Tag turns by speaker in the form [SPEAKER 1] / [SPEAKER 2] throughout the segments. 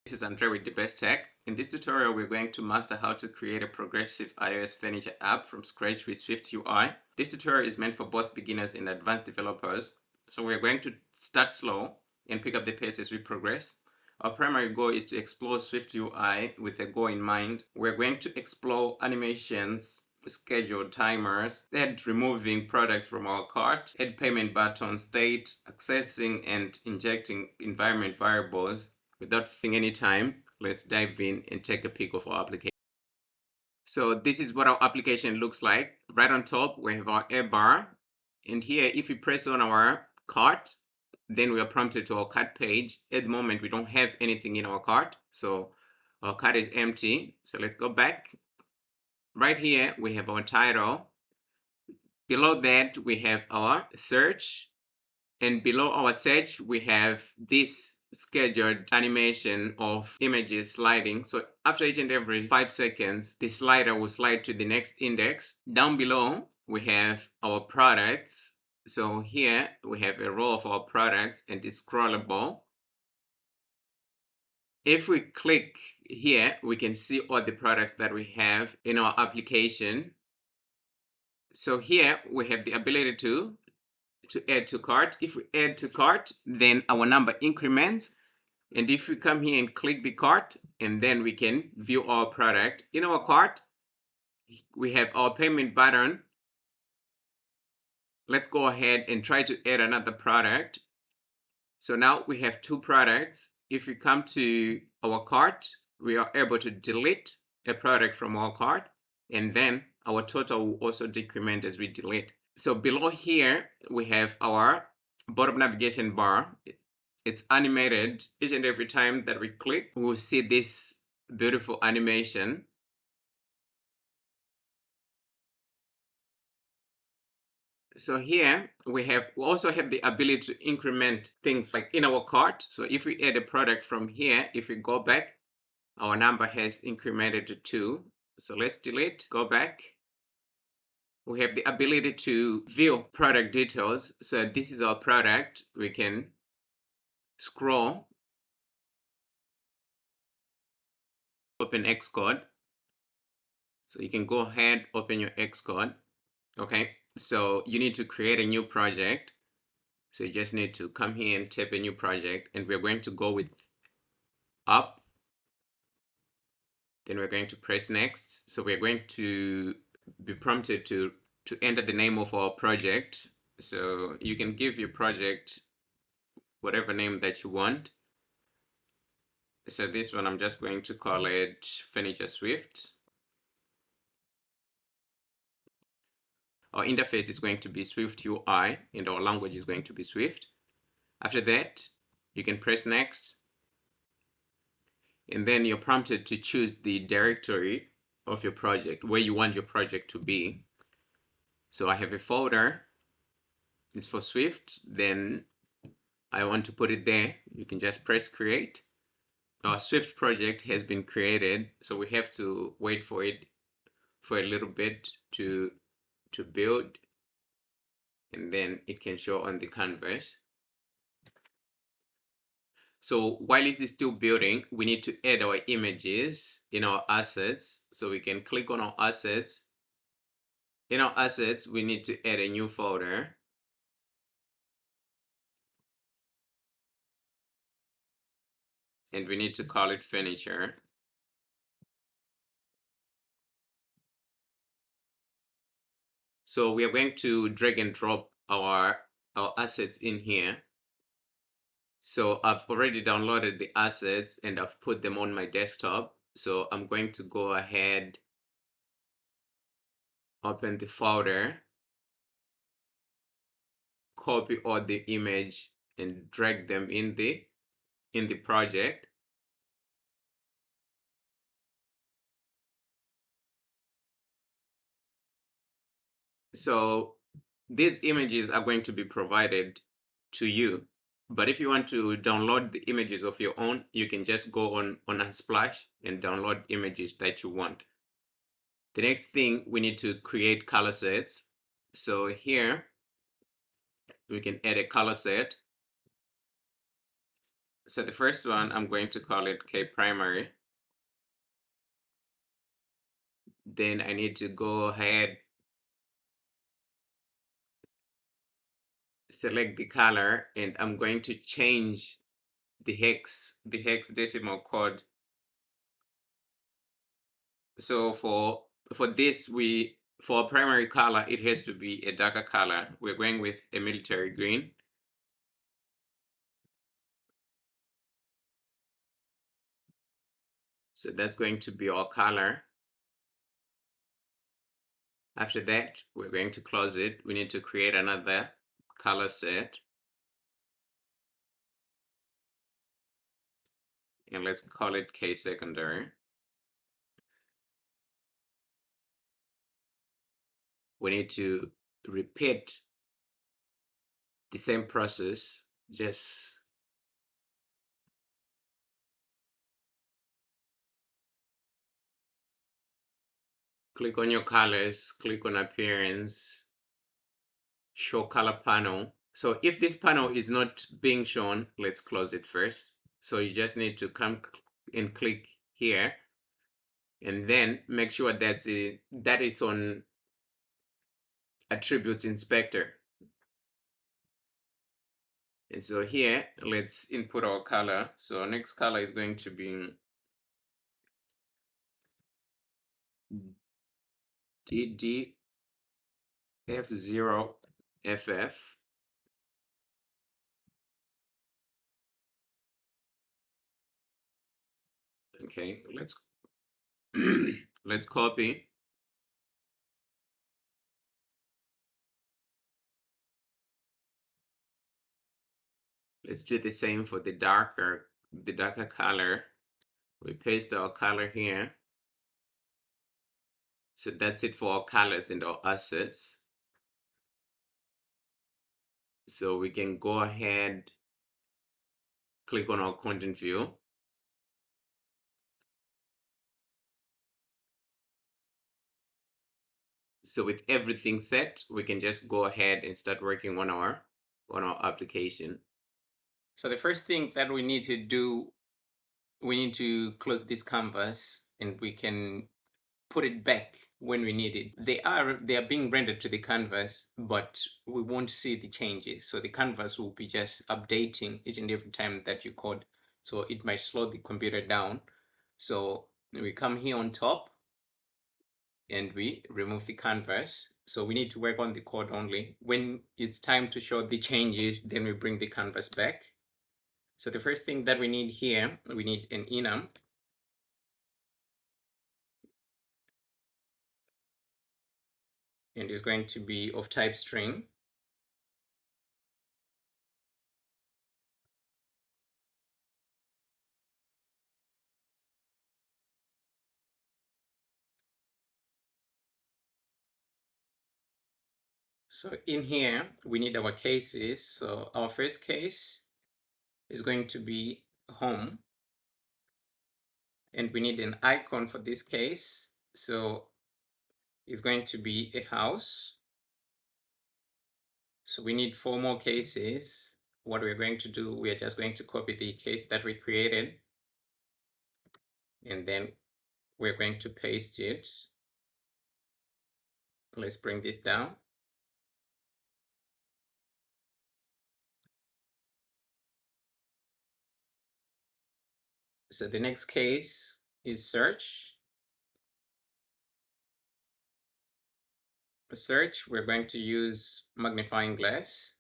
[SPEAKER 1] This is Andre with DaBestech. In this tutorial, we're going to master how to create a progressive iOS furniture app from scratch with SwiftUI. This tutorial is meant for both beginners and advanced developers. So we're going to start slow and pick up the pace as we progress. Our primary goal is to explore SwiftUI with a goal in mind. We're going to explore animations, schedule timers, add removing products from our cart, add payment buttons, state, accessing and injecting environment variables. Without wasting any time, let's dive in and take a peek of our application. So this is what our application looks like. Right on top, we have our air bar. And here, if we press on our cart, then we are prompted to our cart page. At the moment, we don't have anything in our cart. So our cart is empty. So let's go back. Right here, we have our title. Below that, we have our search. And below our search, we have this scheduled animation of images sliding. So after each and every 5 seconds, the slider will slide to the next index. Down below, we have our products. So here we have a row of our products and it's scrollable. If we click here, we can see all the products that we have in our application. So here we have the ability to add to cart. If we add to cart, then our number increments. And if we come here and click the cart, and then we can view our product. In our cart, we have our payment button. Let's go ahead and try to add another product. So now we have 2 products. If we come to our cart, we are able to delete a product from our cart, and then our total will also decrement as we delete. So below here, we have our bottom navigation bar. It's animated. Each and every time that we click, we'll see this beautiful animation. So here we also have the ability to increment things like in our cart. So if we add a product from here, if we go back, our number has incremented to 2. So let's delete, go back. We have the ability to view product details. So this is our product. We can scroll, open Xcode. So you can go ahead, open your Xcode. Okay, so you need to create a new project. So you just need to come here and type a new project, and we're going to go with up. Then we're going to press next. So we're going to be prompted to enter the name of our project. So you can give your project whatever name that you want. So this one, I'm just going to call it Furniture Swift. Our interface is going to be SwiftUI, and our language is going to be Swift. After that, you can press next. And then you're prompted to choose the directory of your project, where you want your project to be. So I have a folder. It's for Swift. Then I want to put it there. You can just press create. Our Swift project has been created. So we have to wait for it for a little bit to build. And then it can show on the canvas. So while it is still building, we need to add our images in our assets. So we can click on our assets. In our assets, we need to add a new folder. And we need to call it furniture. So we are going to drag and drop our assets in here. So I've already downloaded the assets and I've put them on my desktop. So I'm going to go ahead, open the folder, copy all the image and drag them in the project. So these images are going to be provided to you. But if you want to download the images of your own, you can just go on Unsplash and download images that you want. The next thing, we need to create color sets. So here, we can add a color set. So the first one, I'm going to call it kPrimary. Then I need to go ahead, select the color, and I'm going to change the hexadecimal code. So for this, for a primary color, it has to be a darker color. We're going with a military green. So that's going to be our color. After that, we're going to close it. We need to create another color set. And let's call it K-secondary. We need to repeat the same process, just click on your colors, click on appearance, show color panel. So if this panel is not being shown, let's close it first. So you just need to come and click here, and then make sure that it's on attributes inspector. And so here, let's input our color. So our next color is going to be DDF0FF. Okay, let's let's copy. Let's do the same for the darker color. We paste our color here. So that's it for our colors and our assets. So we can go ahead, click on our content view. So with everything set, we can just go ahead and start working on our application. So the first thing that we need to do, we need to close this canvas, and we can put it back when we need it. They are being rendered to the canvas, but we won't see the changes. So the canvas will be just updating each and every time that you code. So it might slow the computer down. So we come here on top and we remove the canvas. So we need to work on the code only. When it's time to show the changes, then we bring the canvas back. So the first thing that we need here, we need an enum. And it's going to be of type string. So in here, we need our cases. So our first case is going to be home. And we need an icon for this case. So it's going to be a house. So we need 4 more cases. What we're going to do, we are just going to copy the case that we created. And then we're going to paste it. Let's bring this down. So the next case is search. For search, we're going to use magnifying glass.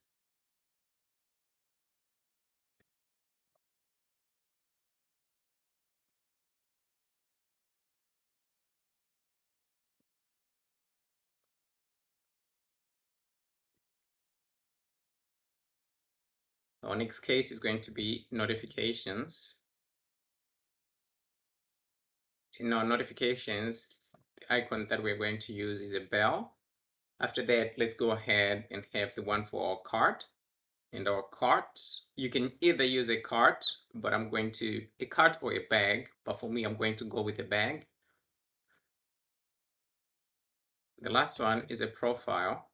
[SPEAKER 1] Our next case is going to be notifications. In our notifications, the icon that we're going to use is a bell. After that, let's go ahead and have the one for our cart. And our cart, you can either use a cart, but a cart or a bag, but for me, I'm going to go with a bag. The last one is a profile.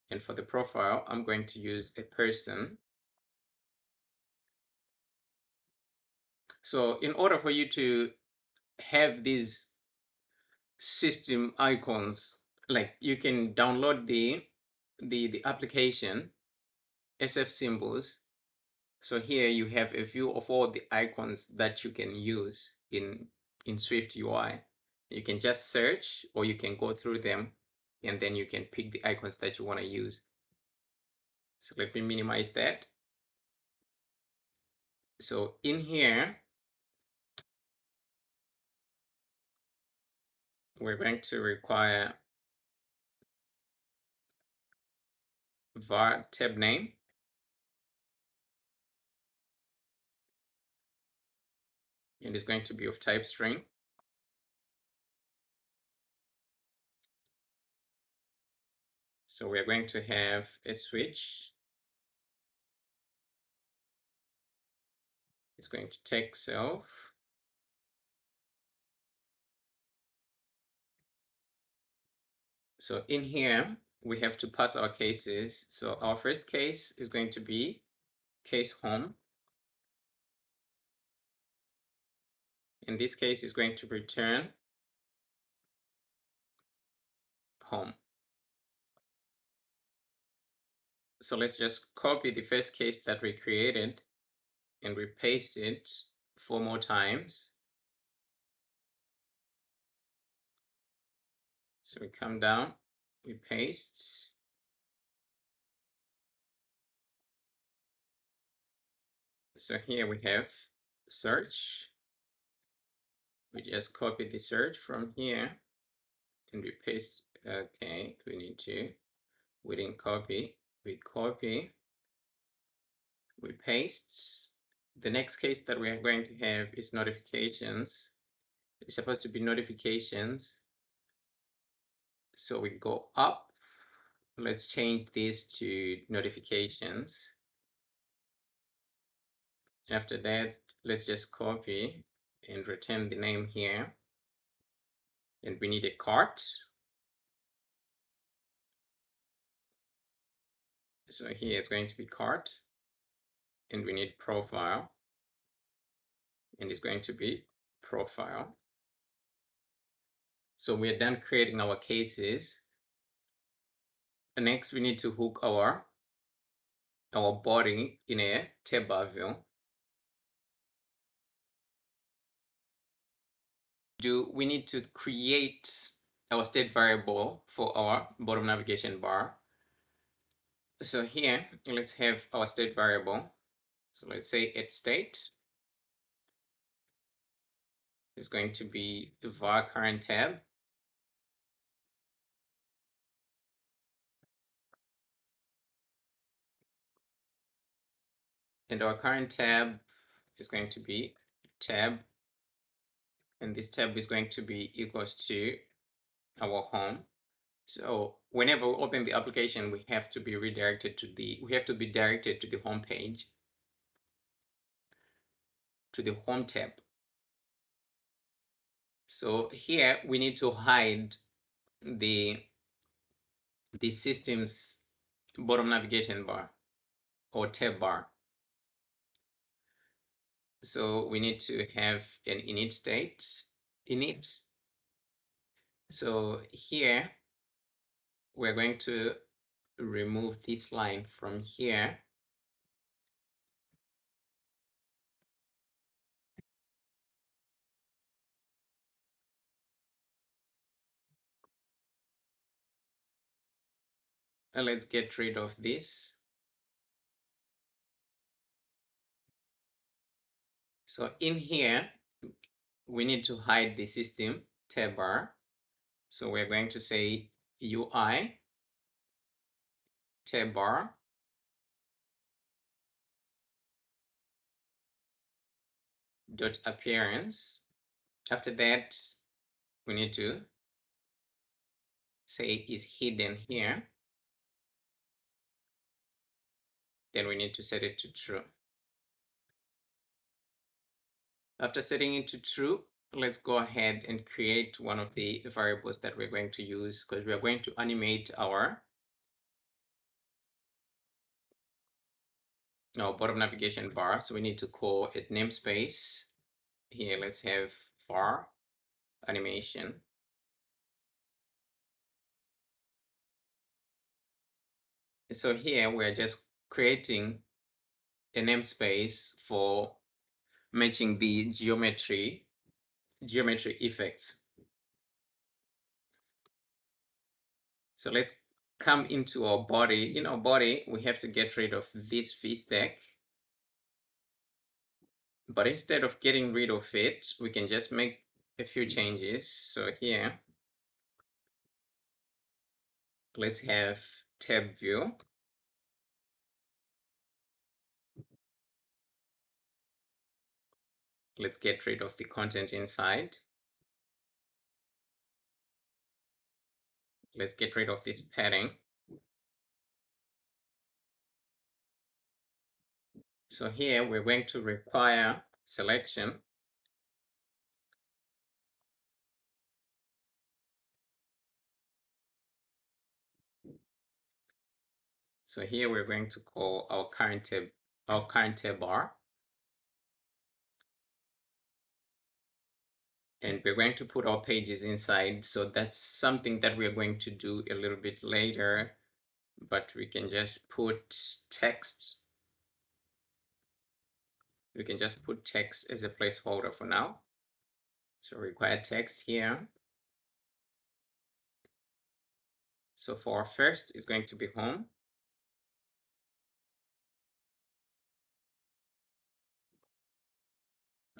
[SPEAKER 1] And for the profile, I'm going to use a person. So in order for you to have these system icons, like you can download the application SF symbols. So here you have a view of all the icons that you can use in SwiftUI. You can just search, or you can go through them, and then you can pick the icons that you want to use. So let me minimize that. So in here, we're going to require var tab name, and it's going to be of type string. So we're going to have a switch. It's going to take self. So in here, we have to pass our cases. So our first case is going to be case home. In this case, is going to return home. So let's just copy the first case that we created and we paste it 4 more times. So we come down, we paste. So here we have search. We just copy the search from here and we paste. Okay, we didn't copy. We copy, we paste. The next case that we are going to have is notifications. It's supposed to be notifications. So we go up. Let's change this to notifications. After that, let's just copy and return the name here. And we need a cart. So here it's going to be cart. And we need profile. And it's going to be profile. So we're done creating our cases. And next, we need to hook our body in a tab bar view. We need to create our state variable for our bottom navigation bar. So here, let's have our state variable. So let's say state is going to be var current tab. And our current tab is going to be tab. And this tab is going to be equals to our home. So whenever we open the application, we have to be directed to the home page, to the home tab. So here we need to hide the system's bottom navigation bar or tab bar. So we need to have an init state, init. So here we're going to remove this line from here. And let's get rid of this. So in here, we need to hide the system tab bar. So we're going to say UI tab bar dot appearance. After that, we need to say is hidden here. Then we need to set it to true. After setting it to true, let's go ahead and create one of the variables that we're going to use, because we are going to animate our bottom navigation bar. So we need to call it namespace Here, let's have var animation. So here we're just creating a namespace for matching the geometry effects. So let's come into our body. In our body, we have to get rid of this VStack. But instead of getting rid of it, we can just make a few changes. So here, let's have tab view. Let's get rid of the content inside. Let's get rid of this padding. So here we're going to require selection. So here we're going to call our current tab bar. And we're going to put our pages inside. So that's something that we're going to do a little bit later, but we can just put text. We can just put text as a placeholder for now. So required text here. So for our first, it's going to be home.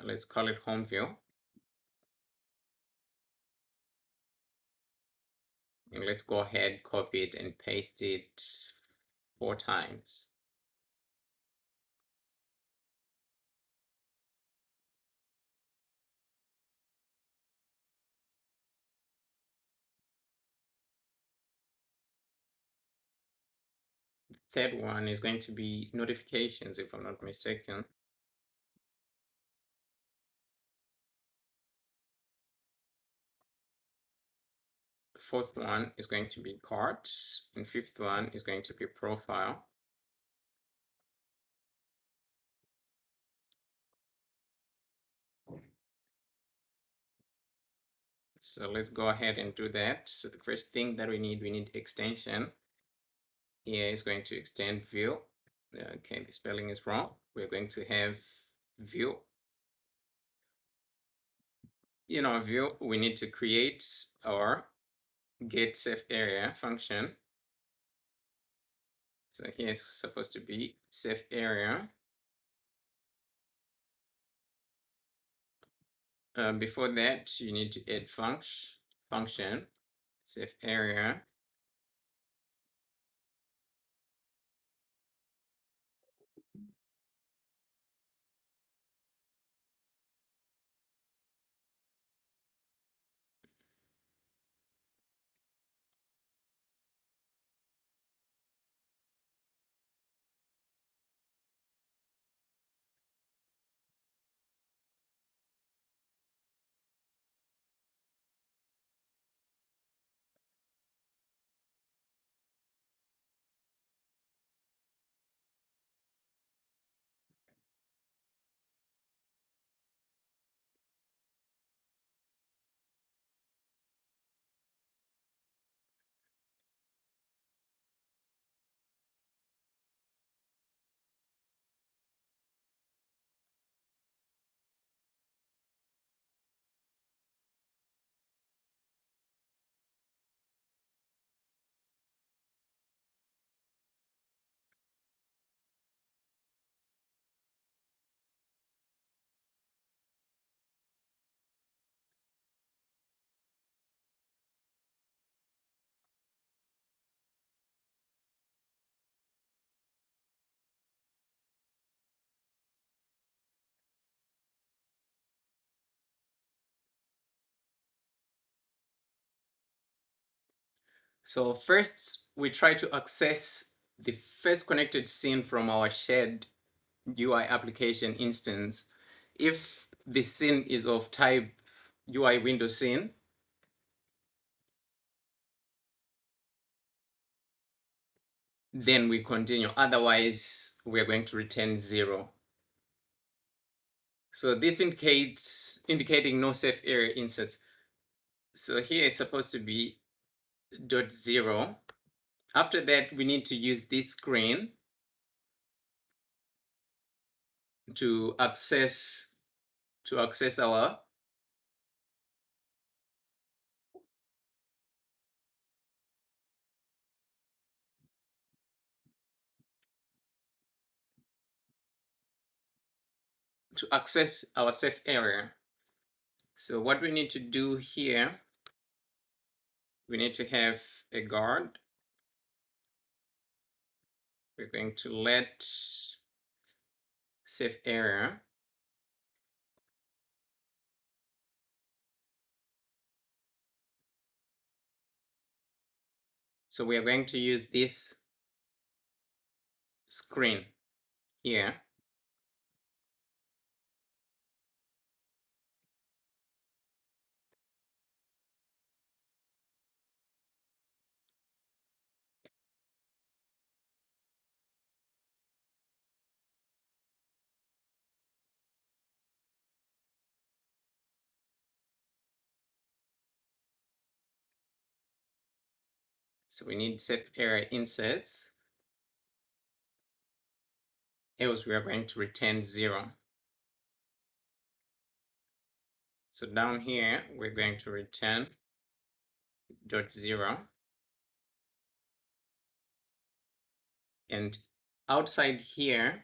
[SPEAKER 1] Let's call it home view. And let's go ahead, copy it and paste it 4 times. Third one is going to be notifications, if I'm not mistaken. The fourth one is going to be cards, and fifth one is going to be profile. So let's go ahead and do that. So the first thing that we need extension. Here is going to extend view. Okay, the spelling is wrong. We're going to have view. In our view, we need to create our get safe area function. So here is supposed to be safe area. Before that, you need to add function safe area. So first, we try to access the first connected scene from our shared UI application instance. If the scene is of type UI window scene, then we continue. Otherwise, we're going to return 0. So this indicating no safe area inserts. So here it's supposed to be .0. After that, we need to use this screen to access our safe area. So what we need to do here, we need to have a guard. We're going to let safe area. So we are going to use this screen here. So we need safe area inserts, else we are going to return 0. So down here, we're going to return .0. And outside here,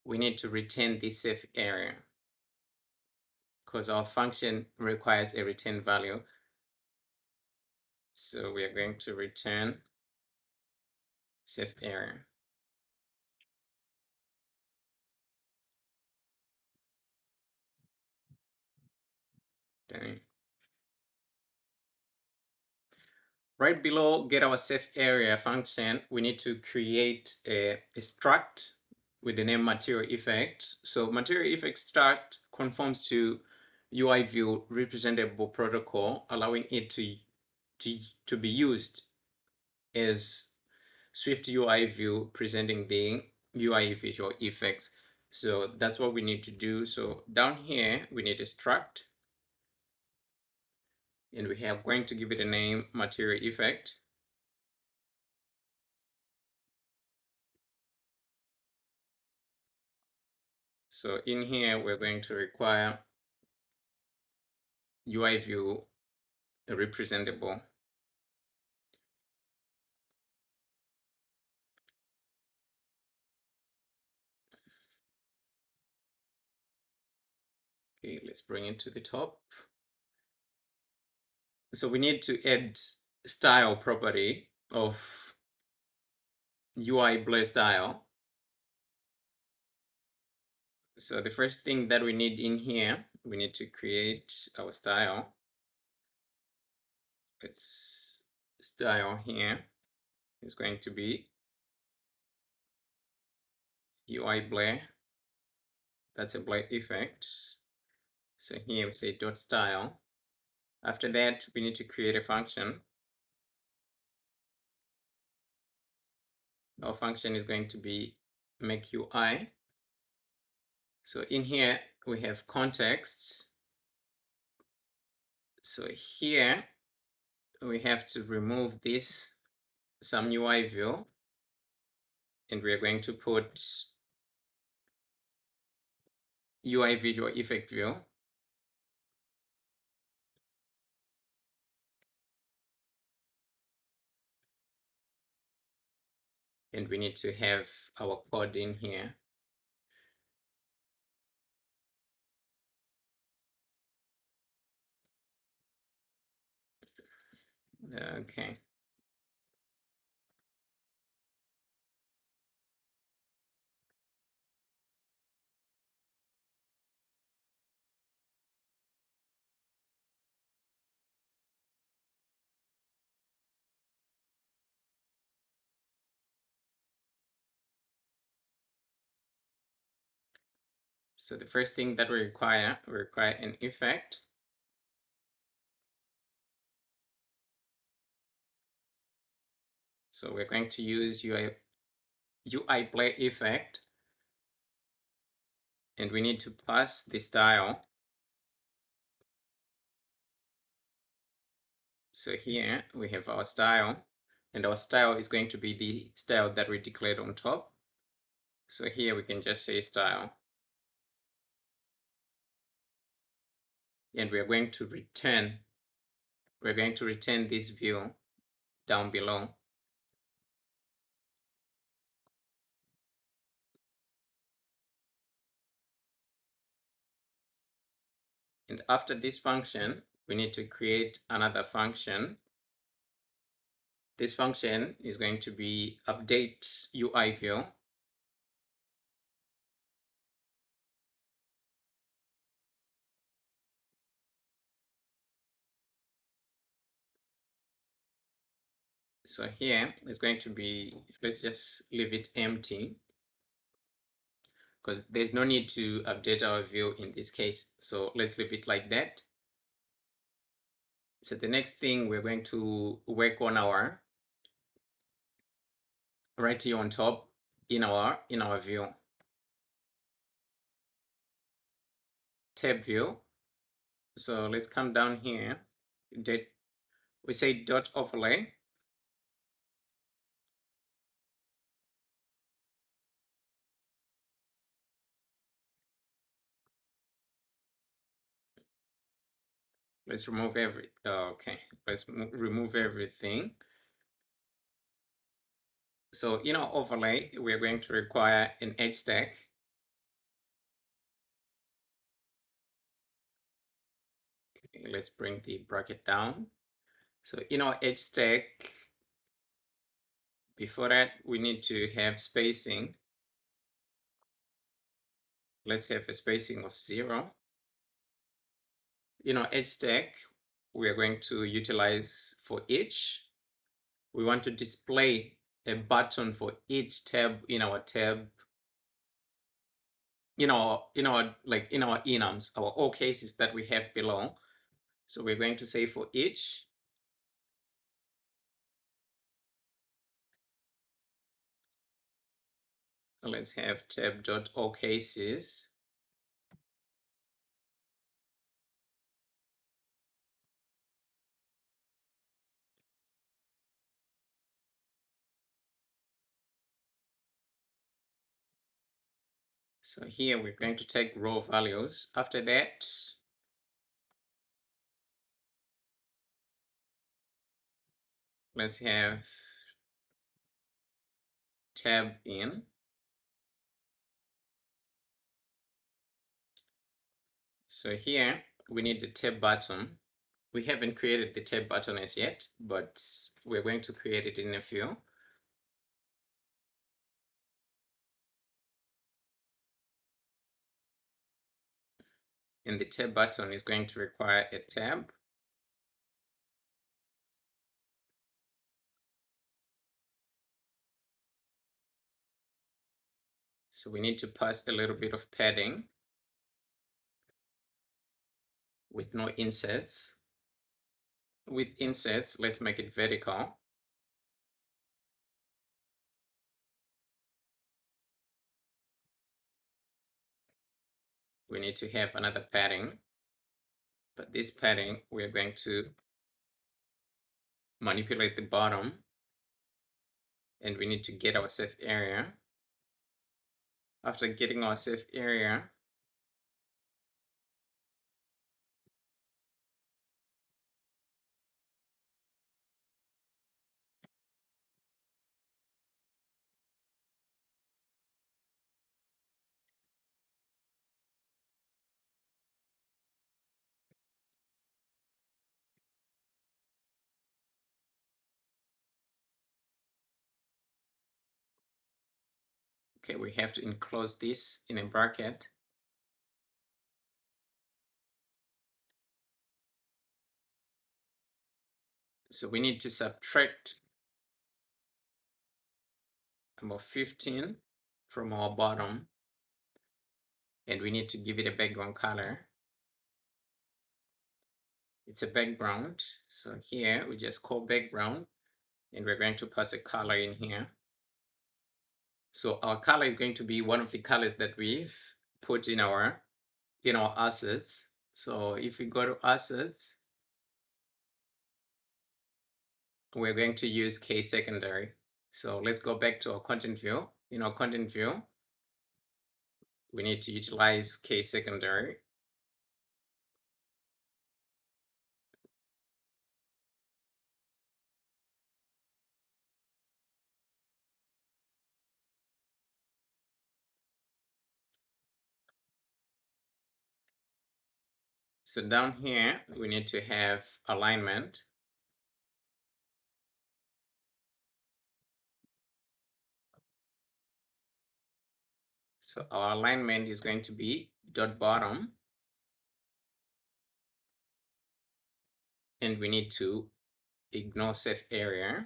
[SPEAKER 1] we need to return this safe area because our function requires a return value. So we are going to return safe area. Okay. Right below get our safe area function, we need to create a struct with the name material effect. So material effect struct conforms to UI view representable protocol, allowing it to be used as SwiftUI view presenting the UI visual effects. So that's what we need to do. So down here, we need a struct, and we are going to give it a name material effect. So in here, we're going to require UI view representable. Okay, let's bring it to the top. So we need to add style property of UI blur style. So the first thing that we need in here, we need to create our style. Its style here is going to be UI blur. That's a blur effect. So here we say dot style. After that, we need to create a function. Our function is going to be make UI. So in here we have contexts. So here we have to remove this some UI view, and we are going to put UI visual effect view. And we need to have our code in here. Okay. So the first thing that we require an effect. So we're going to use UI blur effect. and we need to pass the style. So here we have our style, and our style is going to be the style that we declared on top. So here we can just say style, and we're going to return this view down below. And after this function, we need to create another function. This function is going to be update UI view. So here it's going to be, let's just leave it empty because there's no need to update our view in this case. So let's leave it like that. So the next thing we're going to work on our right here on top in our view tab view. So let's come down here. We say dot overlay. Let's remove let's remove everything. So in our overlay, we're going to require an HStack. Okay, let's bring the bracket down. So in our HStack, before that, we need to have spacing. Let's have a spacing of 0. In our HStack, we are going to utilize for each. We want to display a button for each tab in our tab, in our enums, our all cases that we have below. So we're going to say for each, let's have tab.all cases. So here we're going to take raw values. After that, let's have tab in. So here we need the tab button. We haven't created the tab button as yet, but we're going to create it in a few. And the tab button is going to require a tab. So we need to pass a little bit of padding with no insets. With insets, let's make it vertical. We need to have another padding, but this padding, we're going to manipulate the bottom, and we need to get our safe area. After getting our safe area, okay, we have to enclose this in a bracket. So we need to subtract about 15 from our bottom, and we need to give it a background color. It's a background. So here we just call background, and we're going to pass a color in here. So our color is going to be one of the colors that we've put in our assets. So if we go to assets, we're going to use case secondary. So let's go back to our content view. In our content view, we need to utilize case secondary. So down here, we need to have alignment. So our alignment is going to be dot bottom. And we need to ignore safe area.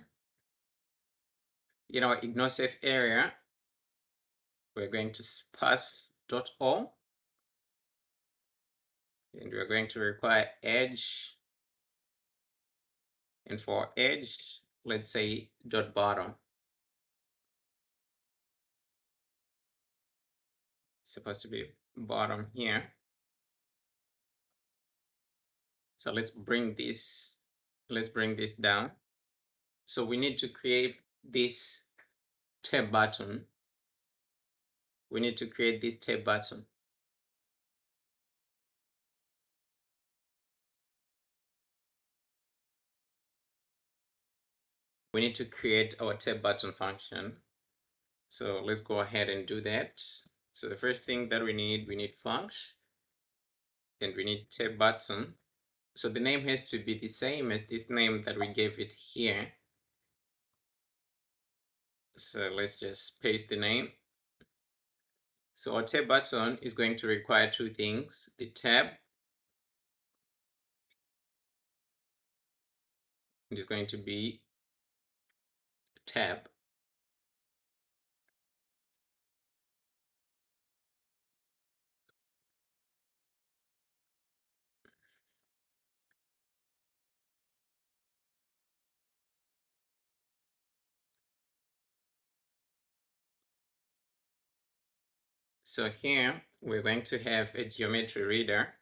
[SPEAKER 1] Ignore safe area, we're going to pass dot all. And we're going to require edge. And for edge, let's say dot bottom. It's supposed to be bottom here. So let's bring this down. So we need to create this tab button. We need to create this tab button. We need to create our tab button function. So let's go ahead and do that. So the first thing that we need function, and we need tab button. So the name has to be the same as this name that we gave it here. So let's just paste the name. So our tab button is going to require two things: the tab, it is going to be tab. So here we're going to have a geometry reader.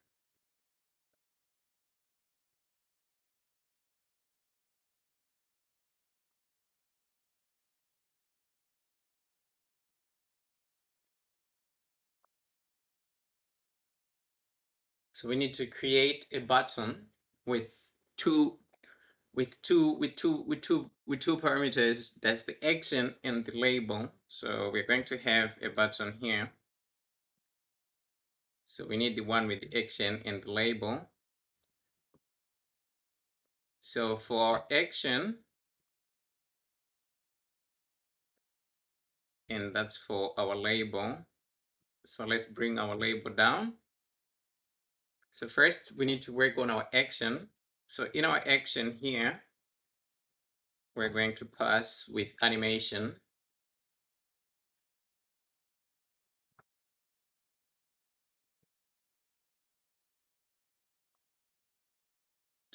[SPEAKER 1] So we need to create a button with two parameters. That's the action and the label. So we're going to have a button here. So we need the one with the action and the label. So for action, and that's for our label. So let's bring our label down. So first we need to work on our action. So in our action here, we're going to pass with animation.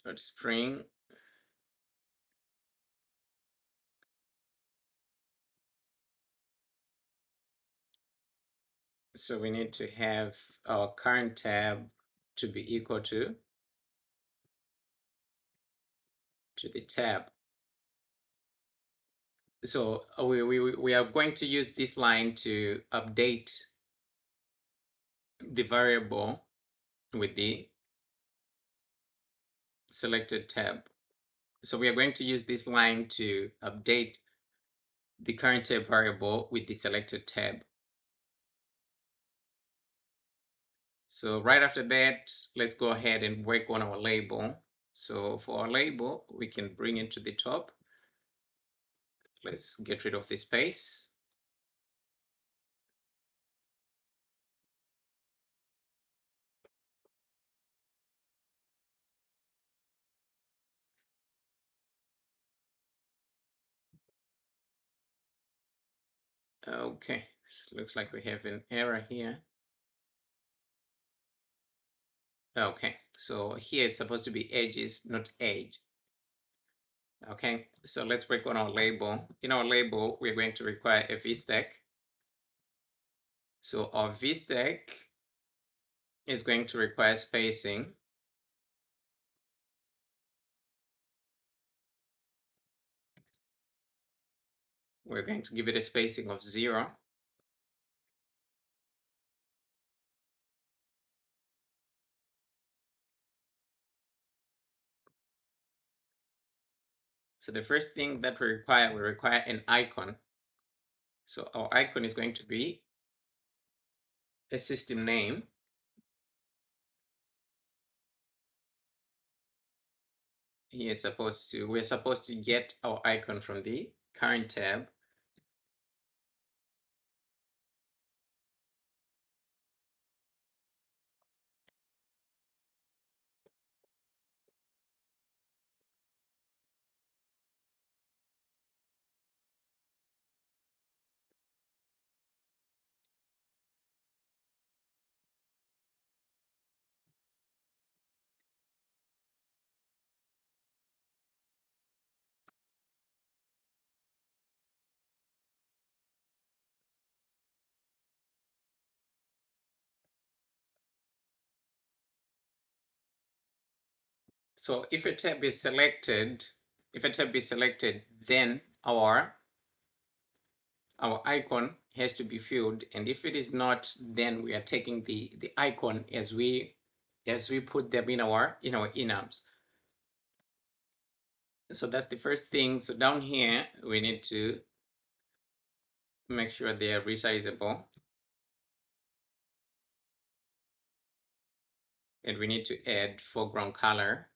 [SPEAKER 1] Dot spring. So we need to have our current tab to be equal to the tab. So we are going to use this line to update the variable with the selected tab. So we are going to use this line to update the current tab variable with the selected tab. So right after that, let's go ahead and work on our label. So for our label, we can bring it to the top. Let's get rid of this space. Okay, looks like we have an error here. Okay, so here it's supposed to be edges, not edge. Okay, so let's work on our label. In our label, we're going to require a VStack. So our VStack is going to require spacing. We're going to give it a spacing of 0. So the first thing that we require an icon. So our icon is going to be a system name. We're supposed to get our icon from the current tab. So if a tab is selected, then our icon has to be filled, and if it is not, then we are taking the icon as we put them in our enums. So that's the first thing. So down here we need to make sure they are resizable, and we need to add foreground color.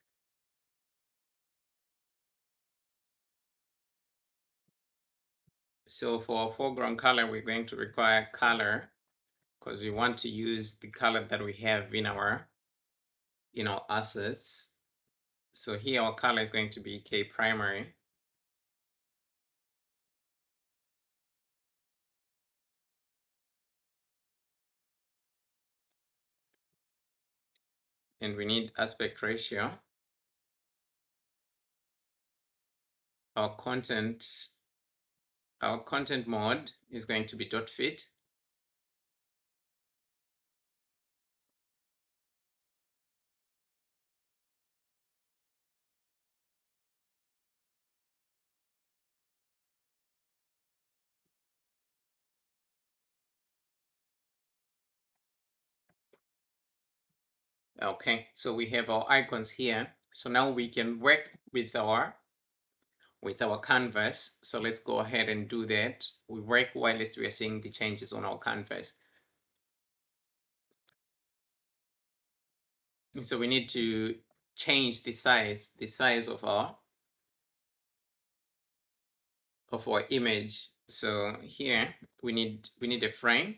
[SPEAKER 1] So for foreground color, we're going to require color because we want to use the color that we have in our assets. So here our color is going to be K primary. And we need aspect ratio. Our content mode is going to be .fit. Okay, so we have our icons here. So now we can work with our canvas. So let's go ahead and do that. We work whilst we are seeing the changes on our canvas. So we need to change the size of our image. So here we need a frame.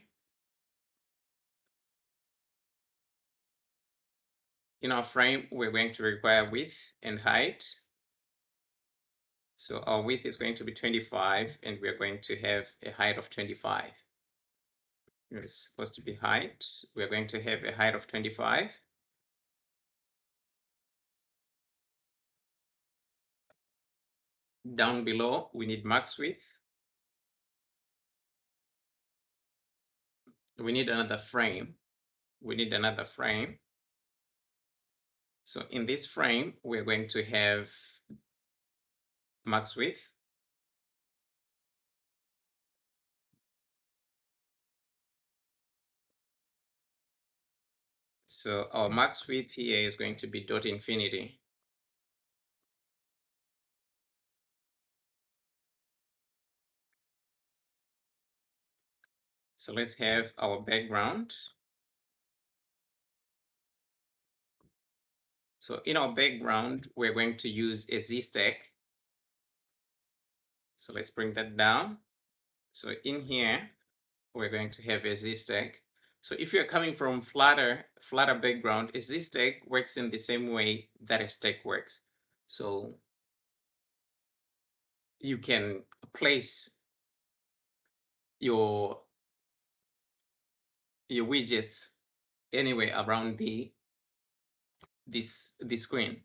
[SPEAKER 1] In our frame, we're going to require width and height. So our width is going to be 25, and we're going to have a height of 25. It's supposed to be height. We're going to have a height of 25. Down below, we need max width. We need another frame. So in this frame, we're going to have max width. So our max width here is going to be dot infinity. So let's have our background. So in our background, we're going to use a ZStack. So let's bring that down. So in here, we're going to have a ZStack. So if you're coming from Flutter background, a ZStack works in the same way that a stack works. So you can place your widgets anywhere around the screen.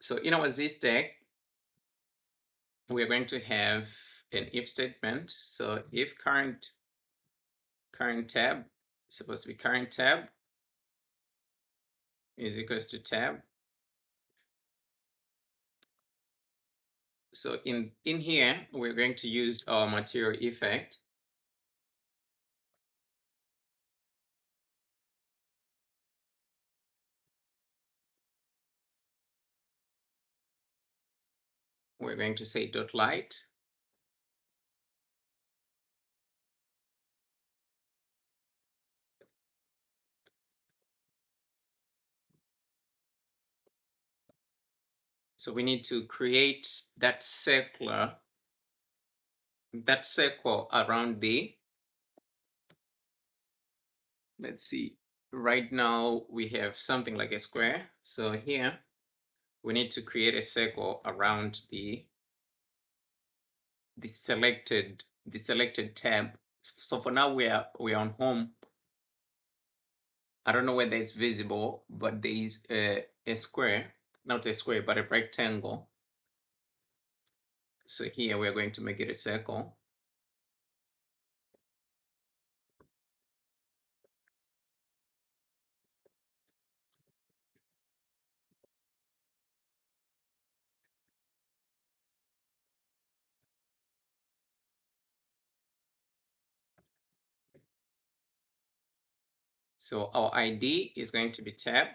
[SPEAKER 1] So in our ZStack, we're going to have an if statement. So if current tab supposed to be current tab is equals to tab. So in here, we're going to use our material effect. We're going to say dot light. So we need to create that circle around the, let's see, right now we have something like a square. So here we need to create a circle around the selected tab. So for now we are on home. I don't know whether it's visible, but there is a square, not a square, but a rectangle. So here we're going to make it a circle. So our ID is going to be tab.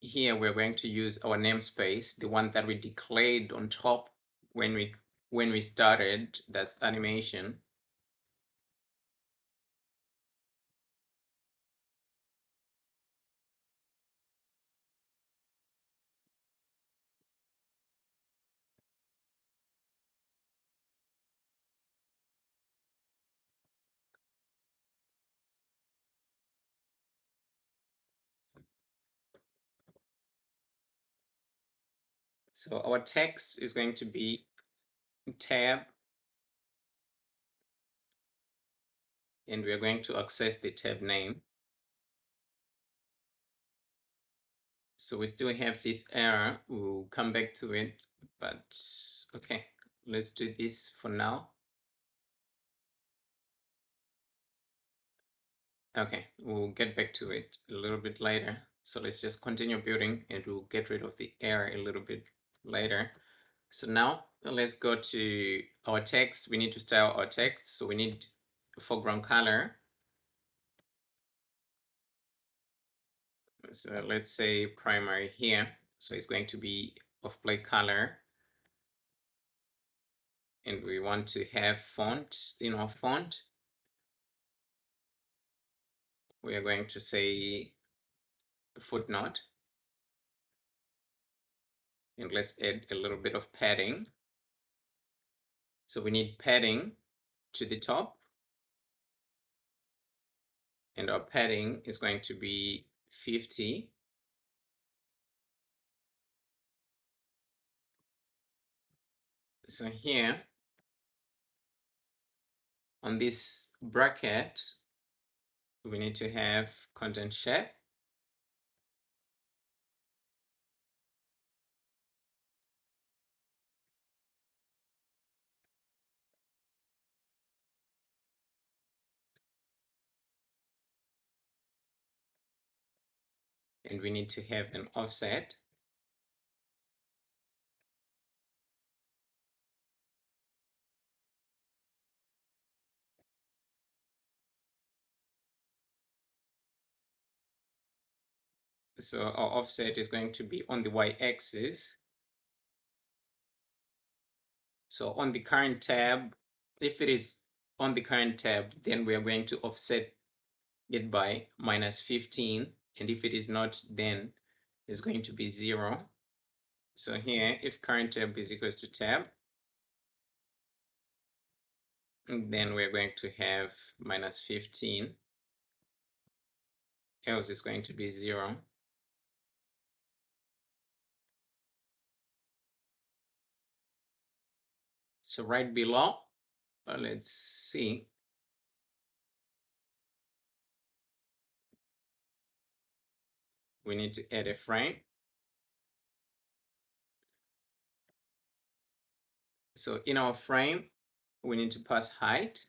[SPEAKER 1] Here we're going to use our namespace, the one that we declared on top when we started. That's animation. So our text is going to be tab, and we're going to access the tab name. So we still have this error. We'll come back to it, but okay, let's do this for now. Okay, we'll get back to it a little bit later. So let's just continue building and we'll get rid of the error a little bit later. So now let's go to our text. We need to style our text. So we need foreground color. So let's say primary here. So it's going to be of black color. And we want to have font in our font. We are going to say footnote. And let's add a little bit of padding. So we need padding to the top. And our padding is going to be 50. So here on this bracket, we need to have content shape. And we need to have an offset. So our offset is going to be on the y-axis. So on the current tab, if it is on the current tab, then we are going to offset it by -15. And if it is not, then it's going to be 0. So here, if current tab is equals to tab, then we're going to have -15. Else it's going to be 0. So right below, let's see. We need to add a frame. So in our frame, we need to pass height.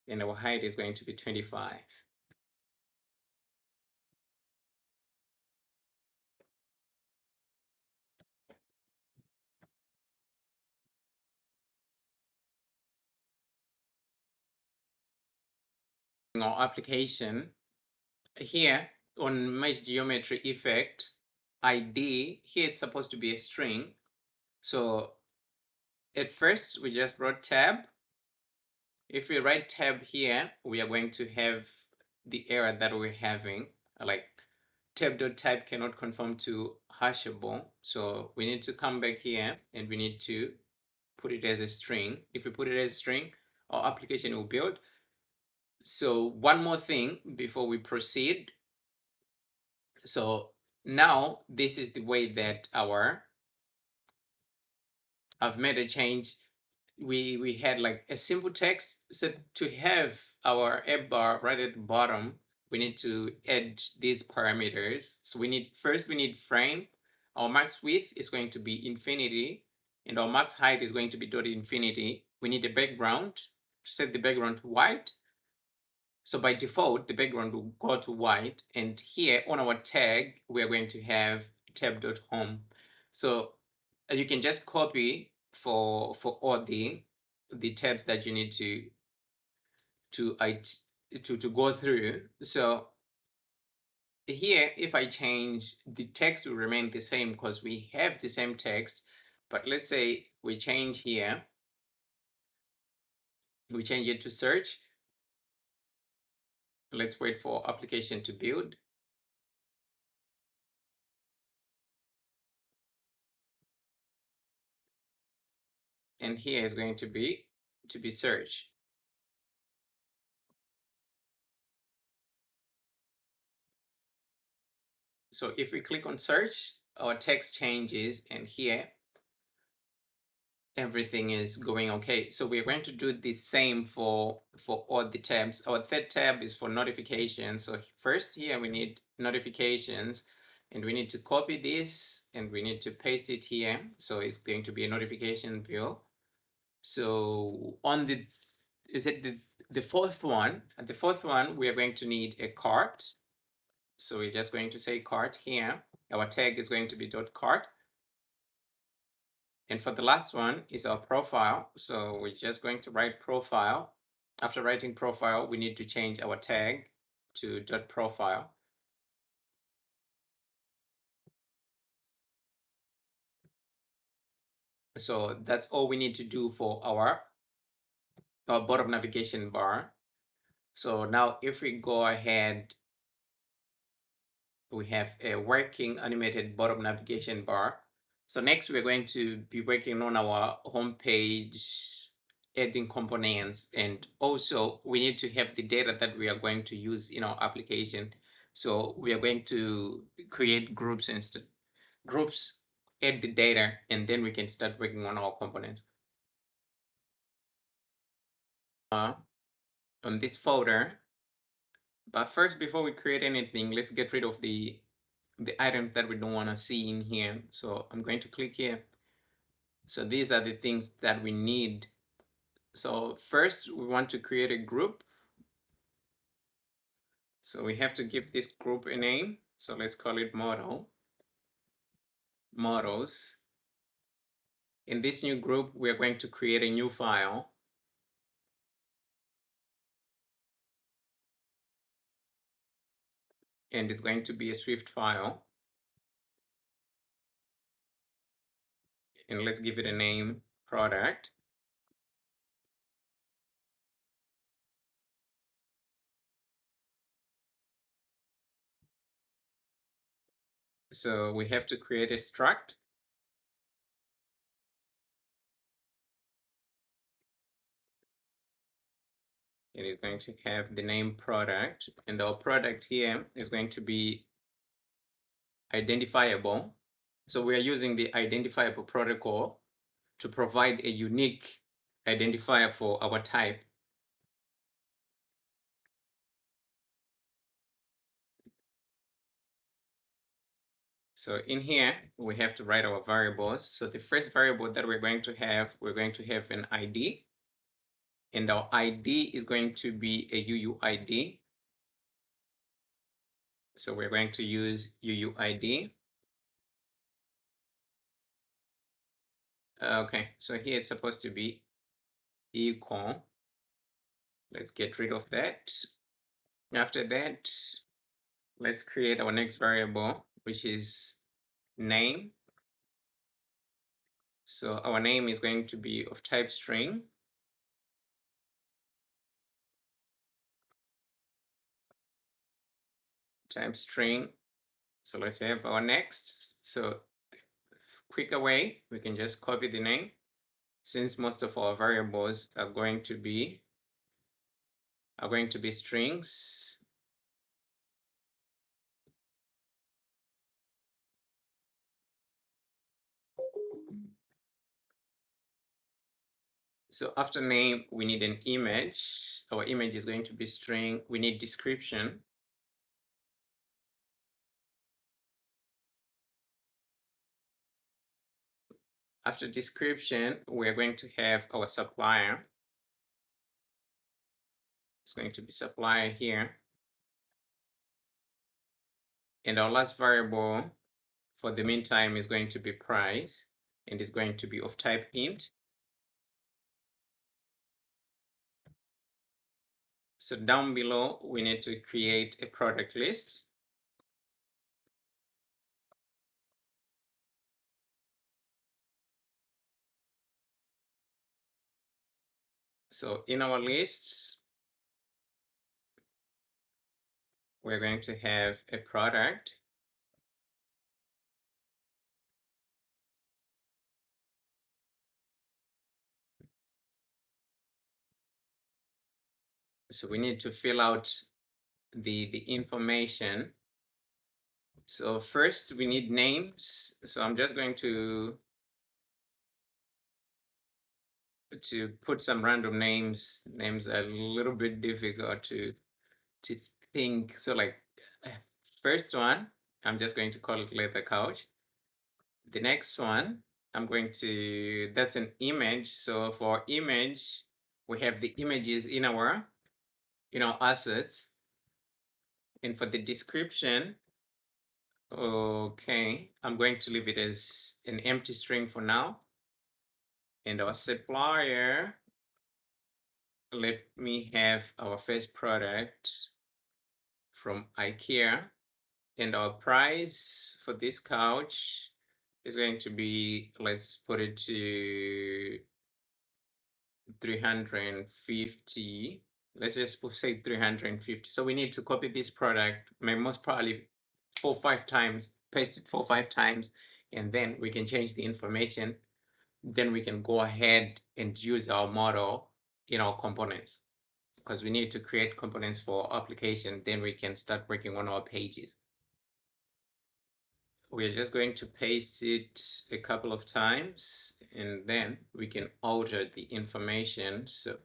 [SPEAKER 1] And our height is going to be 25. Our application here on mesh geometry effect ID, here it's supposed to be a string. So at first we just wrote tab. If we write tab here, we are going to have the error that we're having, like tab.type cannot conform to hashable. So we need to come back here and we need to put it as a string. If we put it as a string, our application will build. So one more thing before we proceed. So now this is the way that I've made a change. We had like a simple text. So to have our app bar right at the bottom, we need to add these parameters. So we need frame. Our max width is going to be infinity, and our max height is going to be dot infinity. We need a background to set the background to white. So by default, the background will go to white, and here on our tag, we're going to have tab.home. So you can just copy for all the tabs that you need to go through. So here, if I change, the text will remain the same because we have the same text. But let's say we change here, we change it to search. Let's wait for application to build. And here is going to be search. So if we click on search, our text changes, and here everything is going okay. So we're going to do the same for all the tabs. Our third tab is for notifications. So first here we need notifications, and we need to copy this and we need to paste it here. So it's going to be a notification view. So on the fourth one, at the fourth one, we are going to need a cart. So we're just going to say cart here. Our tag is going to be .cart. And for the last one is our profile. So we're just going to write profile. After writing profile, we need to change our tag to .profile. So that's all we need to do for our bottom navigation bar. So now if we go ahead, we have a working animated bottom navigation bar. So next we're going to be working on our home page, adding components, and also we need to have the data that we are going to use in our application. So we are going to create groups instead. Groups, add the data, and then we can start working on our components. On this folder, but first, before we create anything, let's get rid of the items that we don't want to see in here. So I'm going to click here. So these are the things that we need. So first we want to create a group. So we have to give this group a name. So let's call it model. Models. In this new group, we're going to create a new file. And it's going to be a Swift file. And let's give it a name, product. So we have to create a struct. It is going to have the name product, and our product here is going to be identifiable. So we are using the identifiable protocol to provide a unique identifier for our type. So in here, we have to write our variables. So the first variable that we're going to have an ID. And our ID is going to be a UUID. So we're going to use UUID. Okay, so here it's supposed to be equal. Let's get rid of that. After that, let's create our next variable, which is name. So our name is going to be of type string. Type string. So let's have our next. So quicker way, we can just copy the name, since most of our variables are going to be strings. So after name, we need an image. Our image is going to be string. We need description. After description, we're going to have our supplier. It's going to be supplier here. And our last variable for the meantime is going to be price, and is going to be of type int. So down below, we need to create a product list. So in our lists, we're going to have a product. So we need to fill out the information. So first we need names. So I'm just going to put some random names. Names are a little bit difficult to think. So like first one, I'm just going to call it leather couch. The next one, that's an image. So for image, we have the images in our assets. And for the description, okay, I'm going to leave it as an empty string for now. And our supplier, let me have our first product from IKEA. And our price for this couch is going to be, let's put it to 350. Let's just say 350. So we need to copy this product, most probably 4 or 5 times, paste it 4 or 5 times, and then we can change the information. Then we can go ahead and use our model in our components, because we need to create components for our application. Then we can start working on our pages. We're just going to paste it a couple of times, and then we can alter the information. So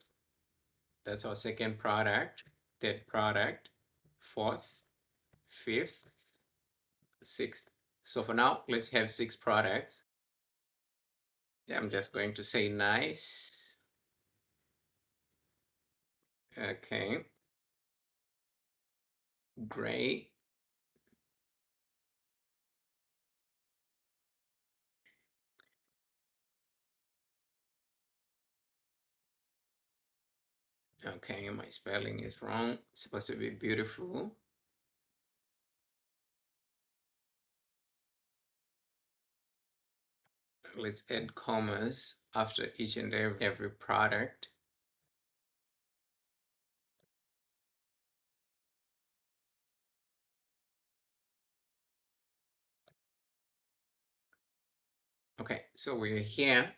[SPEAKER 1] that's our second product, third product, fourth, fifth, sixth. So for now, let's have 6 products. I'm just going to say nice. Okay. Great. Okay, my spelling is wrong. It's supposed to be beautiful. Let's add commas after each and every product. Okay, so we're here.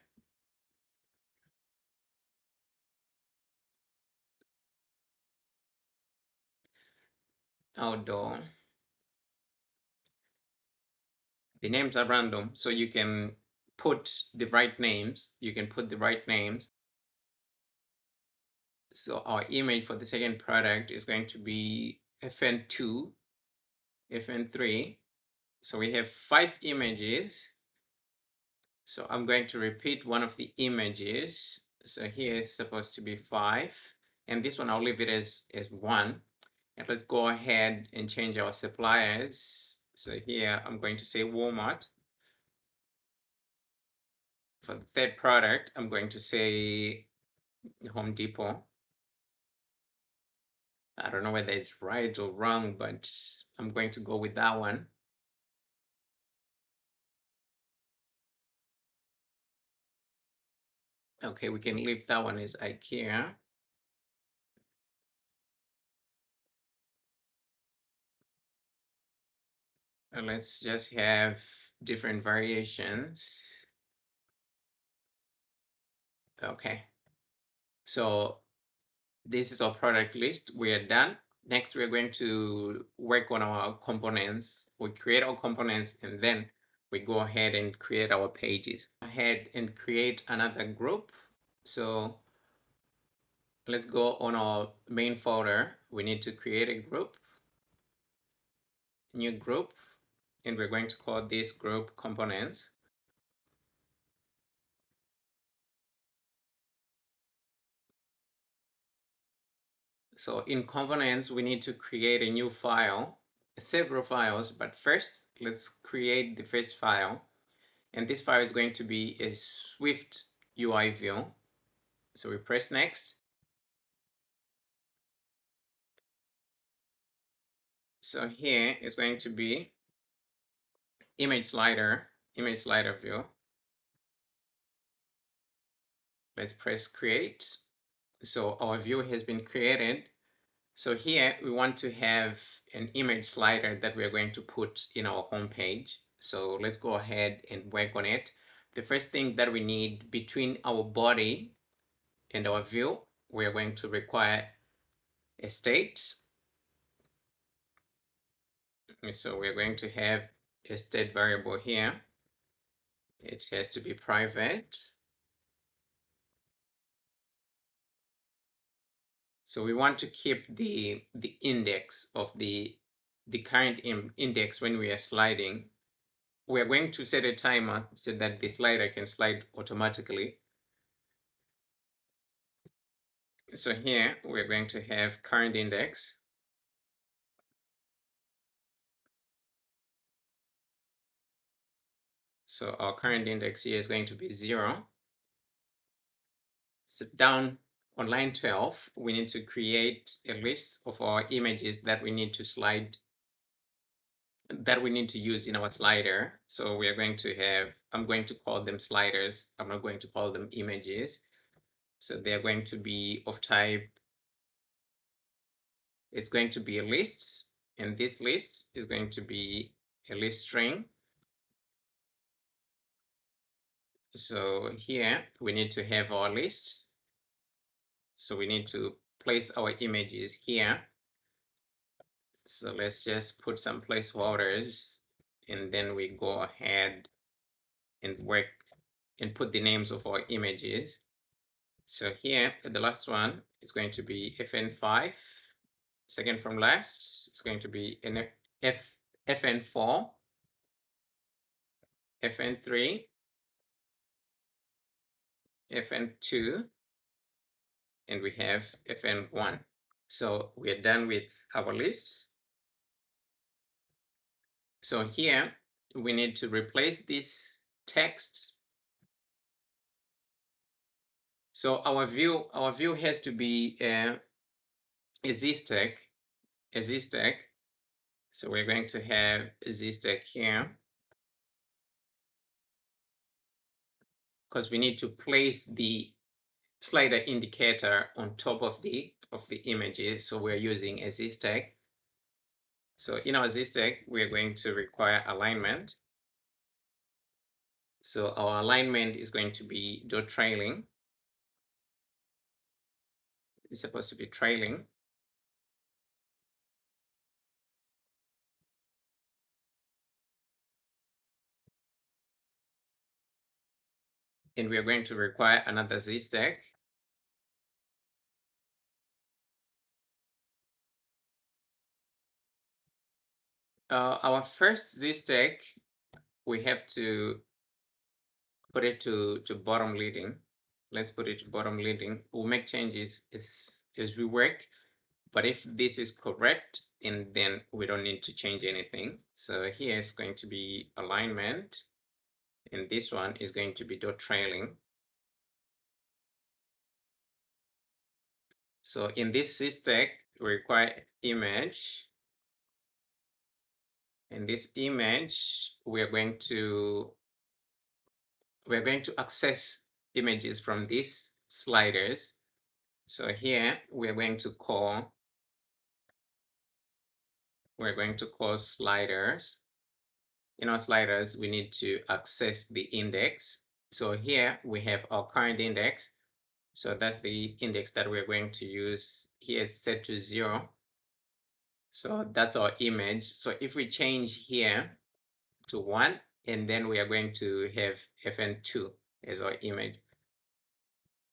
[SPEAKER 1] Outdoor. The names are random, so you can put the right names. So our image for the second product is going to be FN2, FN3, So we have 5 images. So I'm going to repeat one of the images. So here is supposed to be 5. And this one I'll leave it as 1. And let's go ahead and change our suppliers. So here I'm going to say Walmart. For the third product, I'm going to say Home Depot. I don't know whether it's right or wrong, but I'm going to go with that one. Okay, we can leave that one as IKEA. And let's just have different variations. Okay. So this is our product list. We are done. Next, we're going to work on our components. We create our components and then we go ahead and create our pages. Go ahead and create another group. So let's go on our main folder. We need to create a group, new group, and we're going to call this group components. So in components, we need to create a new file, several files, but first let's create the first file. And this file is going to be a SwiftUI view. So we press next. So here is going to be image slider view. Let's press create. So our view has been created. So here we want to have an image slider that we're going to put in our home page. So let's go ahead and work on it. The first thing that we need between our body and our view, we're going to require a state. So we're going to have a state variable here. It has to be private. So we want to keep the index of the current index when we are sliding. We're going to set a timer so that the slider can slide automatically. So here we're going to have current index. So our current index here is going to be 0. So down on line 12, we need to create a list of our images that we need to slide, that we need to use in our slider. So we are going to have, I'm going to call them sliders. I'm not going to call them images. So they're going to be of type, it's going to be a list, and this list is going to be a list string. So here we need to have our lists. So we need to place our images here. So let's just put some placeholders and then we go ahead and work and put the names of our images. So here, the last one is going to be FN5. Second from last, it's going to be FN4, FN3, FN2, and we have FN1. So we are done with our lists. So here we need to replace this text. So our view has to be a ZStack, So we're going to have a ZStack here because we need to place the slider indicator on top of the images. So we're using a ZStack. So in our ZStack, we're going to require alignment. So our alignment is going to be dot trailing. It's supposed to be trailing. And we are going to require another ZStack. Our first ZStack, we have to put it to bottom leading. Let's put it to bottom leading. We'll make changes as we work. But if this is correct, and then we don't need to change anything. So here is going to be alignment, and this one is going to be dot trailing. So in this ZStack, we require image. In this image, we're going to access images from these sliders. So here we're going to call sliders. In our sliders, we need to access the index. So here we have our current index. So that's the index that we're going to use. Here it's set to 0. So that's our image. So if we change here to 1, and then we are going to have fn2 as our image.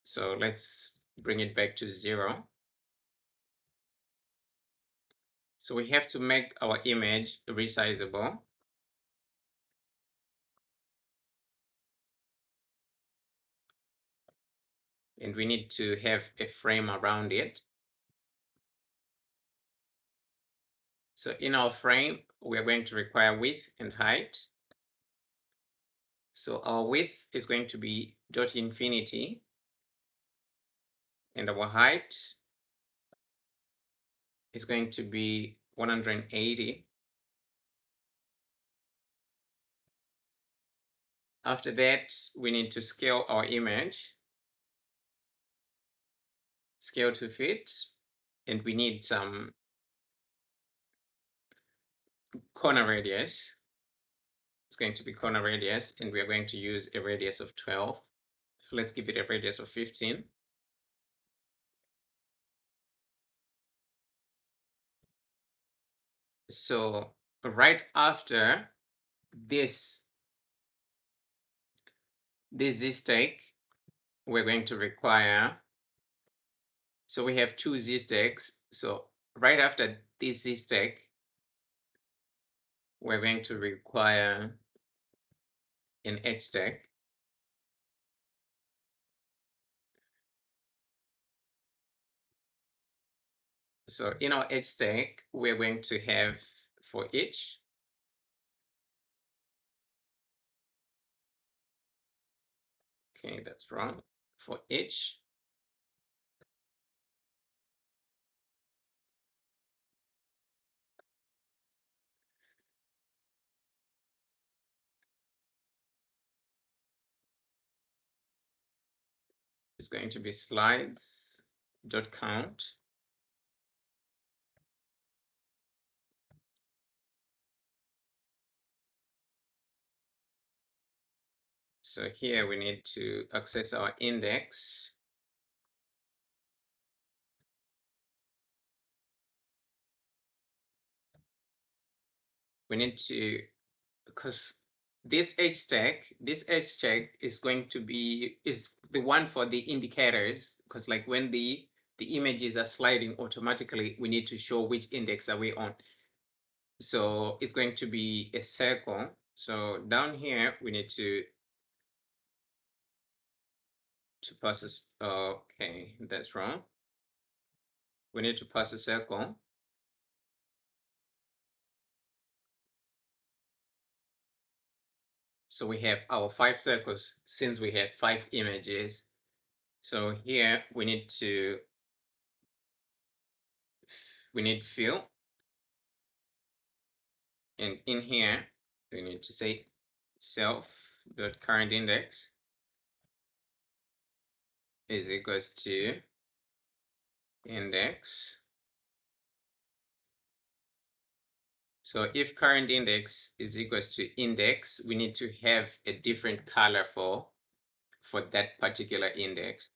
[SPEAKER 1] So let's bring it back to 0. So we have to make our image resizable. And we need to have a frame around it. So in our frame, we are going to require width and height. So our width is going to be dot infinity, and our height is going to be 180. After that, we need to scale our image, scale to fit, and we need some corner radius. It's going to be corner radius, and we are going to use a radius of 12. Let's give it a radius of 15. So right after this ZStack, we're going to require, so we have two ZStacks. So right after this ZStack, we're going to require an HStack. So in our HStack, we're going to have for each, okay, that's wrong. For each, it's going to be slides.count. So here we need to access our index. We need to, because this HStack is going to be, is the one for the indicators, because like when the images are sliding automatically, we need to show which index are we on. So it's going to be a circle. So down here, we need to pass this. Okay, that's wrong. We need to pass a circle. So we have our 5 circles since we have 5 images. So here we need fill. And in here, we need to say self.currentIndex is equals to index. So if current index is equals to index, we need to have a different color for that particular index.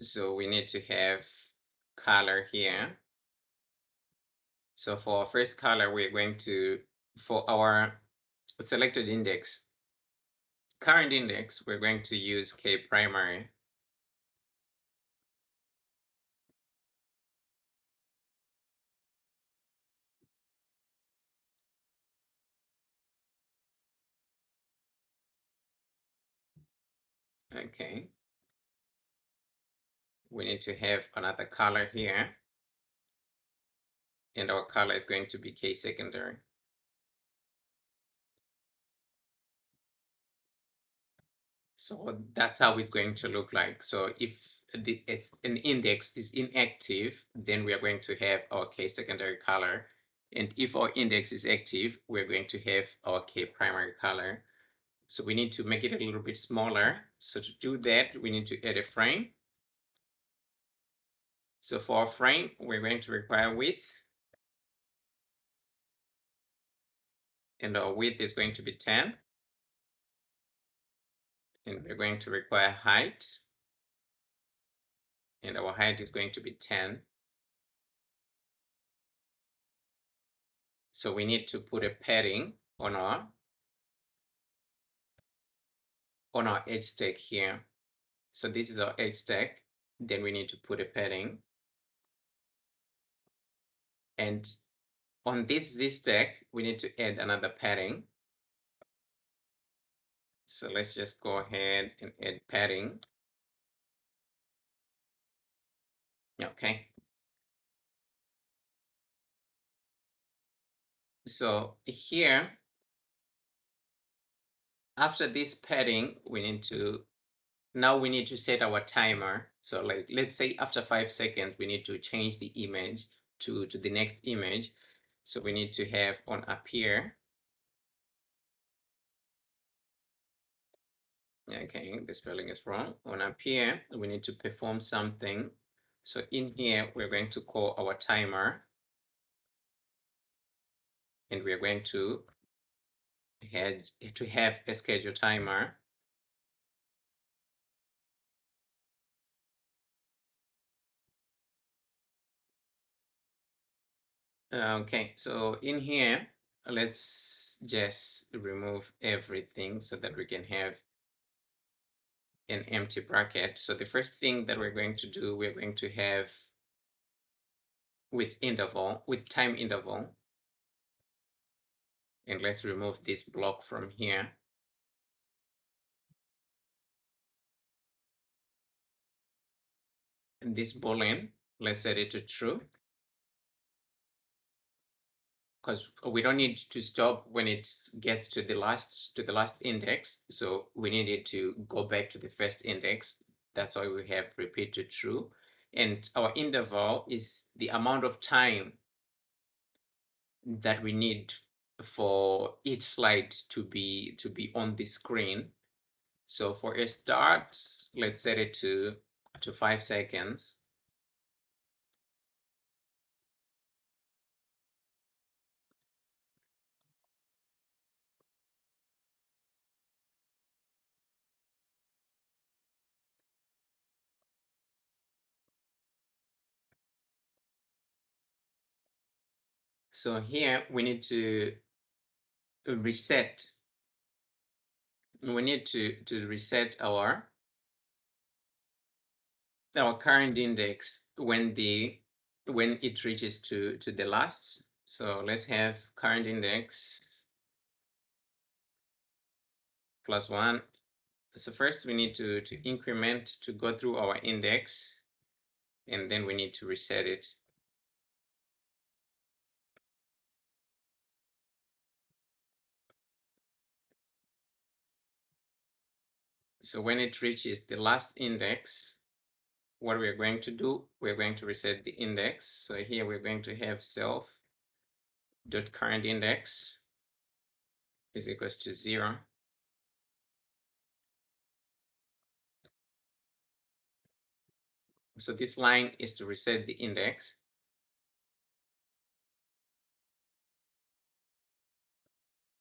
[SPEAKER 1] So we need to have color here. So for our first color, we're going to, for our selected index, current index, we're going to use K primary. Okay. We need to have another color here, and our color is going to be case secondary. So that's how it's going to look like. So if it's an index is inactive, then we are going to have our case secondary color. And if our index is active, we're going to have our K primary color. So we need to make it a little bit smaller. So to do that, we need to add a frame. So for our frame, we're going to require width. And our width is going to be 10. And we're going to require height. And our height is going to be 10. So we need to put a padding on our edge stack here. So this is our edge stack. Then we need to put a padding. And on this Z stack, we need to add another padding. So let's just go ahead and add padding. Okay. So here, after this padding, now we need to set our timer. So like, let's say after 5 seconds, we need to change the image to the next image. So we need to have on appear. Okay, the spelling is wrong. On appear, we need to perform something. So in here, we're going to call our timer. And we're going to have a schedule timer. Okay, so in here, let's just remove everything so that we can have an empty bracket. So the first thing that we're going to do, we're going to have with time interval. And let's remove this block from here. And this boolean, let's set it to true. Because we don't need to stop when it gets to the last index. So we need it to go back to the first index. That's why we have repeat to true. And our interval is the amount of time that we need for each slide to be on the screen. So for a start, let's set it to 5 seconds. So here we need to reset. We need to reset our current index when it reaches to the last. So let's have current index +1. So first we need to increment to go through our index, and then we need to reset it. So when it reaches the last index, what we're going to do, we're going to reset the index. So here we're going to have self.currentIndex is equals to 0. So this line is to reset the index.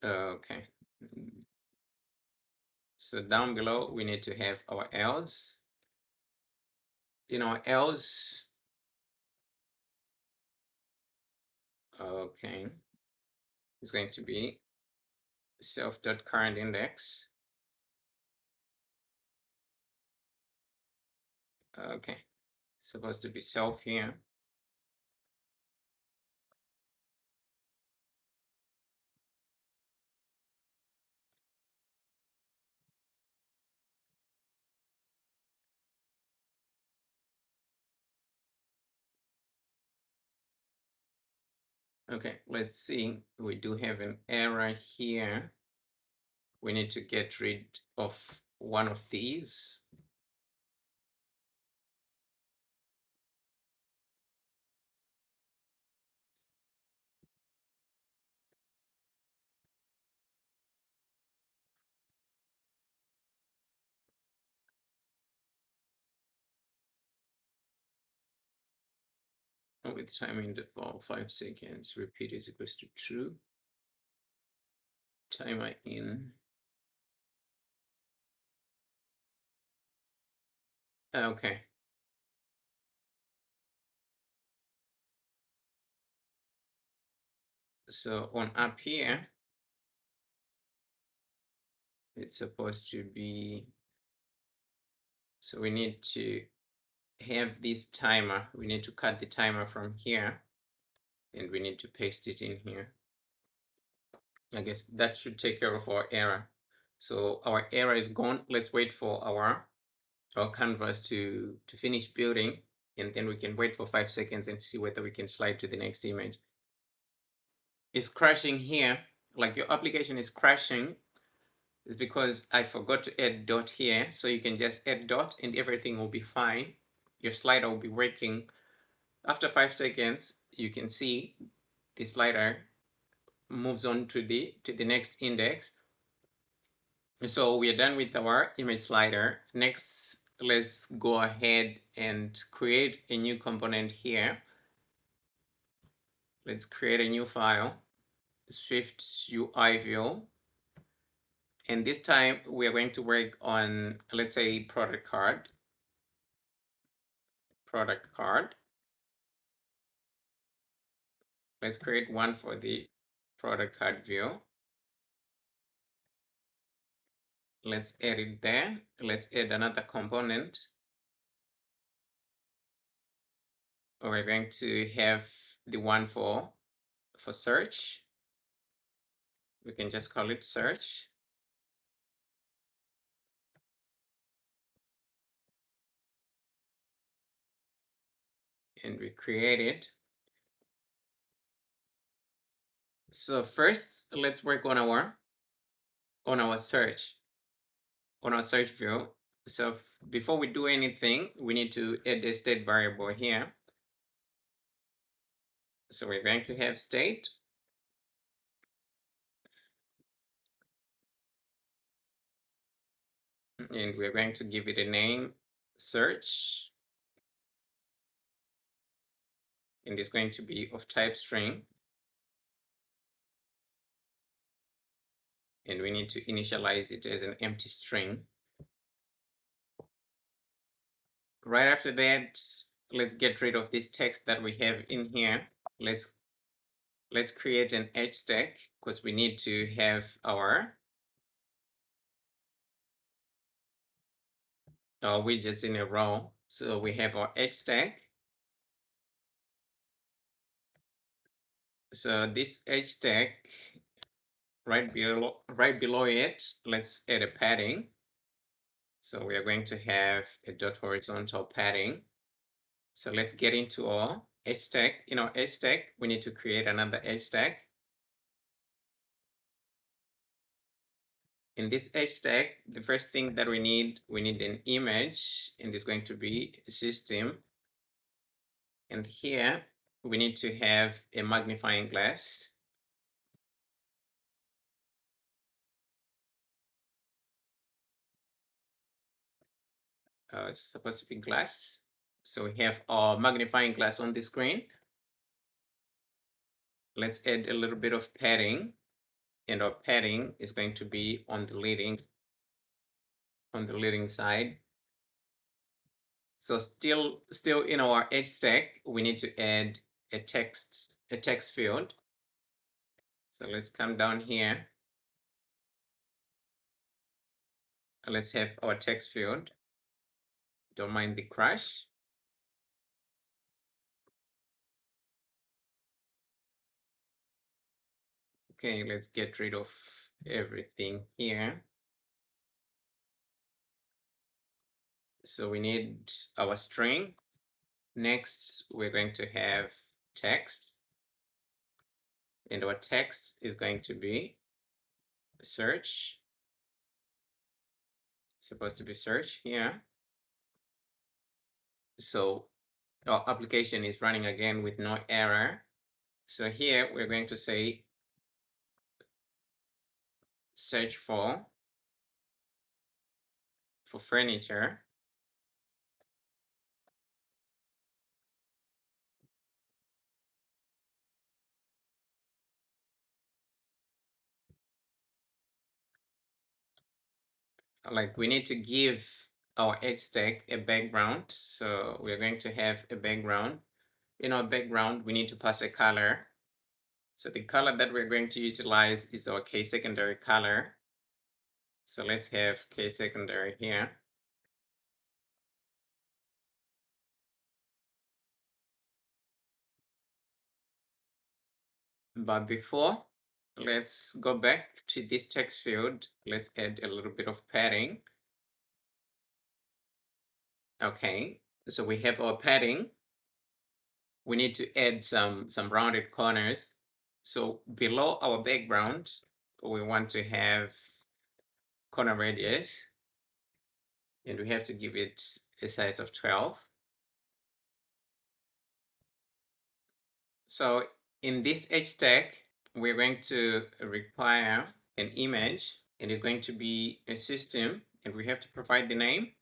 [SPEAKER 1] Okay. So down below, we need to have our else. In our else, okay, it's going to be self.currentIndex. Okay, supposed to be self here. Okay, let's see. We do have an error here. We need to get rid of one of these. With time interval 5 seconds, repeat is equals to true. Timer in. Okay. So on up here, it's supposed to be, so we need to have this timer. We need to cut the timer from here and we need to paste it in here. I guess that should take care of our error. So our error is gone. Let's wait for our canvas to finish building, and then we can wait for 5 seconds and see whether we can slide to the next image. It's crashing here, like your application is crashing. It's because I forgot to add dot here, so you can just add dot and everything will be fine. Your slider will be working. After 5 seconds, you can see the slider moves on to the next index. So we are done with our image slider. Next, let's go ahead and create a new component here. Let's create a new file, SwiftUI view. And this time we are going to work on, let's say, product card. Let's create one for the product card view. Let's add it there. Let's add another component. We're going to have the one for search. We can just call it search. And we create it. So first, let's work on our search view. So before we do anything, we need to add a state variable here. So we're going to have state. And we're going to give it a name, search. And it's going to be of type string. And we need to initialize it as an empty string. Right after that, let's get rid of this text that we have in here. Let's create an HStack because we need to have our widgets in a row. So we have our HStack. So this HStack, right below it, let's add a padding. So we are going to have a dot horizontal padding. So let's get into our HStack. In our HStack, we need to create another HStack. In this HStack, the first thing that we need an image, and it's going to be system. And here we need to have a magnifying glass. It's supposed to be glass. So we have our magnifying glass on the screen. Let's add a little bit of padding, and our padding is going to be on the leading side. So still in our HStack, we need to add a text field. So let's come down here. Let's have our text field. Don't mind the crash. Okay, let's get rid of everything here. So we need our string. Next, we're going to have text. and our text is going to be search. It's supposed to be search here. So our application is running again with no error. So here we're going to say search for furniture. Like we need to give our HStack a background. So we're going to have a background. In our background, we need to pass a color. So the color that we're going to utilize is our key secondary color. So let's have key secondary here. But before, let's go back to this text field. Let's add a little bit of padding. Okay, so we have our padding. We need to add some rounded corners. So below our background, we want to have corner radius, and we have to give it a size of 12. So in this HStack, we're going to require an image, and it's going to be a system, and we have to provide the name.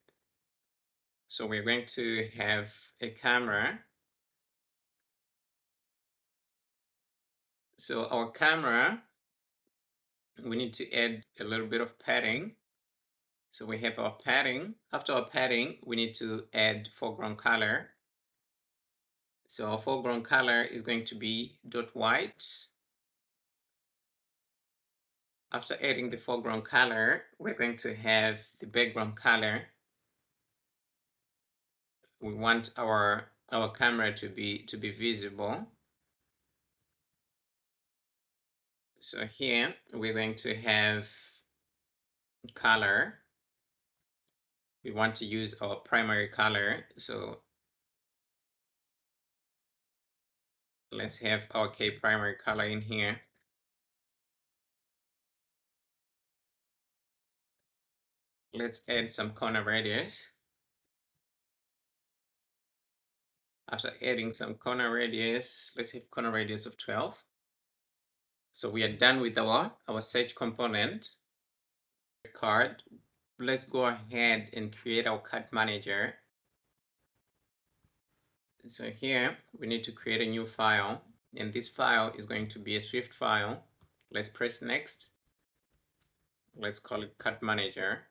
[SPEAKER 1] So we're going to have a camera. So our camera, we need to add a little bit of padding. So we have our padding. After our padding, we need to add foreground color. So our foreground color is going to be dot white. After adding the foreground color, we're going to have the background color. We want our camera to be visible. So here we're going to have color. We want to use our primary color. So let's have our K primary color in here. Let's add some corner radius. After adding some corner radius, let's have corner radius of 12. So we are done with our search component. Card. Let's go ahead and create our card manager. So here we need to create a new file, and this file is going to be a Swift file. Let's press next. Let's call it card manager.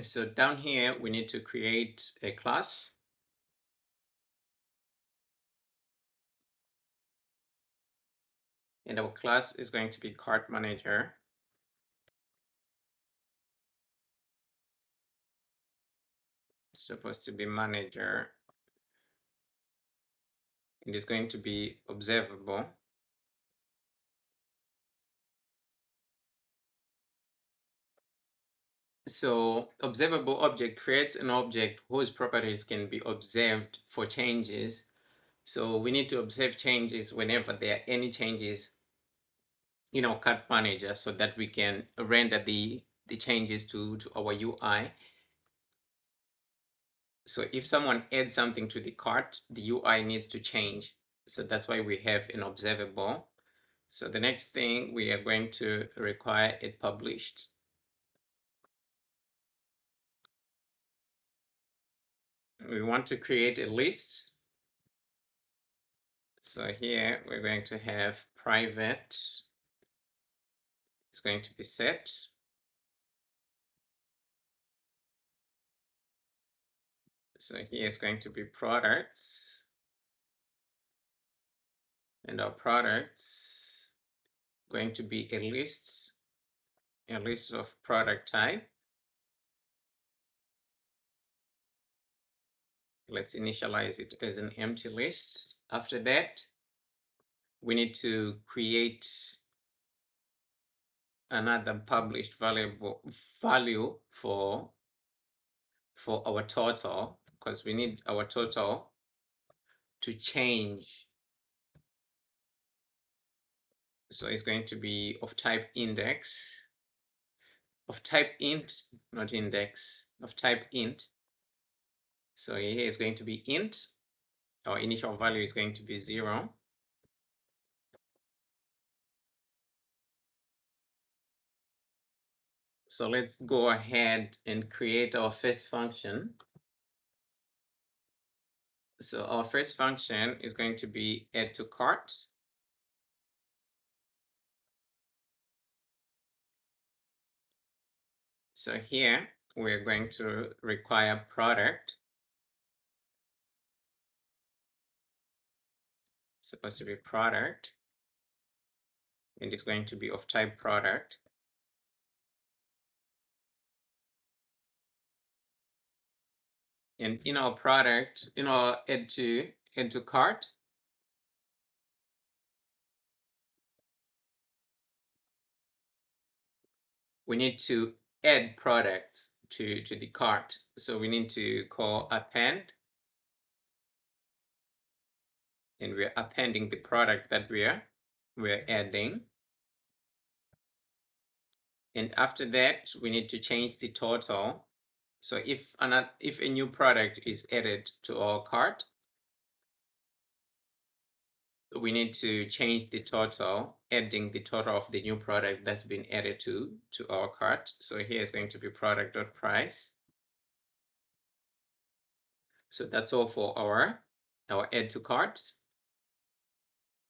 [SPEAKER 1] So down here we need to create a class. And our class is going to be card manager. It's supposed to be manager. And it's going to be observable. So observable object creates an object whose properties can be observed for changes. So we need to observe changes whenever there are any changes in our cart manager, so that we can render the changes to our UI. So if someone adds something to the cart, the UI needs to change. So that's why we have an observable. So the next thing, we are going to require it published. We want to create a list. So here we're going to have private. It's going to be set. So here it's going to be products. And our products going to be a list of product type. Let's initialize it as an empty list. After that, we need to create another published value for our total because we need our total to change. So it's going to be of type index, of type int, not index, of type int. So here is going to be int. Our initial value is going to be 0. So let's go ahead and create our first function. So our first function is going to be add to cart. So here we're going to require product. It's supposed to be product, and it's going to be of type product. And in our product, in our add to cart, we need to add products to the cart. So we need to call append, and we're appending the product that we're adding. And after that, we need to change the total. So if a new product is added to our cart, we need to change the total, adding the total of the new product that's been added to our cart. So here is going to be product.price. So that's all for our add to carts.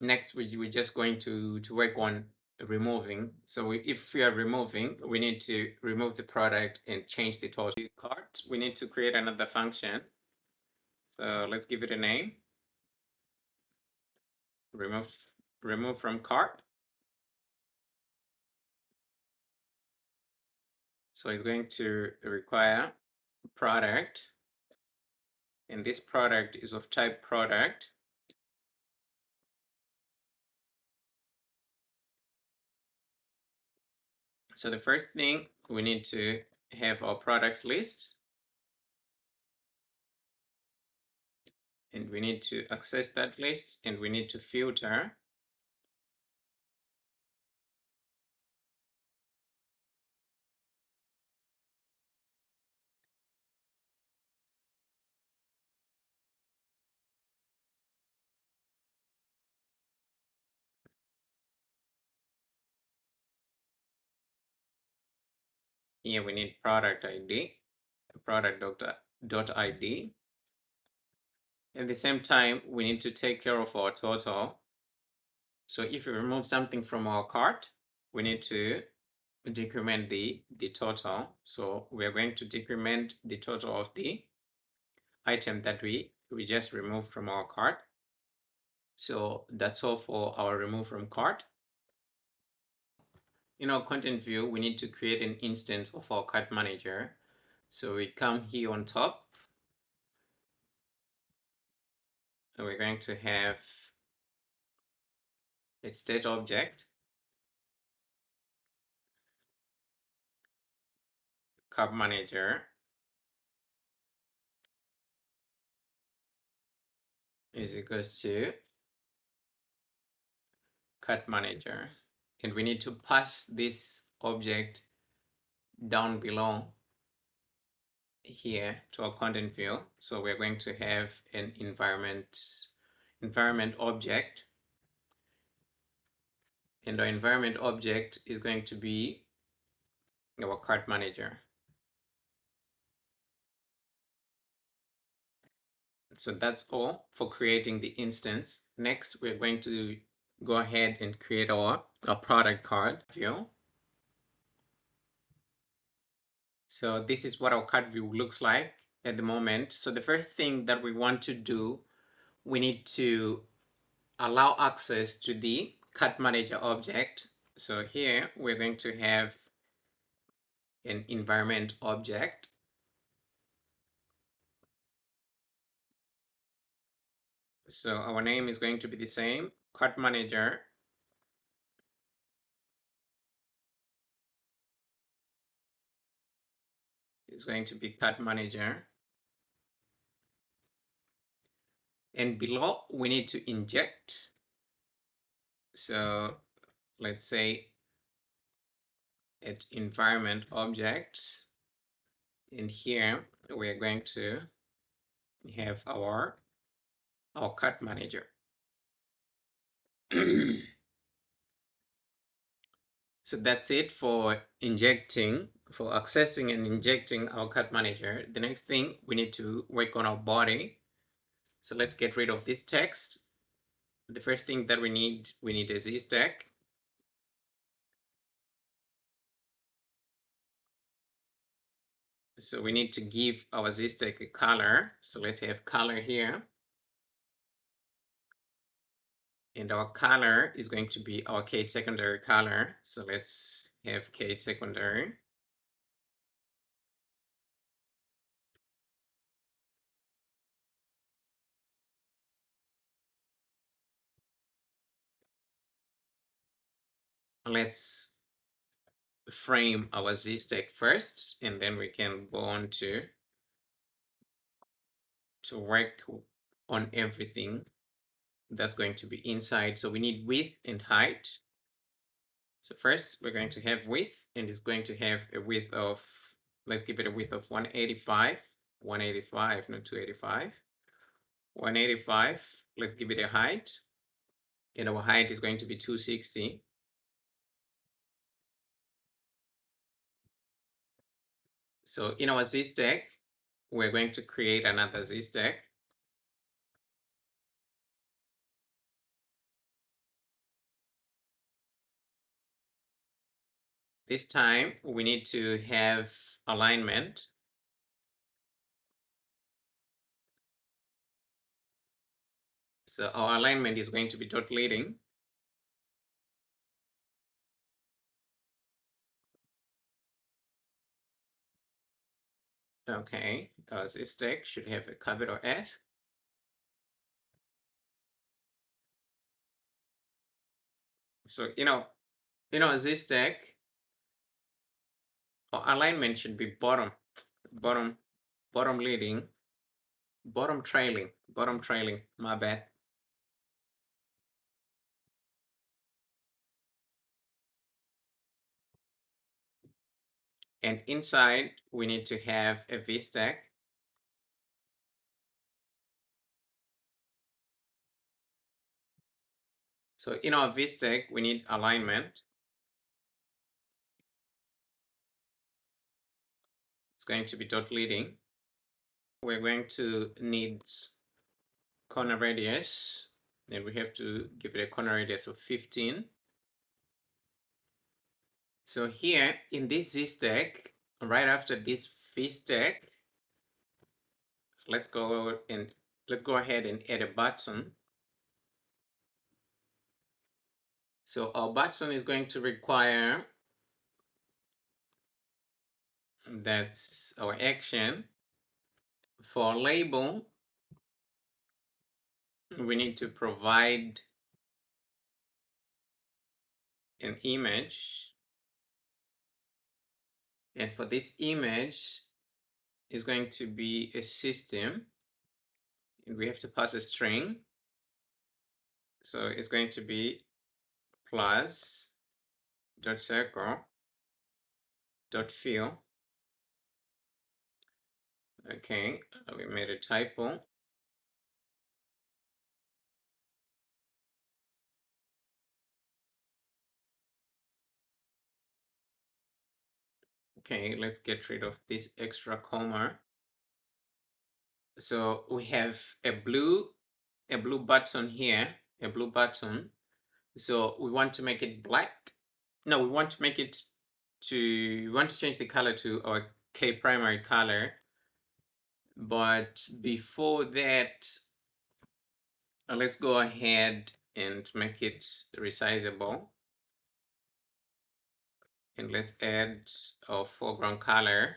[SPEAKER 1] Next, we're just going to work on removing. So if we are removing, we need to remove the product and change the total cart. We need to create another function. So let's give it a name. Remove from cart. So it's going to require product, and this product is of type product. So the first thing, we need to have our products list, and we need to access that list, and we need to filter. Here we need product ID, product.id. At the same time, we need to take care of our total. So if we remove something from our cart, we need to decrement the total. So we're going to decrement the total of the item that we just removed from our cart. So that's all for our remove from cart. In our content view, we need to create an instance of our cart manager. So we come here on top, and we're going to have a state object, cart manager is equals to cart manager, and we need to pass this object down below here to our content view. So we're going to have an environment object, and our environment object is going to be our cart manager. So that's all for creating the instance. Next, we're going to go ahead and create our product card view. So this is what our card view looks like at the moment. So the first thing that we want to do, we need to allow access to the cart manager object. So here we're going to have an environment object. So our name is going to be the same, cart manager. Is going to be cart manager. And below we need to inject. So let's say at environment objects, and here we're going to have our cut manager. So that's it for accessing and injecting our cut manager. The next thing, we need to work on our body. So let's get rid of this text. The first thing that we need a ZStack. So we need to give our ZStack a color. So let's have color here. And our color is going to be our K secondary color. So let's have K secondary. Let's frame our ZStack first, and then we can go on to work on everything that's going to be inside. So we need width and height. So first we're going to have width, and it's going to have a width of, let's give it a width of 185, not 285, 185. Let's give it a height, and our height is going to be 260. So in our ZStack, we're going to create another ZStack. This time we need to have alignment. So our alignment is going to be dot leading. Okay, this stack should have a capital S. So this stack, our alignment should be bottom leading, bottom trailing, my bad. And inside we need to have a VStack. So in our VStack we need alignment. It's going to be dot leading. We're going to need corner radius, and we have to give it a corner radius of 15. So here in this ZStack, right after this VStack, let's go ahead and add a button. So our button is going to require, that's our action. For label, we need to provide an image, and for this image is going to be a system, and we have to pass a string. So it's going to be plus dot circle dot fill. Okay, we made a typo. Okay, let's get rid of this extra comma. So we have a blue button here, a blue button. So we want to make it black. No, we want to make it we want to change the color to our K primary color. But before that, let's go ahead and make it resizable. And let's add our foreground color.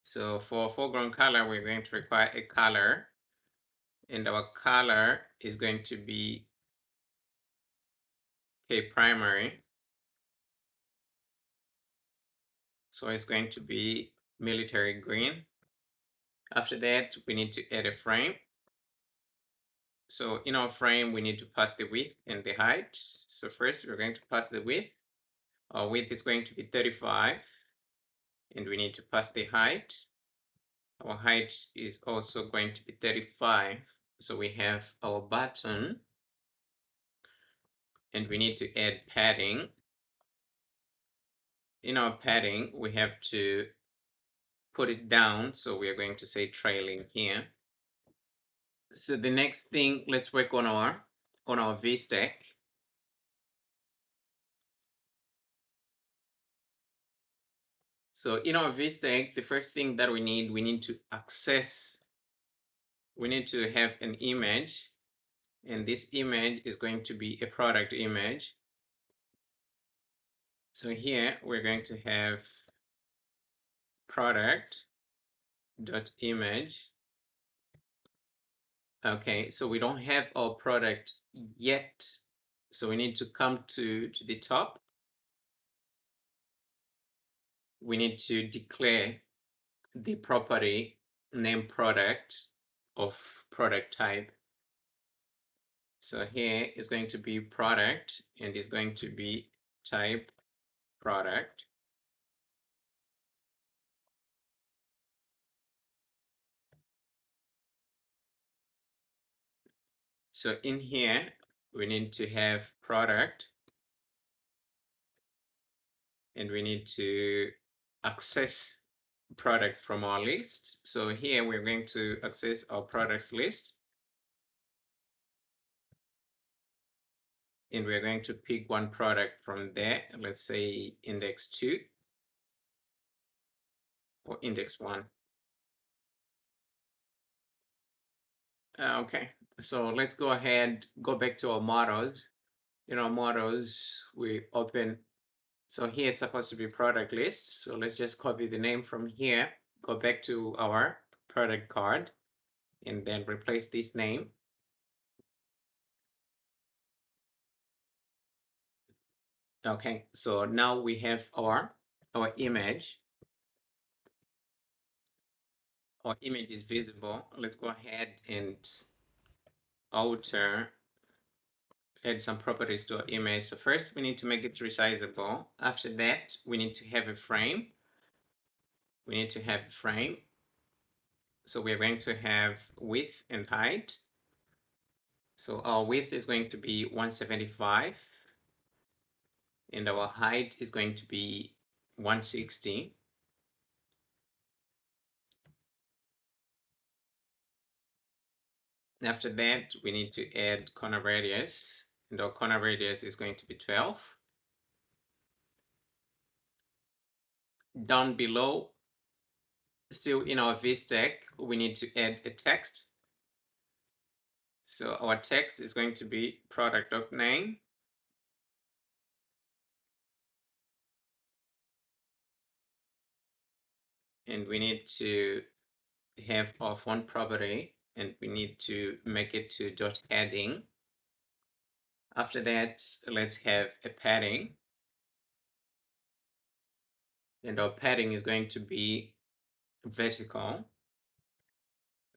[SPEAKER 1] So for foreground color, we're going to require a color, and our color is going to be K primary. So it's going to be military green. After that, we need to add a frame. So in our frame, we need to pass the width and the height. So first, we're going to pass the width. Our width is going to be 35, and we need to pass the height. Our height is also going to be 35. So we have our button, and we need to add padding. In our padding, we have to put it down. So we are going to say trailing here. So the next thing, let's work on our VStack. So in our VStack, the first thing that we need to access, we need to have an image, and this image is going to be a product image. So here we're going to have product.image. Okay, so we don't have our product yet. So we need to come to the top. We need to declare the property name product of product type. So here is going to be product, and is going to be type product. So in here, we need to have product, and we need to access products from our list. So here we're going to access our products list, and we're going to pick one product from there. Let's say index 2 or index 1. Okay, so let's go ahead, go back to our models. In our models, we open, so here it's supposed to be product list. So let's just copy the name from here, go back to our product card, and then replace this name. Okay, so now we have our image. Our image is visible. Let's go ahead and alter, add some properties to our image. So first we need to make it resizable. After that, we need to have a frame. We need to have a frame. So we're going to have width and height. So our width is going to be 175, and our height is going to be 160. After that, we need to add corner radius, and our corner radius is going to be 12. Down below, still in our VStack, we need to add a text. So our text is going to be product.name. And we need to have our font property, and we need to make it to .heading. After that, let's have a padding. And our padding is going to be vertical.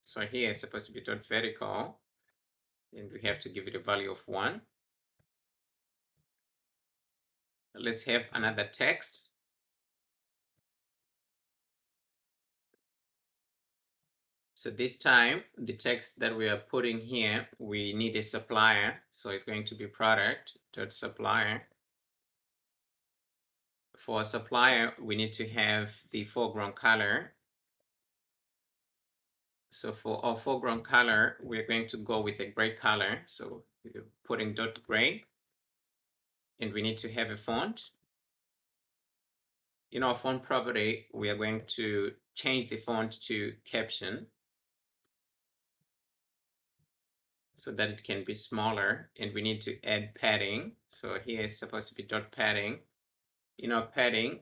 [SPEAKER 1] So here it's supposed to be .vertical, and we have to give it a value of 1. Let's have another text. So this time, the text that we are putting here, we need a supplier. So it's going to be product.supplier. For a supplier, we need to have the foreground color. So for our foreground color, we're going to go with a gray color. So we're putting .gray, and we need to have a font. In our font property, we are going to change the font to caption so that it can be smaller, and we need to add padding. So here is supposed to be .padding. In our padding,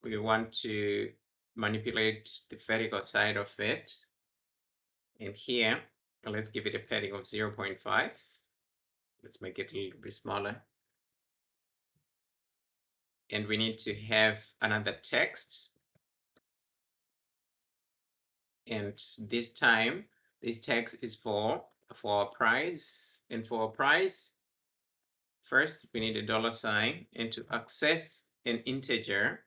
[SPEAKER 1] we want to manipulate the vertical side of it. And here, let's give it a padding of 0.5. Let's make it a little bit smaller. And we need to have another text. and this time this text is for our price, and for our price, first we need a dollar sign, and to access an integer,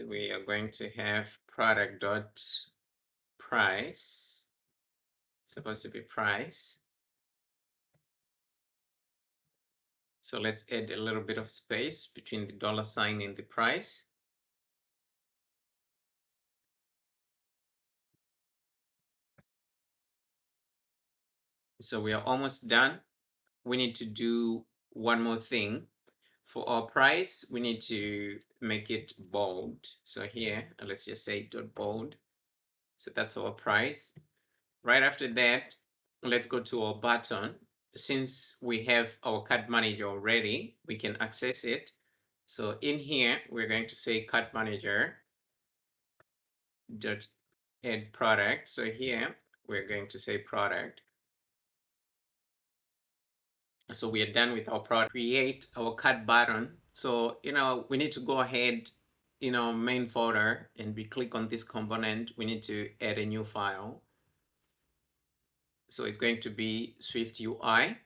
[SPEAKER 1] we are going to have product dot price, supposed to be price. So let's add a little bit of space between the dollar sign and the price. So we are almost done. We need to do one more thing. For our price, we need to make it bold. So here, let's just say dot bold. So that's our price. Right after that, let's go to our button. Since we have our cart manager already, we can access it. So in here, we're going to say cart manager dot add product. So here, we're going to say product. So we are done with our product. Create our cart button. So, we need to go ahead in our main folder, and we click on this component. We need to add a new file. So it's going to be SwiftUI.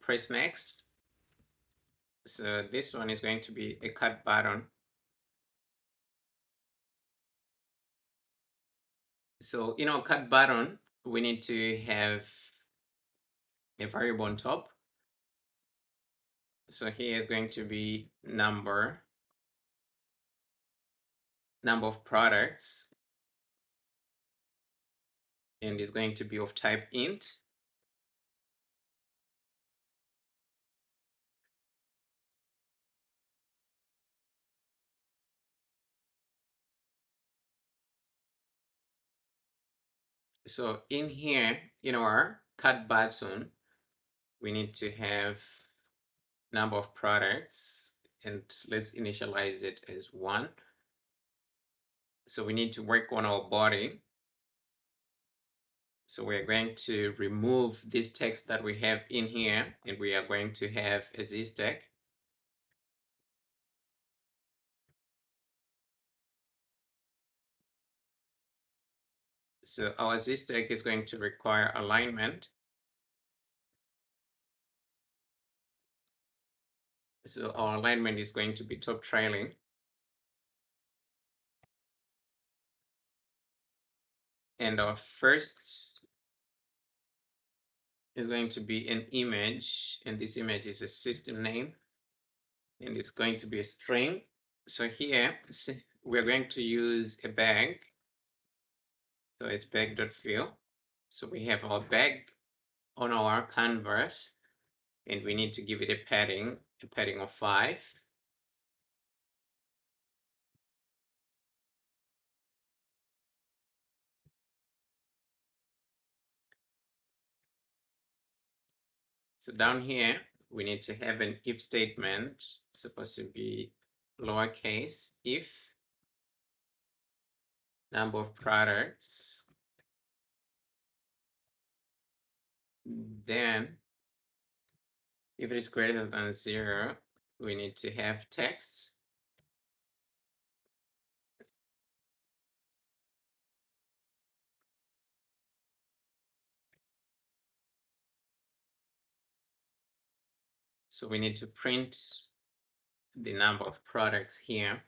[SPEAKER 1] Press next. So this one is going to be a cart button. So in our cart button, we need to have a variable on top. So here is going to be number of products, and it's going to be of type int. So in here, in our cart button, we need to have number of products, and let's initialize it as 1. So we need to work on our body. So we're going to remove this text that we have in here, and we are going to have a ZStack. So our ZStack is going to require alignment. So our alignment is going to be top trailing. And our first is going to be an image, and this image is a system name, and it's going to be a string. So here we're going to use a bag. So it's bag.fill. So we have our bag on our canvas, and we need to give it a padding of 5. So down here, we need to have an if statement. It's supposed to be lowercase if number of products. Then, if it is greater than 0, we need to have text. So we need to print the number of products here.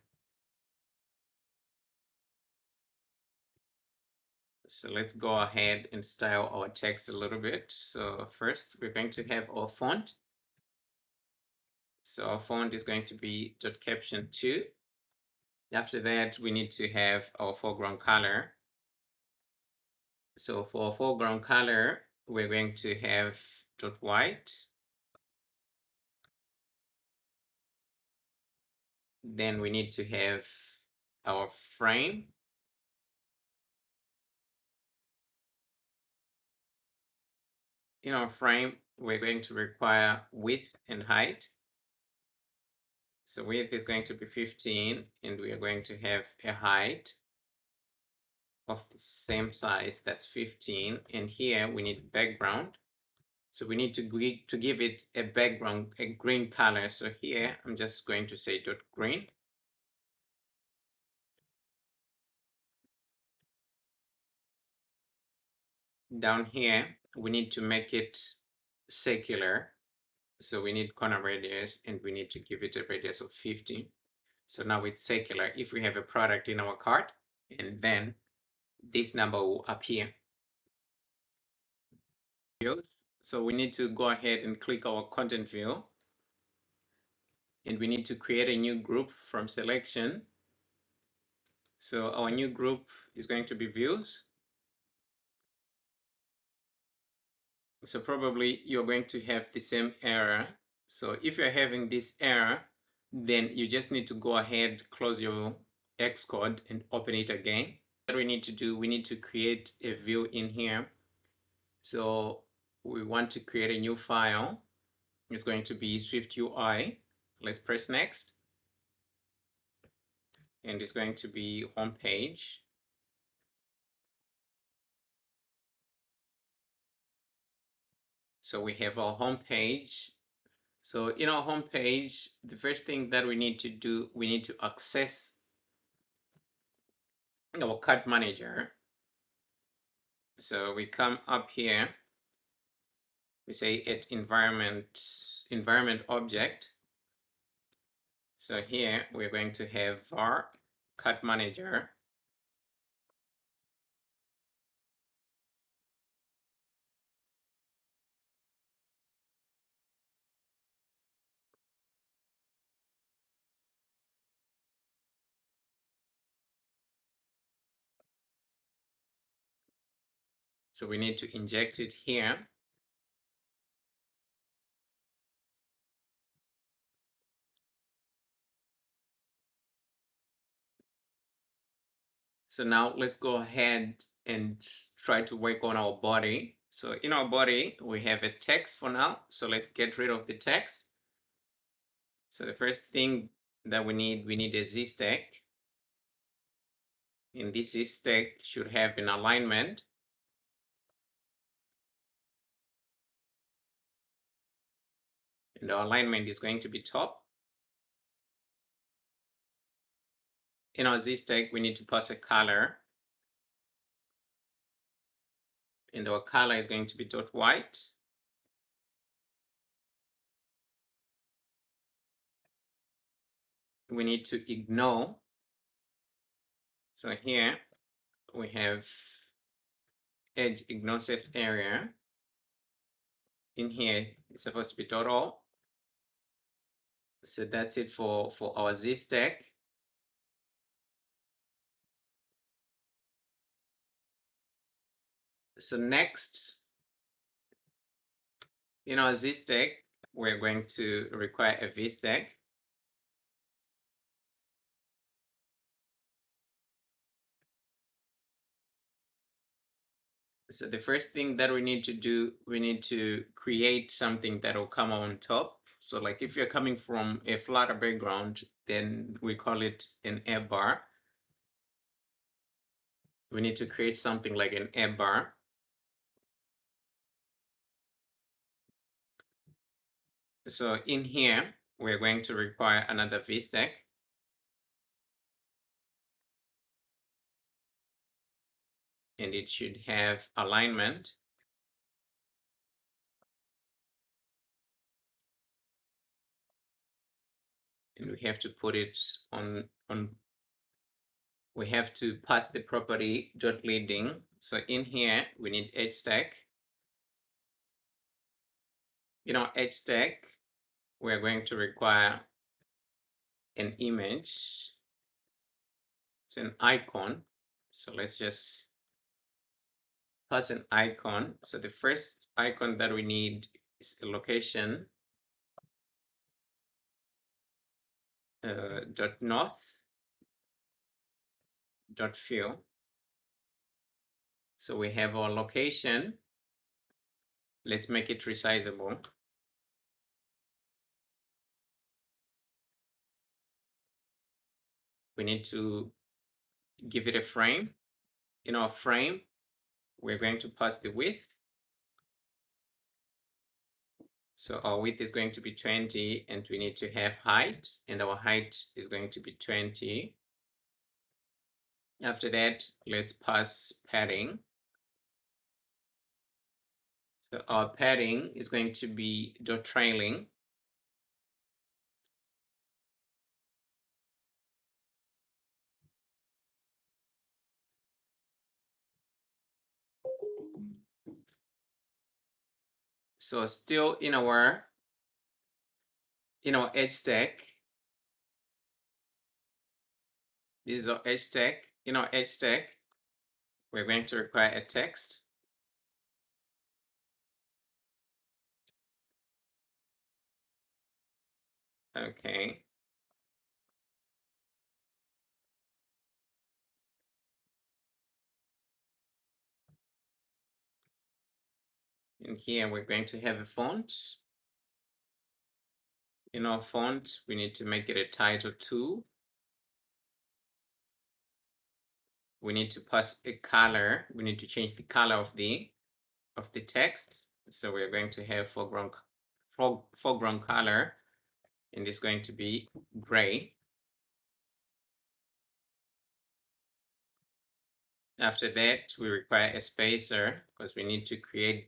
[SPEAKER 1] So let's go ahead and style our text a little bit. So first, we're going to have our font. So our font is going to be .caption2. After that, we need to have our foreground color. So for foreground color, we're going to have .white. Then we need to have our frame. In our frame, we're going to require width and height. So width is going to be 15, and we are going to have a height of the same size, that's 15. And here we need background. So we need to give it a background, a green color. So here I'm just going to say dot green. Down here, we need to make it circular. So we need corner radius and we need to give it a radius of 50. So now it's circular. If we have a product in our cart, and then this number will appear. So we need to go ahead and click our content view. And we need to create a new group from selection. So our new group is going to be views. So probably you're going to have the same error. So if you're having this error, then you just need to go ahead, close your Xcode and open it again. What we need to do, we need to create a view in here. So we want to create a new file. It's going to be SwiftUI. Let's press next. And it's going to be homepage. So we have our homepage. So in our homepage, the first thing that we need to do, we need to access our cart manager. So we come up here, we say at environment object. So here we're going to have our cart manager. So we need to inject it here. So now let's go ahead and try to work on our body. So in our body, we have a text for now. So let's get rid of the text. So the first thing that we need a ZStack. And this ZStack should have an alignment. And the alignment is going to be top. In our ZStack, we need to pass a color. And our color is going to be dot white. We need to ignore. So here we have edge ignore safe area. In here, it's supposed to be dot all. So that's it for our ZStack. So next, in our ZStack, we're going to require a VStack. So the first thing that we need to do, we need to create something that will come on top. So like if you're coming from a flatter background, then we call it an air bar. We need to create something like an air bar. So in here, we're going to require another VStack. And it should have alignment. And we have to put it on we have to pass the property dot leading. So in here, we need HStack. In our HStack, we're going to require an image. It's an icon. So let's just pass an icon. So the first icon that we need is a location dot north dot fill. So we have our location. Let's make it resizable. We need to give it a frame. In our frame, we're going to pass the width. So our width is going to be 20 and we need to have height, and our height is going to be 20. After that, let's pass padding. So our padding is going to be dot trailing. So still in our HStack, this is our HStack. In our HStack, we're going to require a text. Okay. In here, we're going to have a font. In our font, we need to make it a title 2. We need to pass a color. We need to change the color of the text. So we're going to have foreground color, and it's going to be gray. After that, we require a spacer because we need to create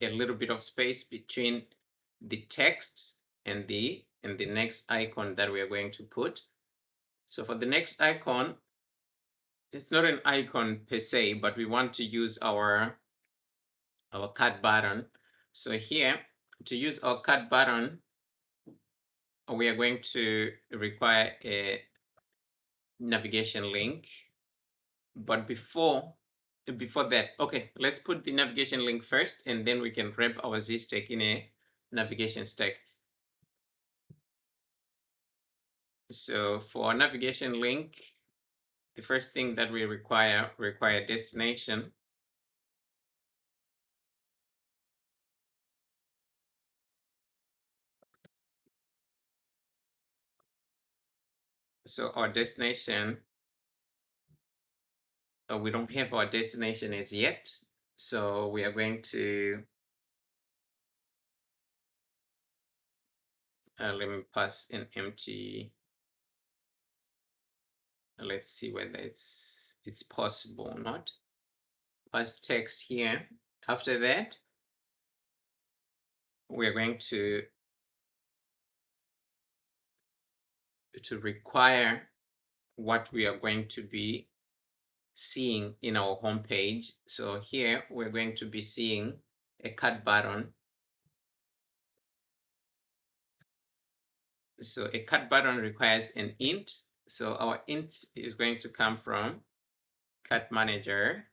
[SPEAKER 1] a little bit of space between the text and the next icon that we are going to put. So for the next icon, it's not an icon per se, but we want to use our cut button. So here, to use our cut button, we are going to require a navigation link. But before that, okay, let's put the navigation link first, and then we can wrap our ZStack in a navigation stack. So for our navigation link, the first thing that we require destination. So our destination, we don't have our destination as yet. So we are going to, let me pass an empty, let's see whether it's possible or not. Pass text here. After that, we're going to require what we are going to be seeing in our home page. So here we're going to be seeing a cut button. So a cut button requires an int. So our int is going to come from cut manager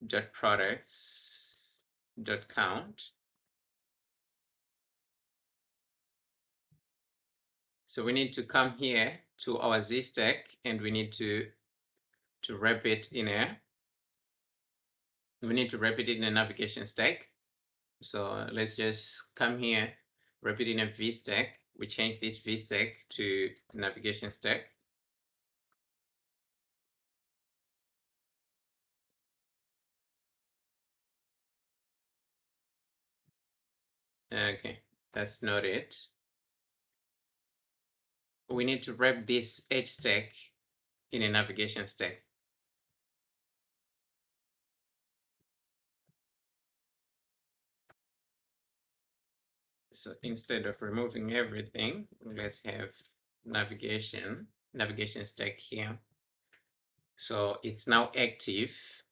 [SPEAKER 1] dot products dot count. So we need to come here to our ZStack, and we need to wrap it in a navigation stack. So let's just come here, wrap it in a VStack. We change this VStack to NavigationStack. Okay, that's not it. We need to wrap this HStack in a navigation stack. So instead of removing everything, let's have navigation stack here. So it's now active.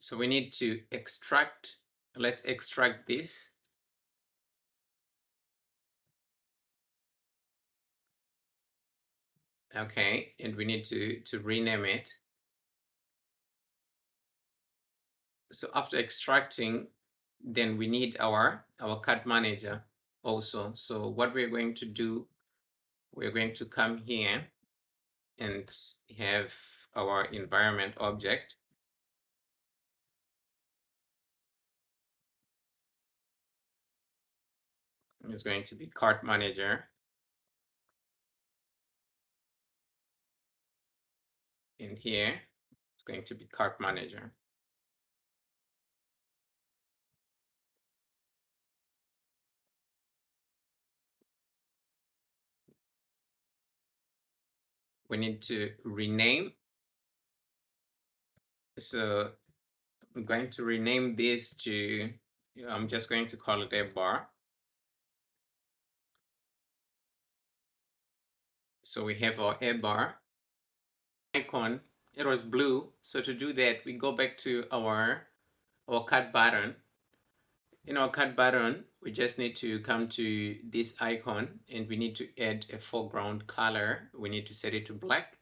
[SPEAKER 1] So we need to extract. Let's extract this. Okay, and we need to rename it. So after extracting, then we need our cut manager also. So what we're going to do, we're going to come here and have our environment object. It's going to be cart manager. and here it's going to be cart manager. We need to rename. So I'm going to rename this to, I'm just going to call it a bar. So we have our a bar icon. It was blue. So to do that, we go back to our cut button. In our cut button, we just need to come to this icon and we need to add a foreground color. We need to set it to black.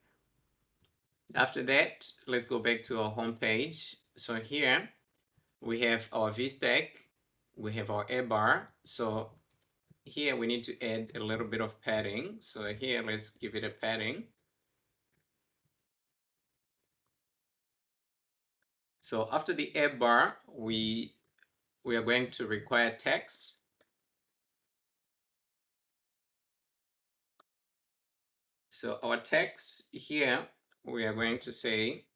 [SPEAKER 1] After that, let's go back to our home page. So here we have our VStack, we have our A bar. So here we need to add a little bit of padding. So here, let's give it a padding. So after the A bar, we are going to require text. So our text here, we are going to say,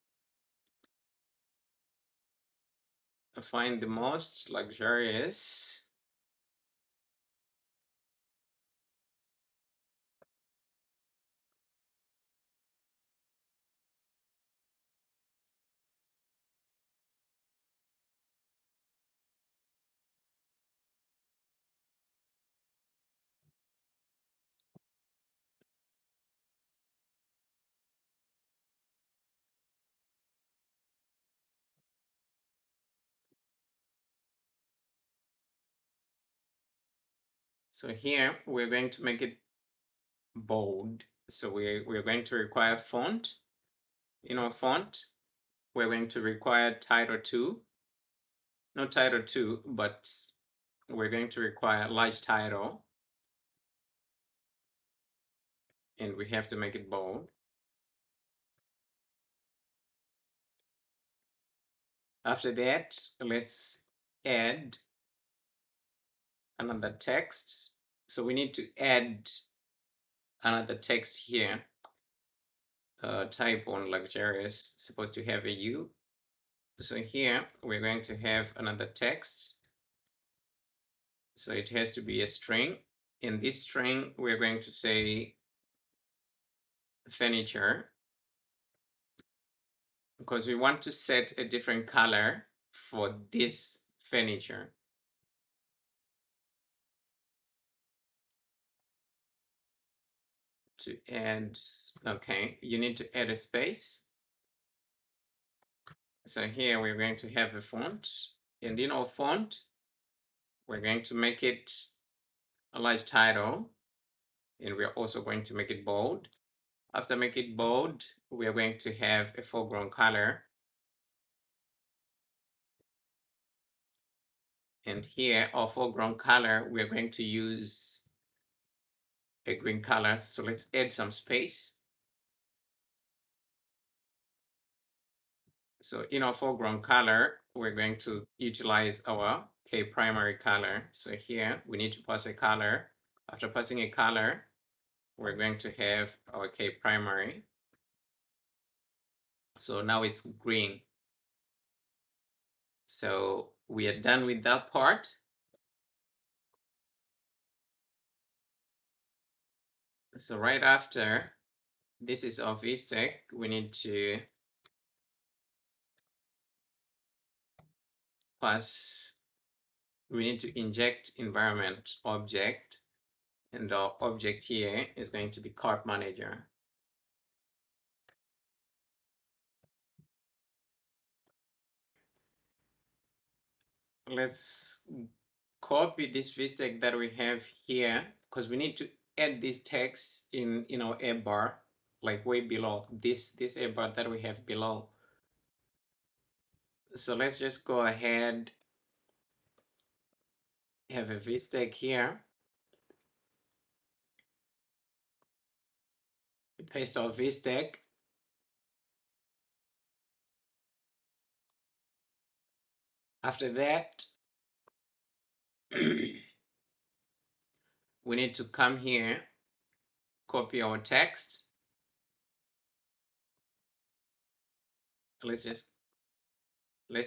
[SPEAKER 1] find the most luxurious So here we're going to make it bold. So we're going to require font. In our font, we're going to require title 2. Not title 2, but we're going to require large title. And we have to make it bold. After that, let's add another text. So we need to add another text here. Type on luxurious, supposed to have a U. So here we're going to have another text. So it has to be a string. In this string, we're going to say furniture, because we want to set a different color for this furniture. To add, okay, you need to add a space. So here we're going to have a font, and in our font, we're going to make it a large title, and we're also going to make it bold. After making it bold, we are going to have a foreground color. And here, our foreground color, we're going to use a green color. So let's add some space. So in our foreground color, we're going to utilize our primary color. So here we need to pass a color. After passing a color, we're going to have our primary. So now it's green. So we are done with that part. So right after, this is our VStack. We need to we need to inject environment object, and our object here is going to be cart manager. Let's copy this VStack that we have here, because we need to add this text in our A bar, like way below this A bar that we have below. So let's just go ahead, have a VStack here, paste our VStack. After that, we need to come here, copy our text, let's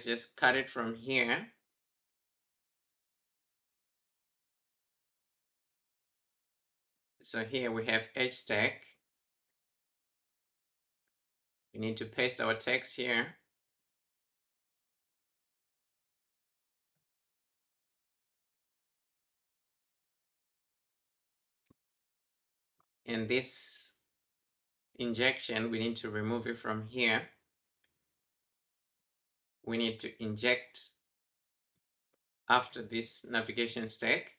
[SPEAKER 1] just cut it from here. So here we have HStack. We need to paste our text here. And this injection, we need to remove it from here. We need to inject after this navigation stack.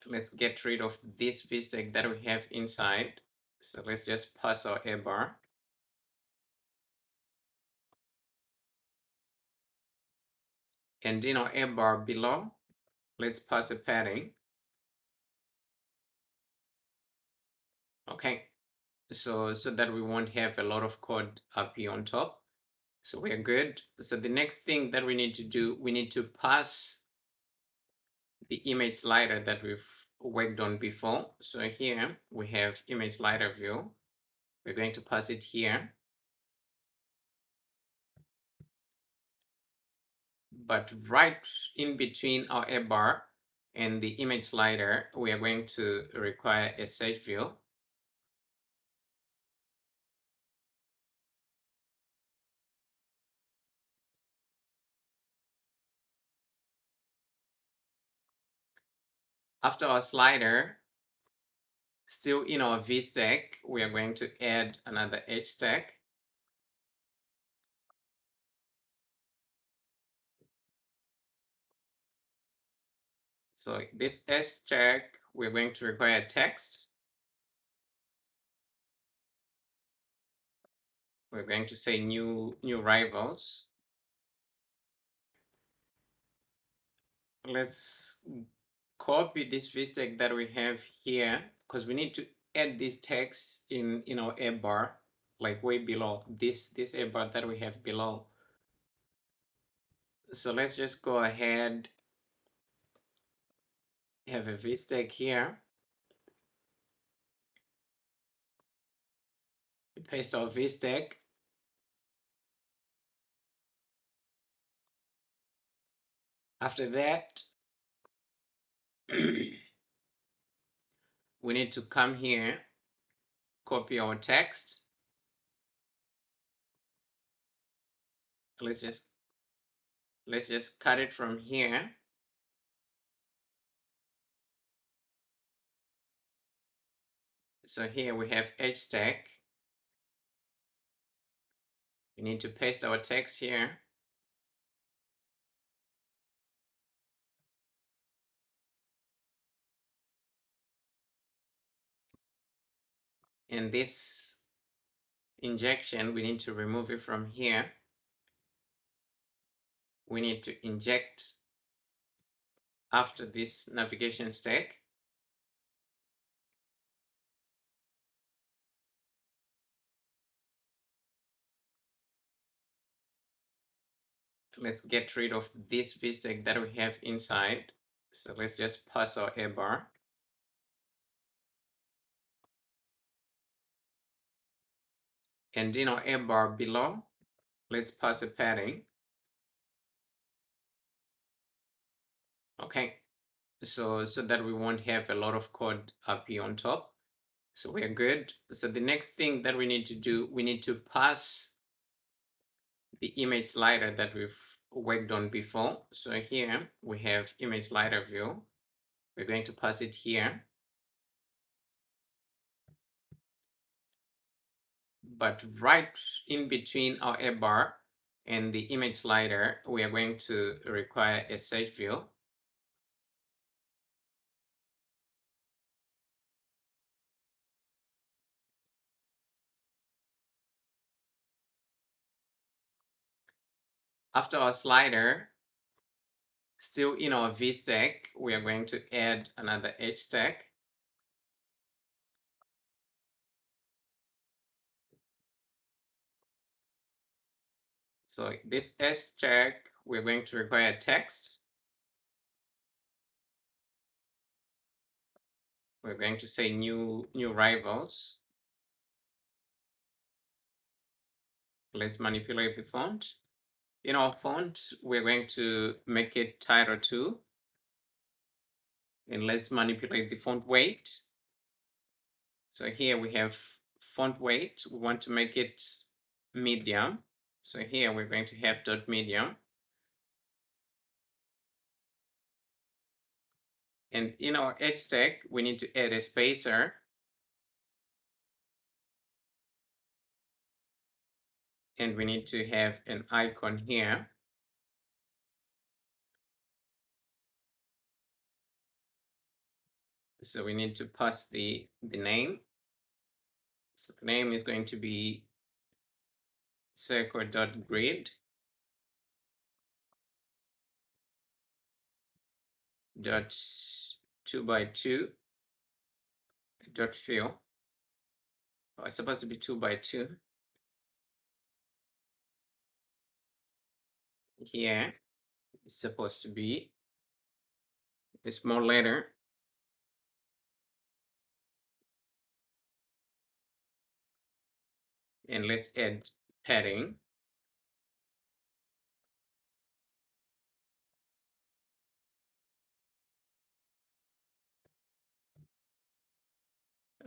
[SPEAKER 1] Let's get rid of this VStack that we have inside. So let's just pass our A bar. And in our A bar below, let's pass a padding. Okay, so that we won't have a lot of code up here on top. So we're good. So the next thing that we need to do, we need to pass the image slider that we've worked on before. So here we have image slider view. We're going to pass it here. But right in between our A bar and the image slider, we are going to require a search view. After our slider, still in our VStack, we are going to add another HStack. So this HStack, we're going to require text. We're going to say new rivals. Let's copy this VStack that we have here because we need to add this text in our A bar, like way below this A bar that we have below. So let's just go ahead, have a VStack here. We paste our VStack. After that, we need to come here, copy our text. Let's just cut it from here. So here we have HStack. We need to paste our text here. And this injection, we need to remove it from here. We need to inject after this navigation stack. Let's get rid of this VStack that we have inside. So let's just pass our A bar. And in our A bar below, let's pass a padding. Okay, so that we won't have a lot of code up here on top. So we're good. So the next thing that we need to do, we need to pass the image slider that we've worked on before. So here we have image slider view. We're going to pass it here. But right in between our A bar and the image slider, we are going to require a search view. After our slider, still in our VStack, we are going to add another HStack. So this HStack, we're going to require text. We're going to say new rivals. Let's manipulate the font. In our font, we're going to make it title 2. And let's manipulate the font weight. So here we have font weight. We want to make it medium. So here we're going to have dot medium. And in our HStack, we need to add a spacer. And we need to have an icon here. So we need to pass the name. So the name is going to be circle.grid dot 2x2 dot fill. Oh, it's supposed to be 2x2. Here it's supposed to be a small letter. And let's add padding.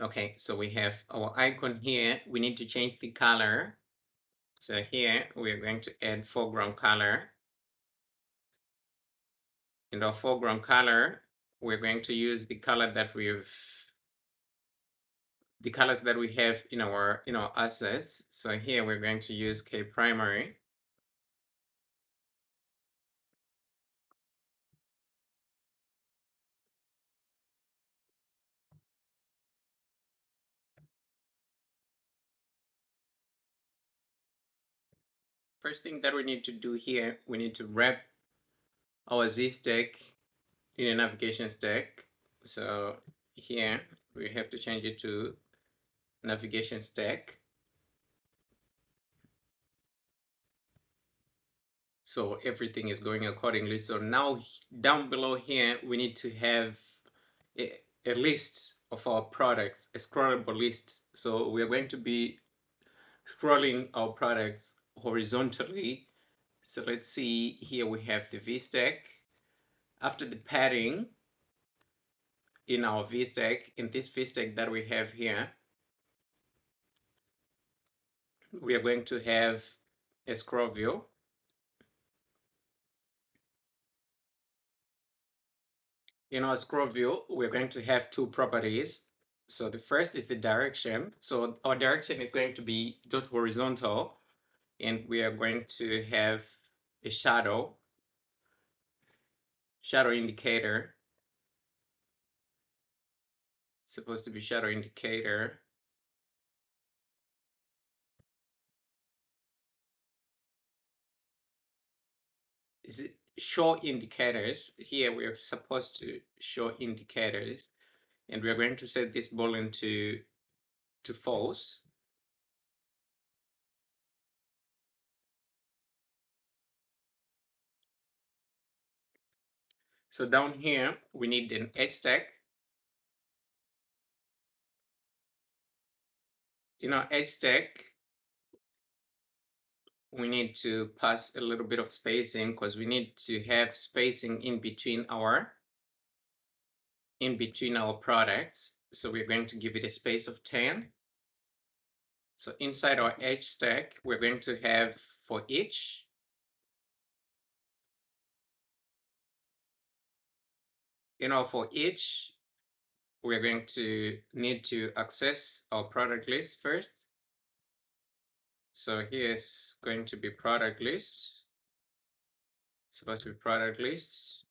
[SPEAKER 1] Okay, so we have our icon here. We need to change the color. So here we're going to add foreground color. In our foreground color, we're going to use the color that the colors that we have in our assets. So here we're going to use K primary. First thing that we need to do here, we need to wrap our ZStack in a navigation stack. So here we have to change it to NavigationStack. So everything is going accordingly. So now down below here, we need to have a list of our products, a scrollable list. So we're going to be scrolling our products horizontally. So let's see, here we have the VStack. After the padding in our VStack, in this VStack that we have here, we are going to have a scroll view. In our scroll view, we're going to have two properties. So the first is the direction. So our direction is going to be dot horizontal, and we are going to have a shadow indicator. It's supposed to be shadow indicator. Is it show indicators? Here we are supposed to show indicators, and we are going to set this boolean to false. So down here we need an HStack. In our HStack, we need to pass a little bit of spacing because we need to have spacing in between our products. So we're going to give it a space of 10. So inside our HStack, we're going to have for each. For each, we're going to need to access our product list first. So here's going to be product list. It's supposed to be product lists.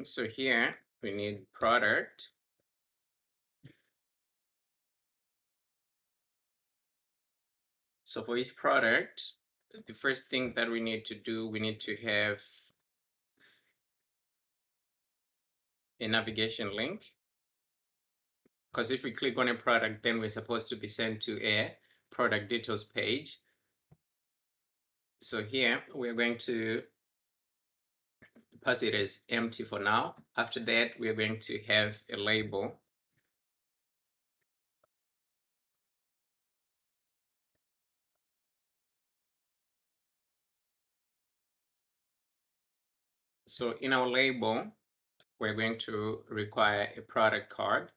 [SPEAKER 1] So here we need product. So for each product, the first thing that we need to do, we need to have a navigation link, because if we click on a product, then we're supposed to be sent to a product details page. So here we're going to pass it as empty for now. After that, we're going to have a label. So in our label, we're going to require a product card.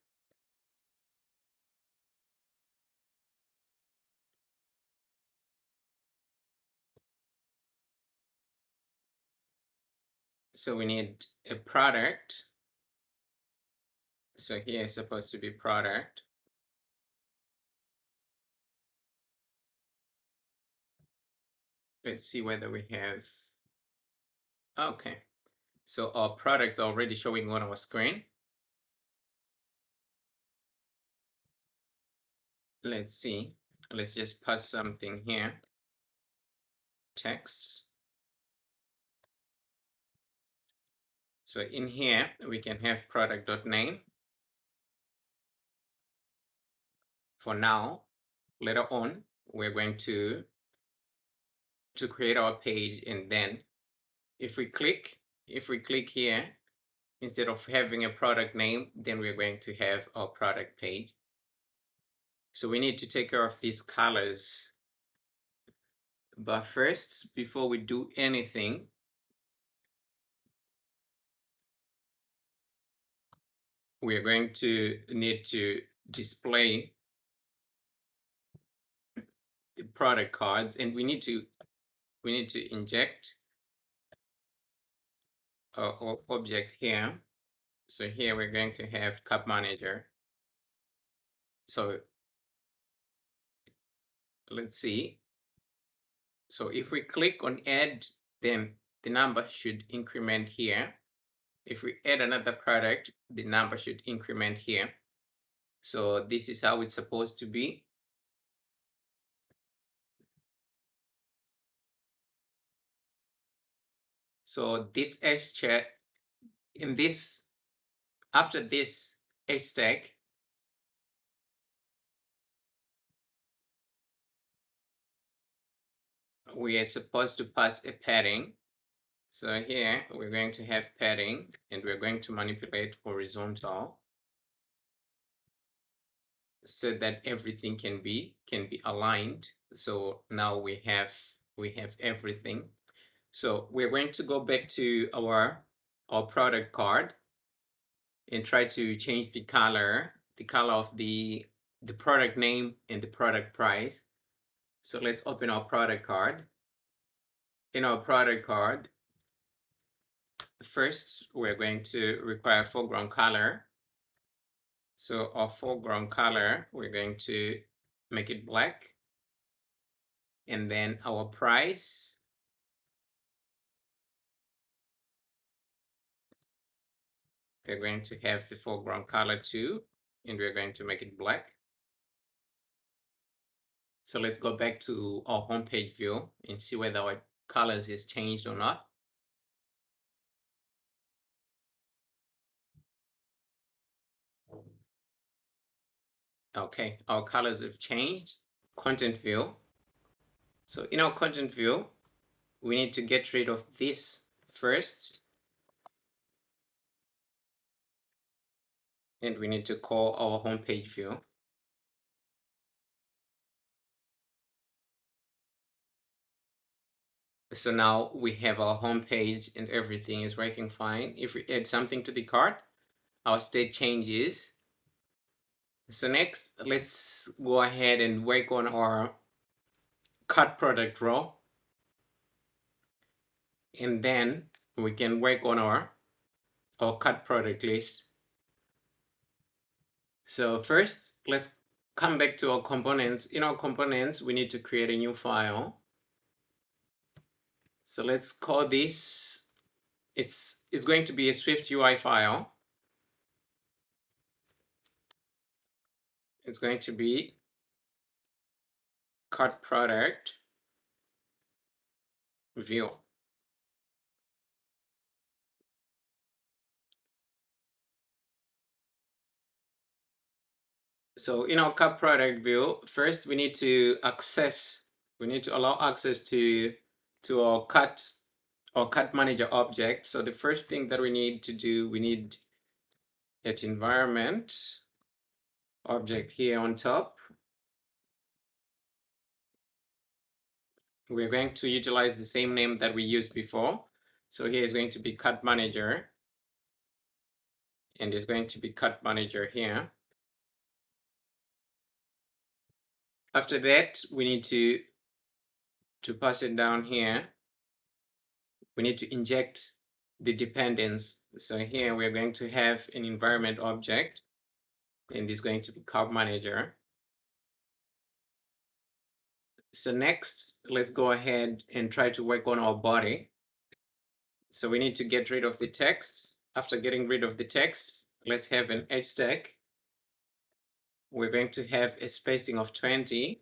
[SPEAKER 1] So we need a product. So here is supposed to be product. Let's see whether we have, okay. So our product's already showing on our screen. Let's see. Let's just pass something here. Texts. So in here, we can have product.name. For now, later on, we're going to create our page, and then if we click here, instead of having a product name, then we're going to have our product page. So we need to take care of these colors. But first, before we do anything, we are going to need to display the product cards, and we need to inject our object here. So here we're going to have Cup Manager. So let's see. So if we click on add, then the number should increment here. If we add another product, the number should increment here. So this is how it's supposed to be. So this HStack, after this HStack, we are supposed to pass a padding. So here we're going to have padding, and we're going to manipulate horizontal so that everything can be aligned. So now we have everything. So we're going to go back to our product card and try to change the color of the product name and the product price. So let's open our product card. In our product card, first we're going to require foreground color. So our foreground color, we're going to make it black. And then our price, we're going to have the foreground color too, and we're going to make it black. So let's go back to our home page view and see whether our colors is changed or not. Okay, our colors have changed. Content view. So in our content view, we need to get rid of this first. And we need to call our home page view. So now we have our home page and everything is working fine. If we add something to the cart, our state changes. So next, let's go ahead and work on our cart product row. And then we can work on our cart product list. So first, let's come back to our components. In our components, we need to create a new file. So let's call this, it's going to be a SwiftUI file. It's going to be cart product view. So in our cut product view, first we need to allow access to our cut manager object. So the first thing that we need to do, we need an environment object here on top. We're going to utilize the same name that we used before. So here is going to be cut manager, and there's going to be cut manager here. After that, we need to pass it down here. We need to inject the dependence. So here we're going to have an environment object, and it's going to be cut manager. So next, let's go ahead and try to work on our body. So we need to get rid of the text. After getting rid of the text, let's have an HStack. We're going to have a spacing of 20.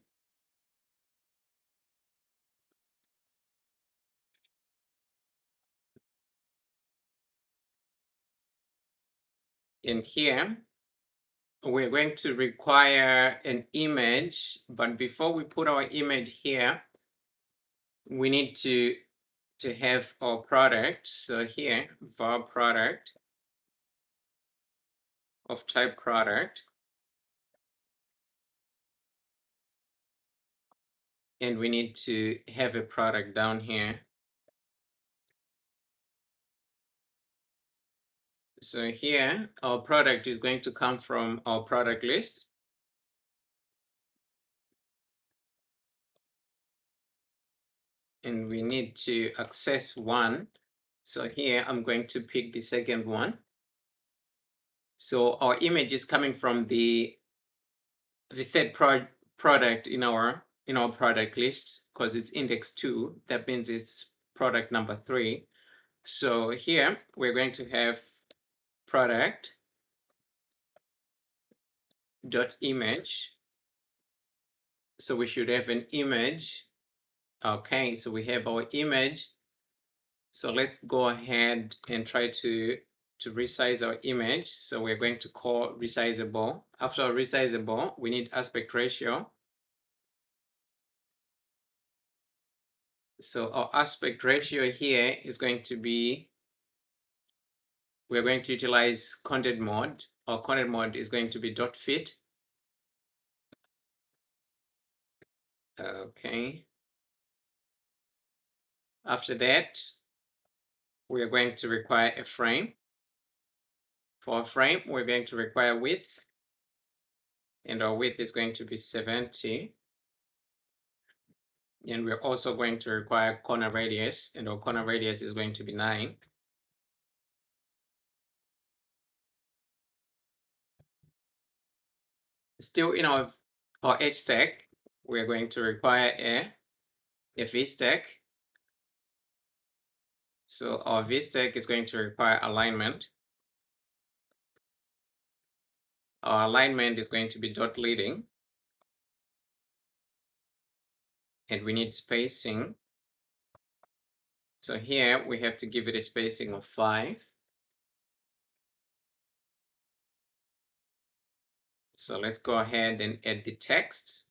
[SPEAKER 1] In here, we're going to require an image, but before we put our image here, we need to have our product. So here, var product of type product, and we need to have a product down here. So here, our product is going to come from our product list. And we need to access one. So here, I'm going to pick the second one. So our image is coming from the third product in our product list, because it's index 2. That means it's product number 3. So here we're going to have product dot image. So we should have an image. Okay, so we have our image. So let's go ahead and try to resize our image. So we're going to call resizable. After resizable, we need aspect ratio. So our aspect ratio here is going to be, we're going to utilize content mode. Our content mode is going to be dot fit. Okay. After that, we are going to require a frame. For a frame, we're going to require width, and our width is going to be 70. And we're also going to require corner radius, and our corner radius is going to be 9. Still in our HStack, we're going to require a VStack. So our VStack is going to require alignment. Our alignment is going to be dot leading. And we need spacing. So here we have to give it a spacing of 5. So let's go ahead and add the text.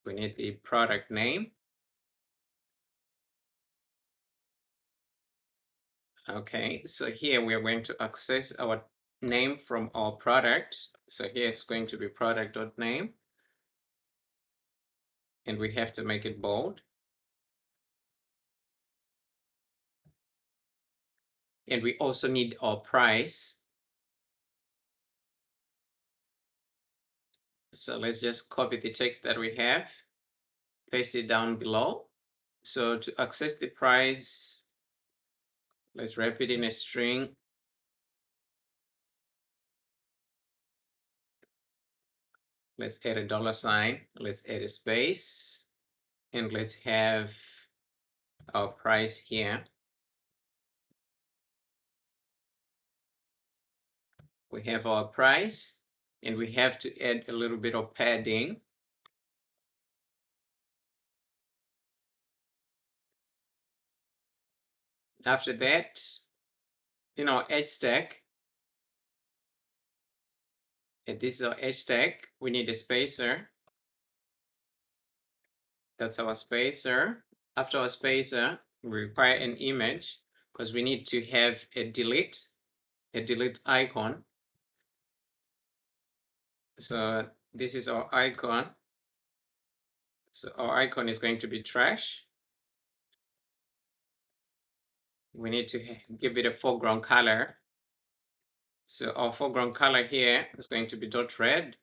[SPEAKER 1] We need the product name. Okay, so here we are going to access our name from our product. So here it's going to be product.name. And we have to make it bold. And we also need our price. So let's just copy the text that we have, paste it down below. So to access the price, let's wrap it in a string. Let's add a $sign. Let's add a space. And let's have our price here. We have our price, and we have to add a little bit of padding. After that, in our HStack, And this is our HStack. We need a spacer. That's our spacer. After our spacer, we require an image because we need to have a delete icon. So this is our icon. So our icon is going to be trash. We need to give it a foreground color. So our foreground color here is going to be .red.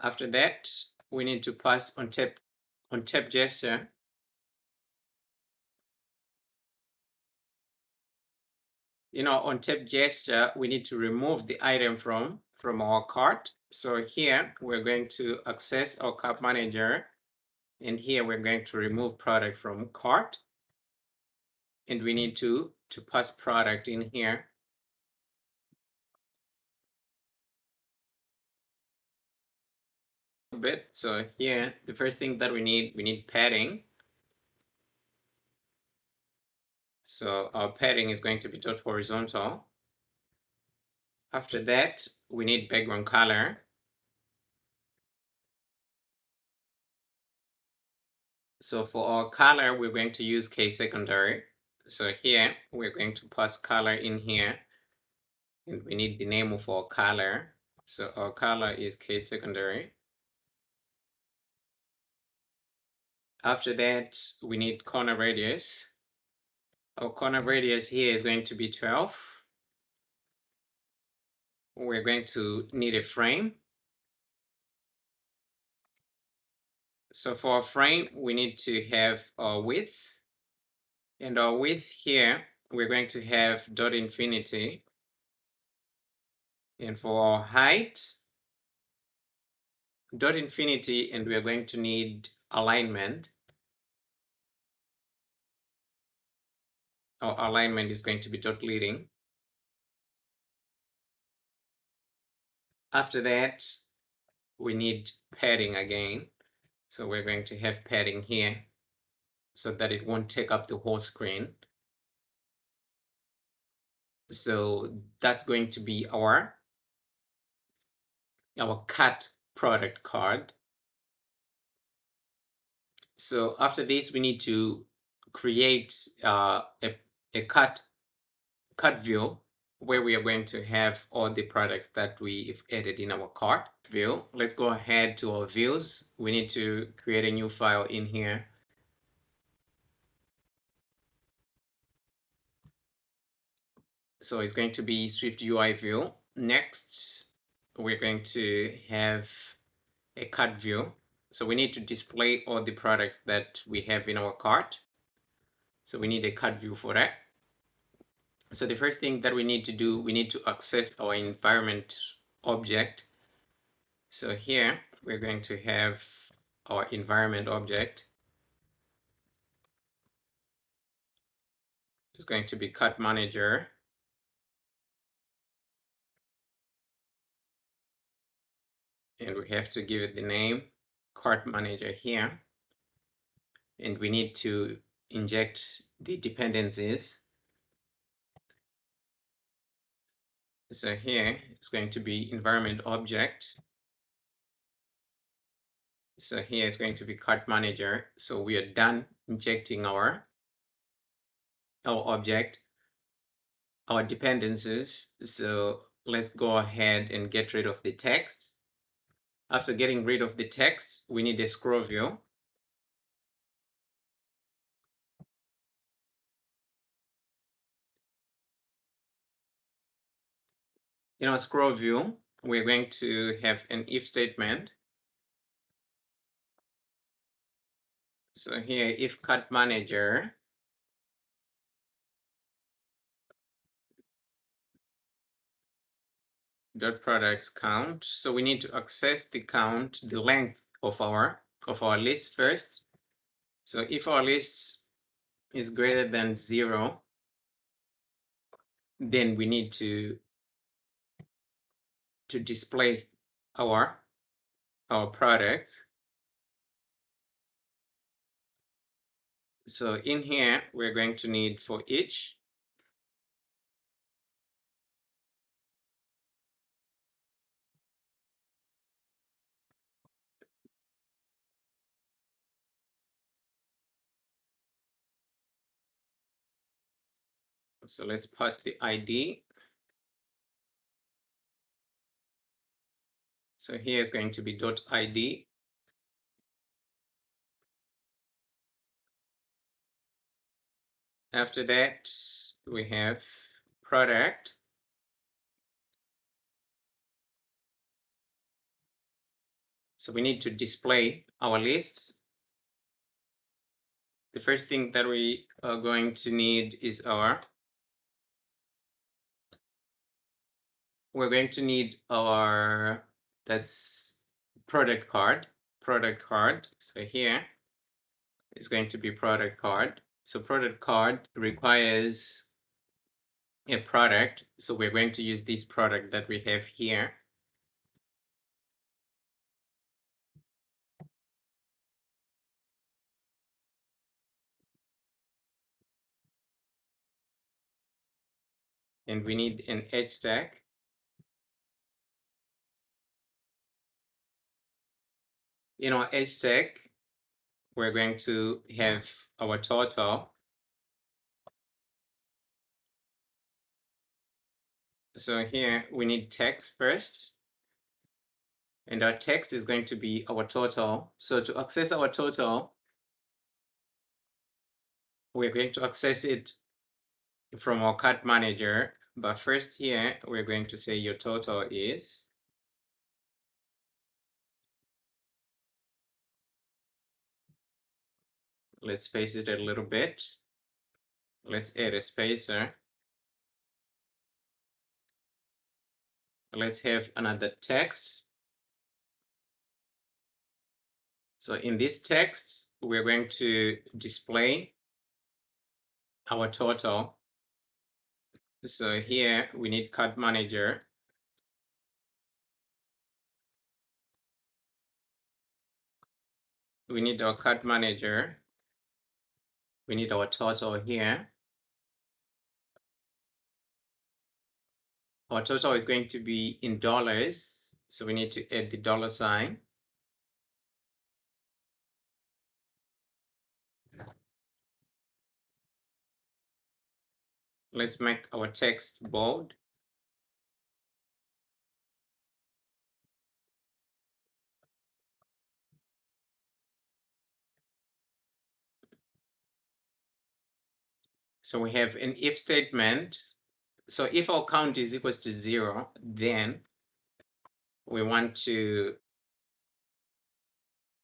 [SPEAKER 1] After that, we need to pass on tap gesture. On tap gesture, we need to remove the item from our cart. So here we're going to access our cart manager, and here we're going to remove product from cart, and we need to pass product in here. So here, the first thing that we need padding. So our padding is going to be horizontal. After that, we need background color. So for our color, we're going to use secondary. So here, we're going to pass color in here, and we need the name of our color. So our color is secondary. After that, we need corner radius. Our corner radius here is going to be 12. We're going to need a frame. So for our frame, we need to have our width. And our width here, we're going to have dot infinity. And for our height, dot infinity, and we're going to need alignment. Our alignment is going to be dot leading. After that, we need padding again. So we're going to have padding here so that it won't take up the whole screen. So that's going to be our cut product card. So after this, we need to create a cut view where we are going to have all the products that we've added in our cart view. Let's go ahead to our views. We need to create a new file in here. So it's going to be SwiftUI view. Next, we're going to have a cart view. So we need to display all the products that we have in our cart. So we need a cart view for that. So the first thing that we need to do, we need to access our environment object. So here we're going to have our environment object. It's going to be cart manager. And we have to give it the name cart manager here. And we need to inject the dependencies. So here it's going to be environment object. So here it's going to be cart manager. So we are done injecting our object, our dependencies. So let's go ahead and get rid of the text. After getting rid of the text, we need a scroll view. In our scroll view, we're going to have an if statement. So here, if cart manager dot products count. So we need to access the count, the length of our list first. So if our list is greater than 0, then we need to display our products. So in here, we're going to need for each. So let's pass the ID. So here is going to be .id. After that, we have product. So we need to display our lists. The first thing that we are going to need is we're going to need our, that's product card. So here is going to be product card. So product card requires a product. So we're going to use this product that we have here. And we need an HStack. In our HStack, we're going to have our total. So here we need text first, and our text is going to be our total. So to access our total, we're going to access it from our cart manager. But first here, we're going to say your total is. Let's space it a little bit. Let's add a spacer. Let's have another text. So in this text, we're going to display our total. So here we need cart manager. We need our cart manager. We need our total here. Our total is going to be in dollars. So we need to add the $sign. Let's make our text bold. So we have an if statement. So if our count is equals to 0, then we want to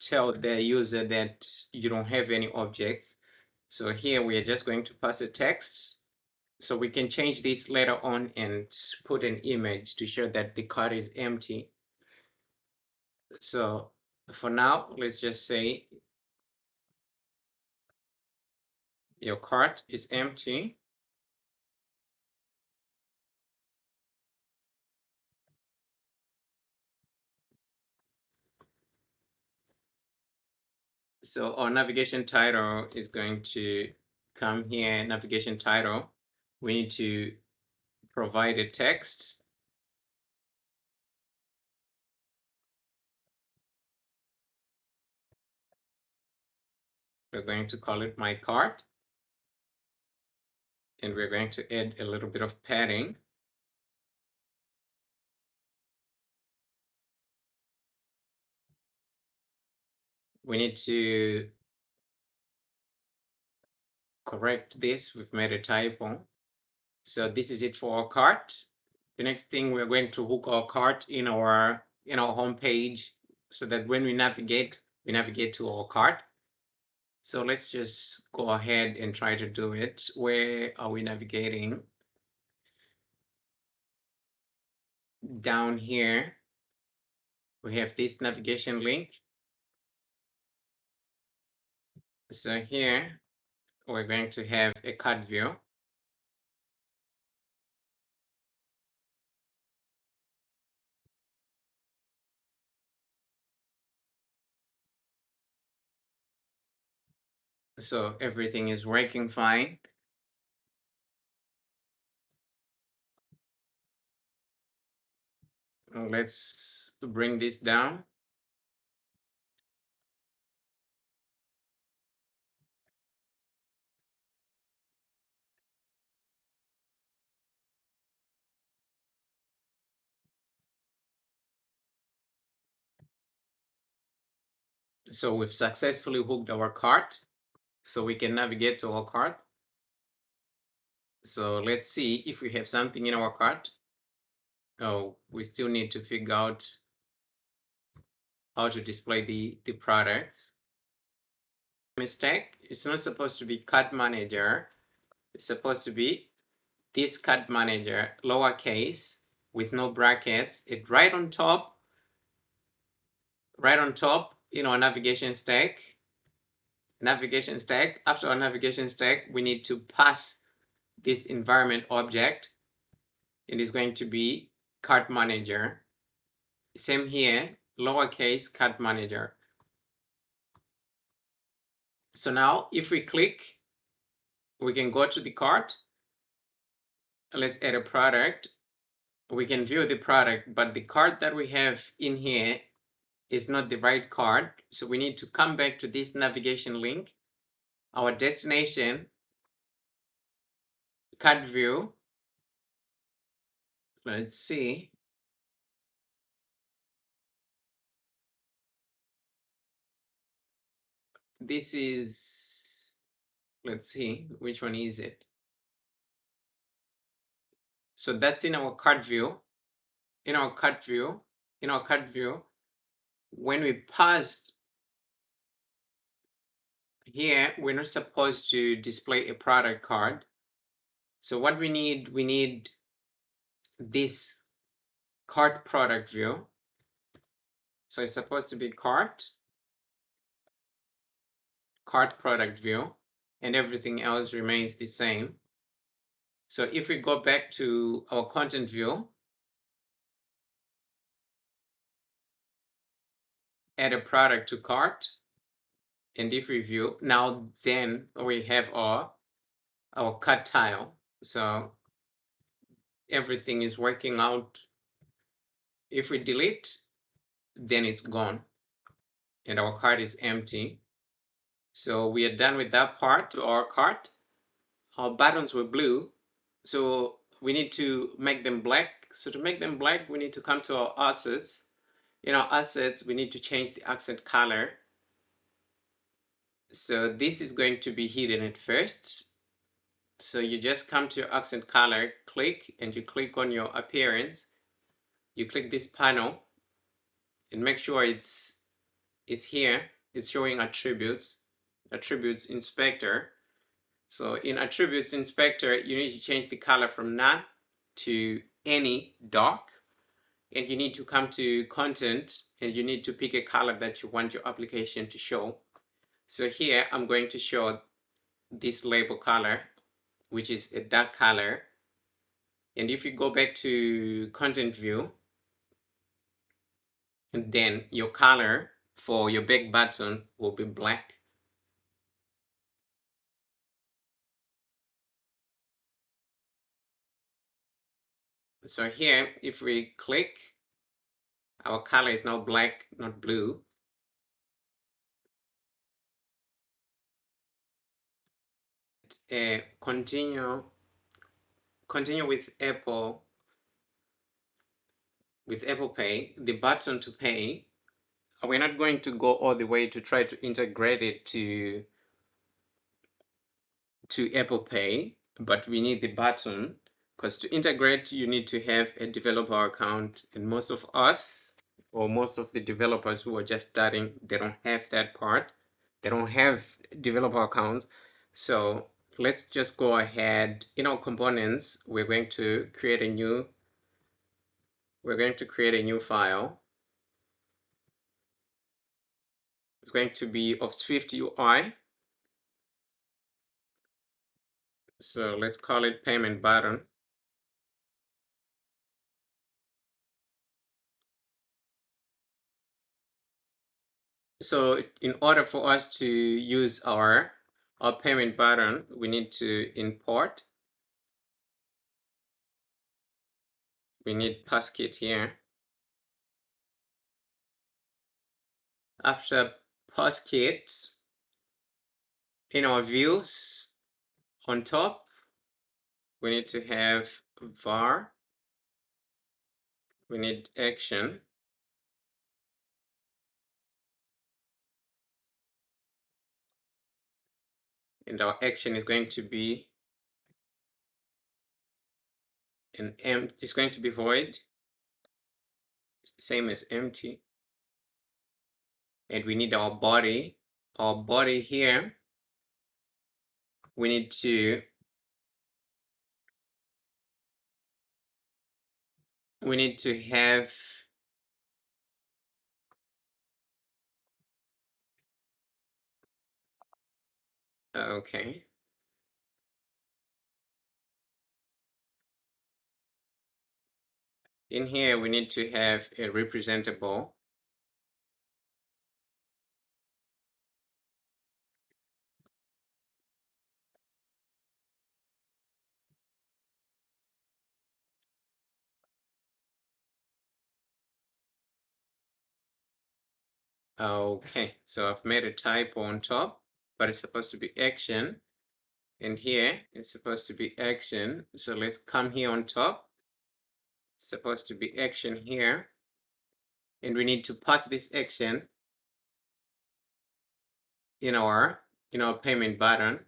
[SPEAKER 1] tell the user that you don't have any objects. So here we are just going to pass a text. So we can change this later on and put an image to show that the card is empty. So for now, let's just say your cart is empty. So our navigation title is going to come here, navigation title. We need to provide a text. We're going to call it my cart. And we're going to add a little bit of padding. We need to correct this. We've made a typo. So this is it for our cart. The next thing, we're going to hook our cart in our home page so that when we navigate to our cart. So let's just go ahead and try to do it. Where are we navigating? Down here, we have this navigation link. So here, we're going to have a cart view. So everything is working fine. Let's bring this down. So we've successfully hooked our cart, so we can navigate to our cart. So let's see if we have something in our cart. Oh, we still need to figure out how to display the products. Mistake, it's not supposed to be cart manager. It's supposed to be this cart manager, lowercase, with no brackets. It right on top, our navigation stack. After our navigation stack, we need to pass this environment object. It is going to be cart manager. Same here, lowercase cart manager. So now if we click, we can go to the cart. Let's add a product. We can view the product, but the cart that we have in here is not the right cart. So we need to come back to this navigation link, our destination, cart view. Let's see. This is, let's see, which one is it? So that's in our cart view. In our cart view, when we passed here, we're not supposed to display a product card. So what we need this cart product view. So it's supposed to be cart product view, and everything else remains the same. So if we go back to our content view, add a product to cart, and if we view, now then we have our cart tile. So everything is working out. If we delete, then it's gone and our cart is empty. So we are done with that part to our cart. Our buttons were blue, so we need to make them black. So to make them black, we need to come to our assets. In our assets, we need to change the accent color. So this is going to be hidden at first. So you just come to your accent color, click, and you click on your appearance. You click this panel and make sure it's here. It's showing attributes inspector. So in attributes inspector, you need to change the color from none to any dark, and you need to come to content and you need to pick a color that you want your application to show. So here I'm going to show this label color, which is a dark color. And if you go back to content view, then your color for your back button will be black. So here, if we click, our color is now black, not blue. Continue with Apple Pay, the button to pay. We're not going to go all the way to try to integrate it to Apple Pay, but we need the button, because to integrate you need to have a developer account, and most of us, or most of the developers who are just starting, they don't have that part. They don't have developer accounts. So let's just go ahead. In our components, we're going to create a new file. It's going to be of SwiftUI. So let's call it payment button. So in order for us to use our payment button, we need to import. We need passkit here. After passkit, in our views on top, we need to have var. We need action. and our action is going to be it's going to be void. It's the same as empty. And we need our body. Our body here, we need to have okay. In here, we need to have a representable. Okay, so I've made a typo on top, but it's supposed to be action. And here it's supposed to be action. So let's come here on top. It's supposed to be action here. And we need to pass this action in our payment button.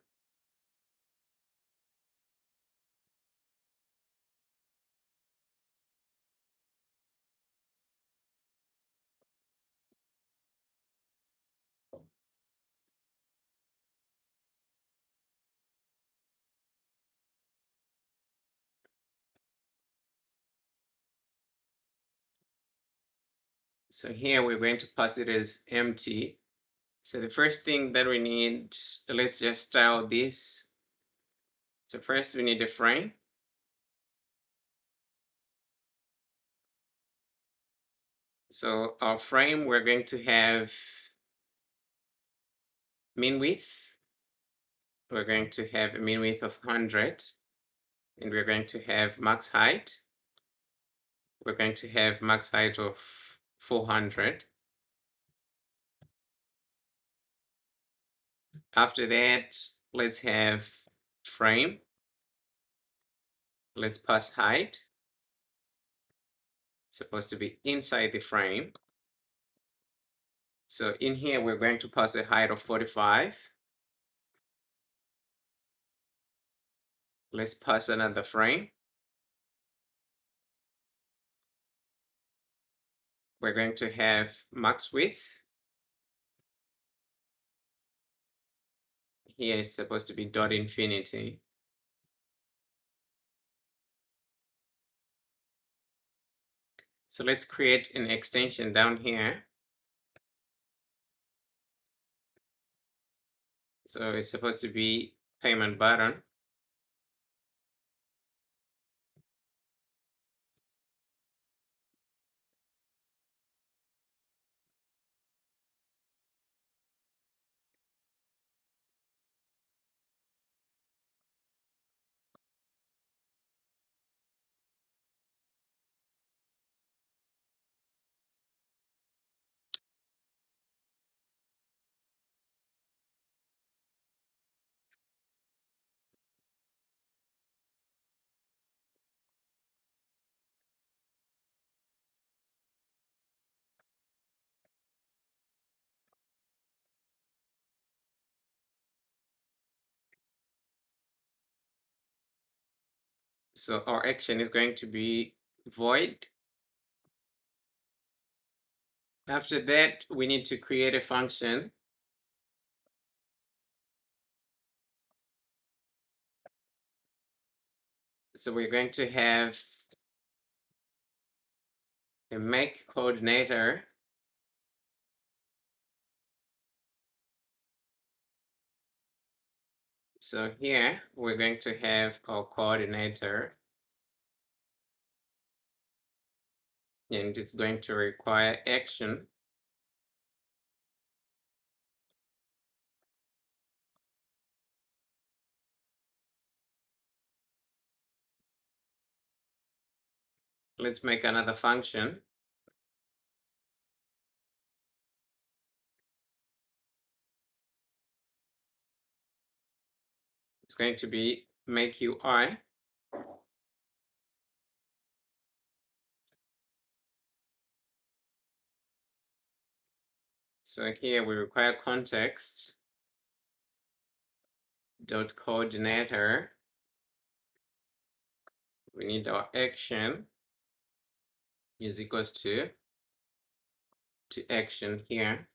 [SPEAKER 1] So here we're going to pass it as empty. So the first thing that we need, let's just style this. So first we need a frame. So our frame, we're going to have min width. We're going to have a min width of 100. And we're going to have max height. We're going to have max height of 400. After that, let's have frame. Let's pass height. It's supposed to be inside the frame. So in here, we're going to pass a height of 45. Let's pass another frame. We're going to have max width. Here it's supposed to be dot infinity. So let's create an extension down here. So it's supposed to be payment button. So our action is going to be void. After that, we need to create a function. So we're going to have a make coordinator. So here we're going to have our coordinator, and it's going to require action. Let's make another function. It's going to be make UI. So here we require context. dot coordinator. We need our action is equals to action here.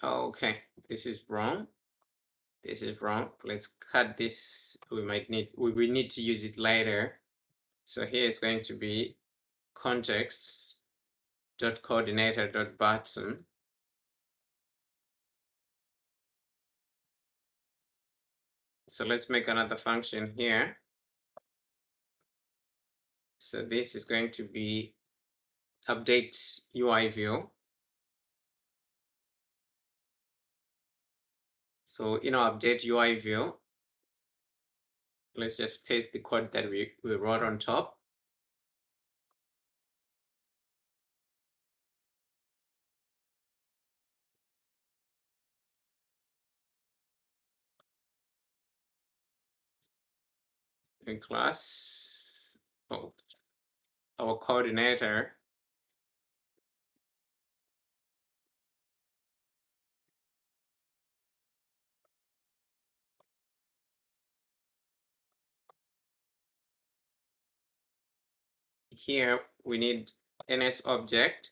[SPEAKER 1] Okay, this is wrong. This is wrong. Let's cut this. We will need to use it later. So here is going to be contexts dot coordinator dot button. So let's make another function here. So this is going to be update UI view. So in our update UI view, let's just paste the code that we wrote on top. In class, our coordinator. Here we need NS object.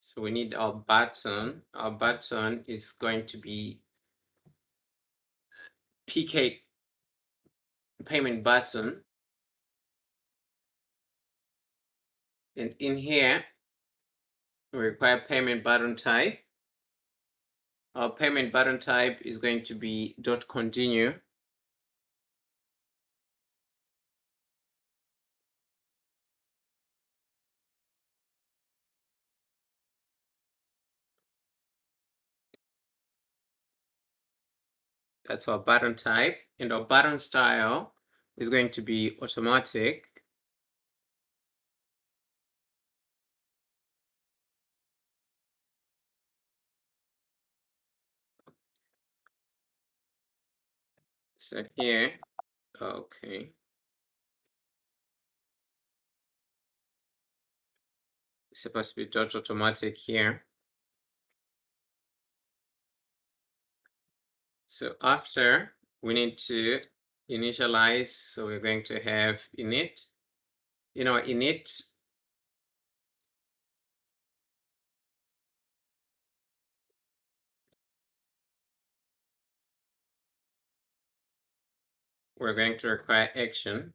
[SPEAKER 1] So we need our button. Our button is going to be PK payment button. And in here, we require payment button type. Our payment button type is going to be dot continue. That's our button type. And our button style is going to be automatic. So here, okay. It's supposed to be dot automatic here. So after, we need to initialize. So we're going to have init. In our init, we're going to require action.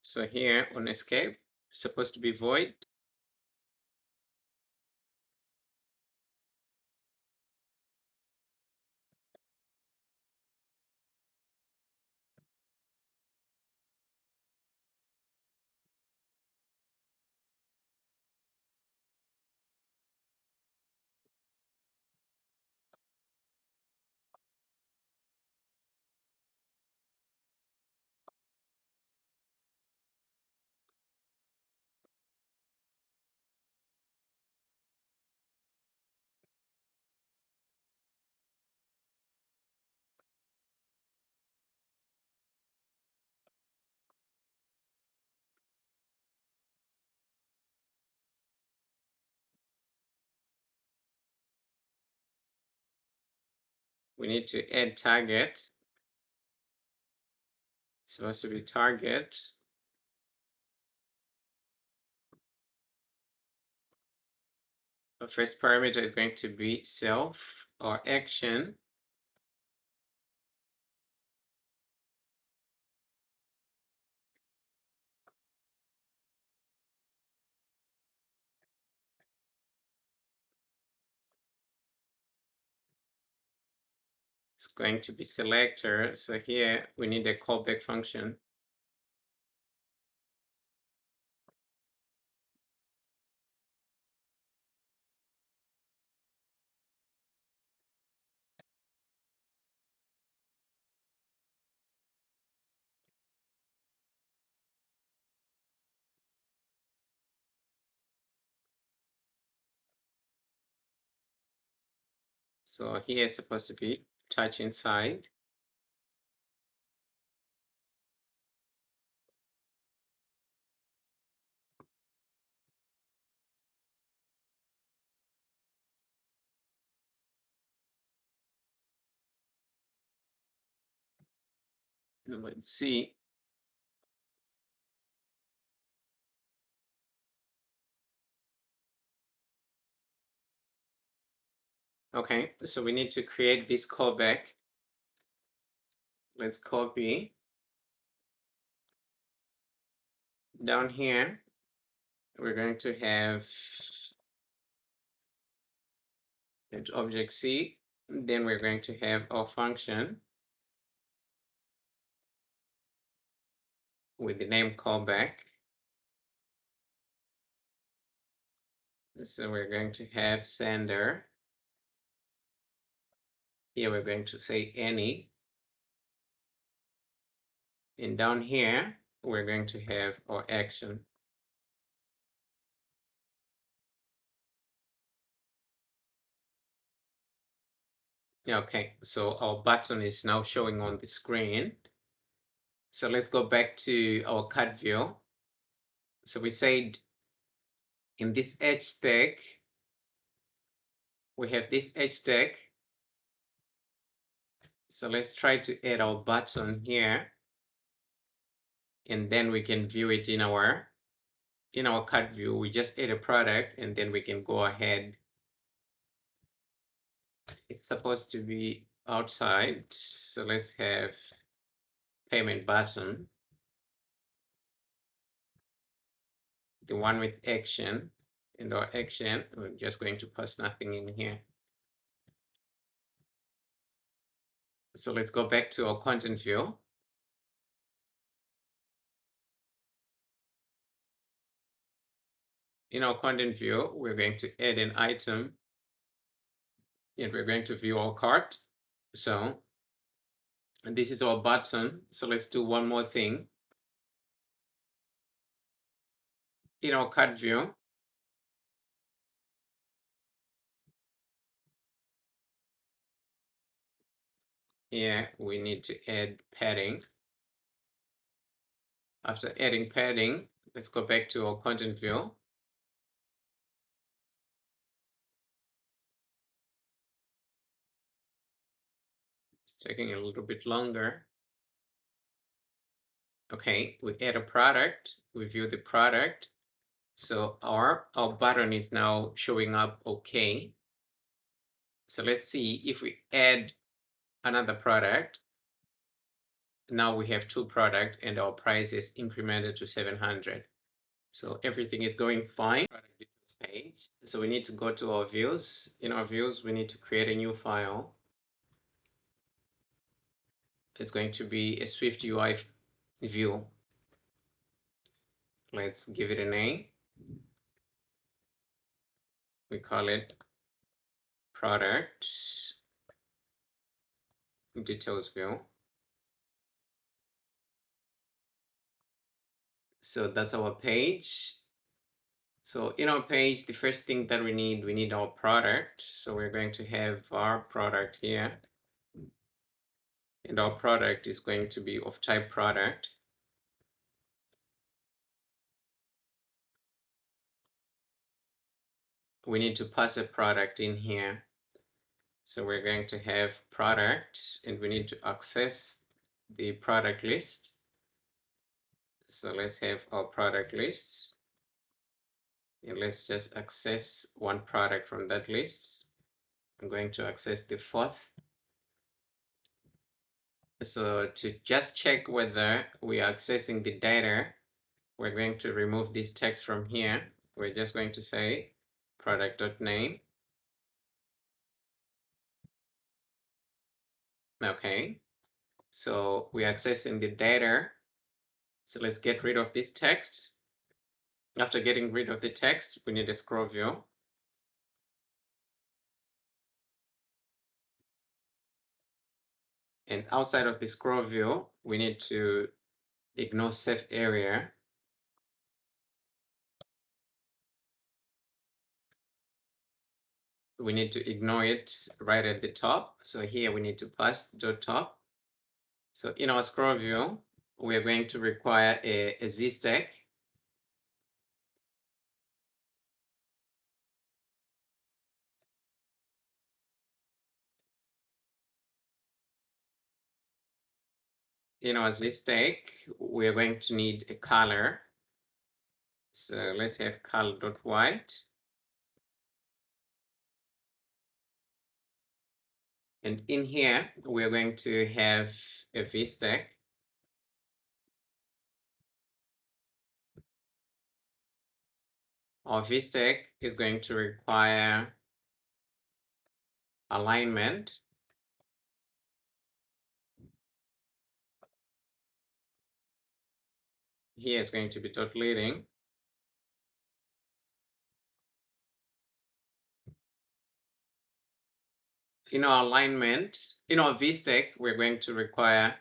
[SPEAKER 1] So here on escape, supposed to be void. We need to add target. supposed to be target. The first parameter is going to be self or action. It's going to be selector. So here we need a callback function. So here is supposed to be touch inside. Let's see. Okay, so we need to create this callback. Let's copy. Down here, we're going to have object C. Then we're going to have our function with the name callback. So we're going to have sender. Here we're going to say any. And down here, we're going to have our action. Okay, so our button is now showing on the screen. So let's go back to our card view. So we said in this HStack, we have this HStack. So let's try to add our button here. And then we can view it in our card view. We just add a product and then we can go ahead. It's supposed to be outside. So let's have payment button. The one with action. And our action, we're just going to pass nothing in here. So let's go back to our content view. In our content view, we're going to add an item and we're going to view our cart. So, and this is our button. So let's do one more thing. In our cart view, here we need to add padding. After adding padding, let's go back to our content view. It's taking a little bit longer. Okay, we add a product, we view the product. So our button is now showing up okay. So let's see if we add another product. Now we have two products and our price is incremented to 700. So everything is going fine. Product details page. So we need to go to our views. In our views, we need to create a new file. It's going to be a SwiftUI view. Let's give it a name. We call it product details view. So that's our page. So in our page, the first thing that we need our product. So we're going to have our product here. And our product is going to be of type product. We need to pass a product in here. So we're going to have product and we need to access the product list. So let's have our product lists. And let's just access one product from that list. I'm going to access the fourth. So to just check whether we are accessing the data, we're going to remove this text from here. We're just going to say product.name. Okay, so we're accessing the data. So let's get rid of this text. After getting rid of the text, we need a scroll view. And outside of the scroll view, we need to ignore safe area. We need to ignore it right at the top. So here we need to pass .top. So in our scroll view, we are going to require a ZStack. In our ZStack, we are going to need a color. So let's have color.white. And in here, we're going to have a VStack. Our VStack is going to require alignment. Here is going to be dot leading. In our alignment, in our VStack, we're going to require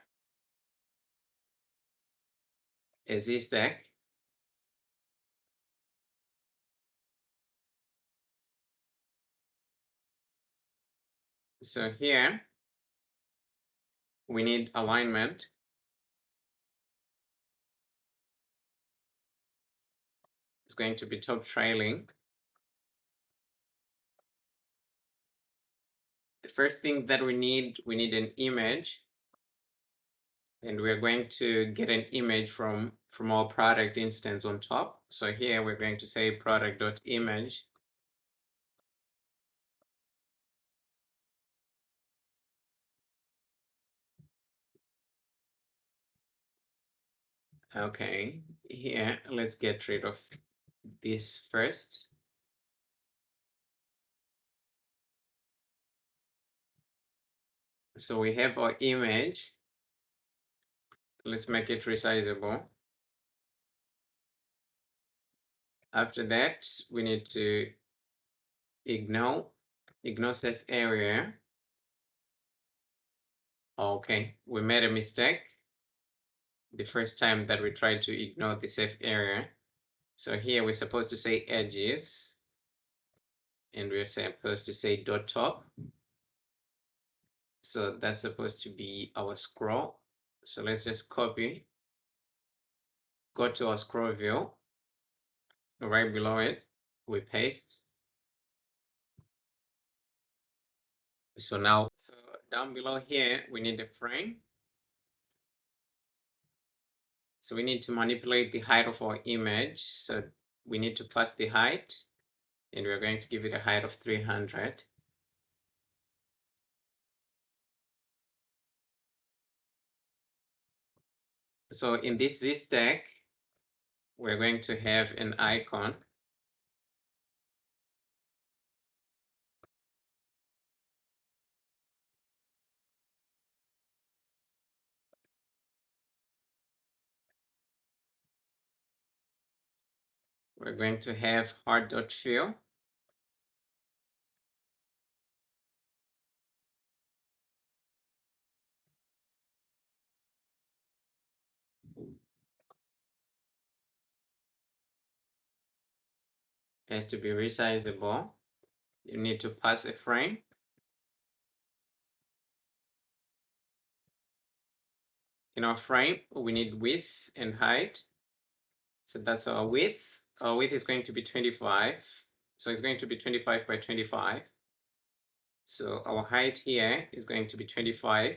[SPEAKER 1] a ZStack. So here, we need alignment. It's going to be top trailing. The first thing that we need an image. And we're going to get an image from our product instance on top. So here we're going to say product.image. Okay, here let's get rid of this first. So we have our image. Let's make it resizable. After that, we need to ignore safe area. Okay, we made a mistake the first time that we tried to ignore the safe area. So here we're supposed to say edges, and we're supposed to say dot top. So that's supposed to be our scroll. So let's just copy, go to our scroll view. Right below it, we paste. So now, down below here, we need a frame. So we need to manipulate the height of our image. So we need to pass the height, and we're going to give it a height of 300. So in this ZStack, we're going to have an icon. We're going to have hard.fill. It has to be resizable. You need to pass a frame. In our frame, we need width and height. So that's our width. Our width is going to be 25. So it's going to be 25 by 25. So our height here is going to be 25.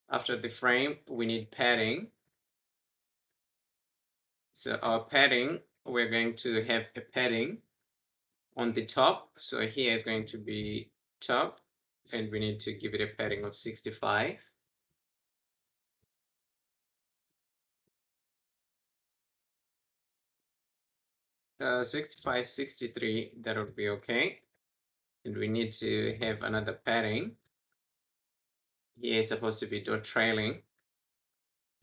[SPEAKER 1] After the frame, we need padding. So our padding, we're going to have a padding on the top. So here is going to be top, and we need to give it a padding of 65. 65, 63, that would be okay. And we need to have another padding. Here is supposed to be dot trailing,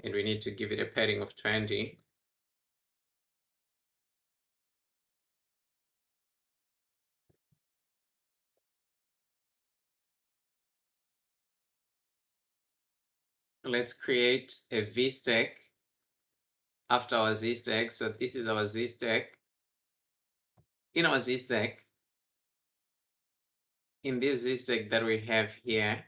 [SPEAKER 1] and we need to give it a padding of 20. Let's create a VStack after our ZStack. So this is our ZStack. In our ZStack, in this ZStack that we have here,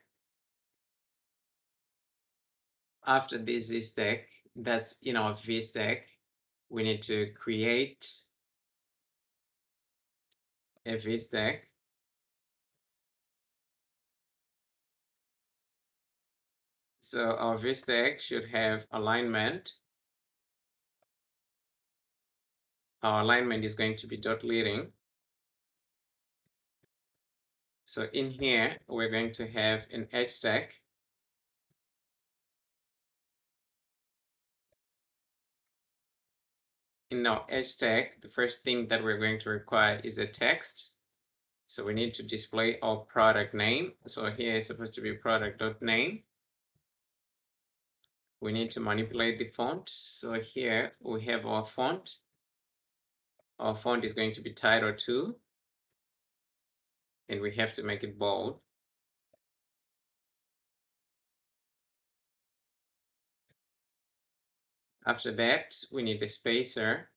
[SPEAKER 1] after this ZStack, that's in our VStack, we need to create a VStack. So our VStack should have alignment. Our alignment is going to be dot leading. So in here, we're going to have an HStack. In our HStack, the first thing that we're going to require is a text. So we need to display our product name. So here is supposed to be product.name. We need to manipulate the font. So here we have our font. Our font is going to be title 2, and we have to make it bold. After that, we need a spacer.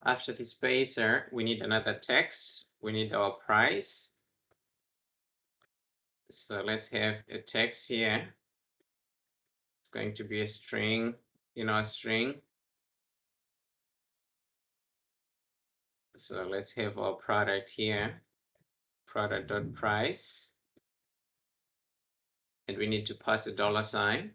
[SPEAKER 1] After the spacer, we need another text. We need our price. So let's have a text here. It's going to be a string, a string. So let's have our product here, product.price. And we need to pass a $sign.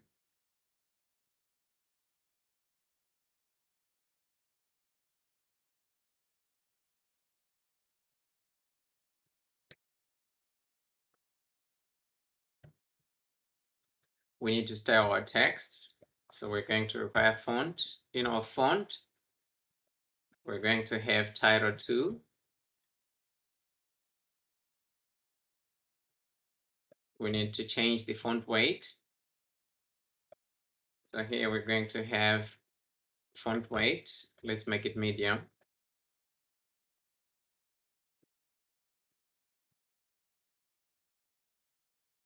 [SPEAKER 1] We need to style our texts. So we're going to require font. In our font, we're going to have title 2. We need to change the font weight. So here we're going to have font weight. Let's make it medium.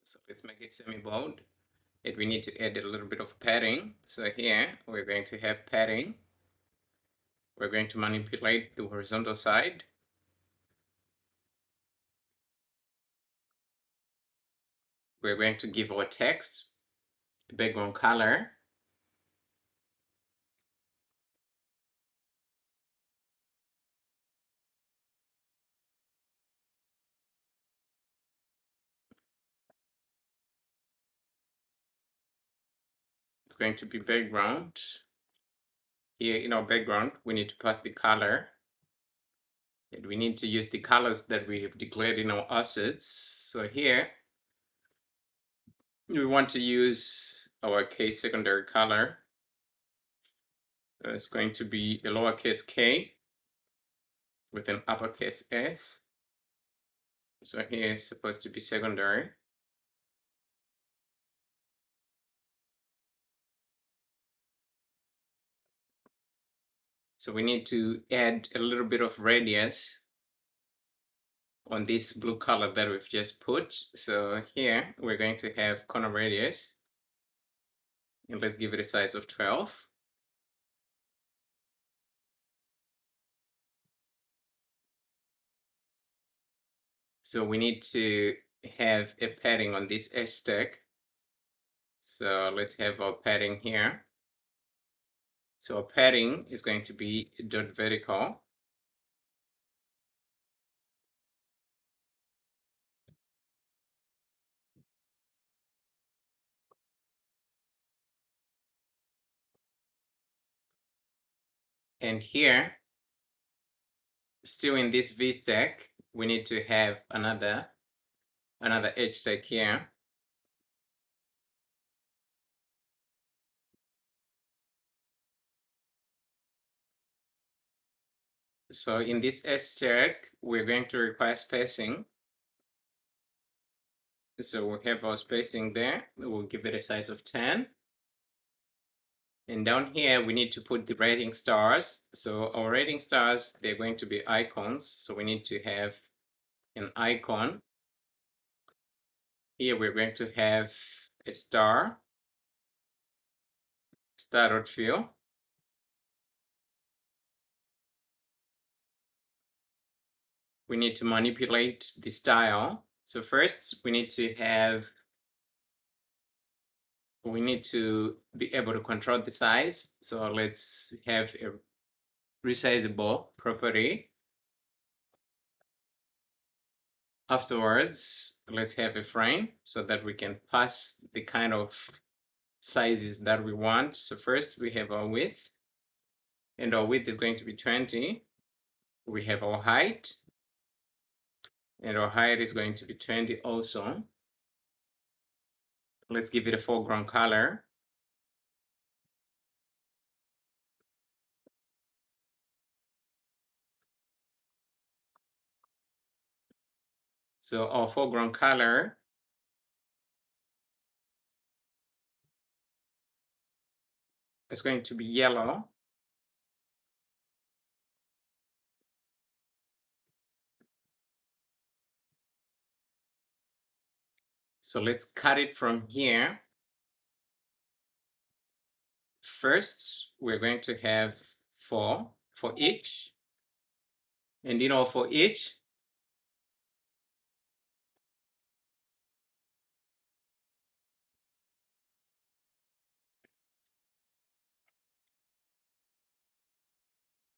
[SPEAKER 1] So let's make it semi-bold. And we need to add a little bit of padding. So here we're going to have padding. We're going to manipulate the horizontal side. We're going to give our text a background color. It's going to be background. Here in our background, we need to pass the color. And we need to use the colors that we have declared in our assets. So here, we want to use our case secondary color. It's going to be a lowercase k with an uppercase s. So here is supposed to be secondary. So we need to add a little bit of radius on this blue color that we've just put. So here we're going to have corner radius. And let's give it a size of 12. So we need to have a padding on this HStack. So let's have our padding here. So our padding is going to be dot vertical. And here, still in this VStack, we need to have another HStack here. So in this HStack, we're going to require spacing. So we have our spacing there. We'll give it a size of 10. And down here, we need to put the rating stars. So our rating stars, they're going to be icons. So we need to have an icon. Here we're going to have a star dot fill. We need to manipulate the style. So first we need to be able to control the size. So let's have a resizable property. Afterwards, let's have a frame so that we can pass the kind of sizes that we want. So first we have our width, and our width is going to be 20. We have our height, and our height is going to be 20 also. Let's give it a foreground color. So our foreground color is going to be yellow. So let's cut it from here. First, we're going to have 4 for each. And for each,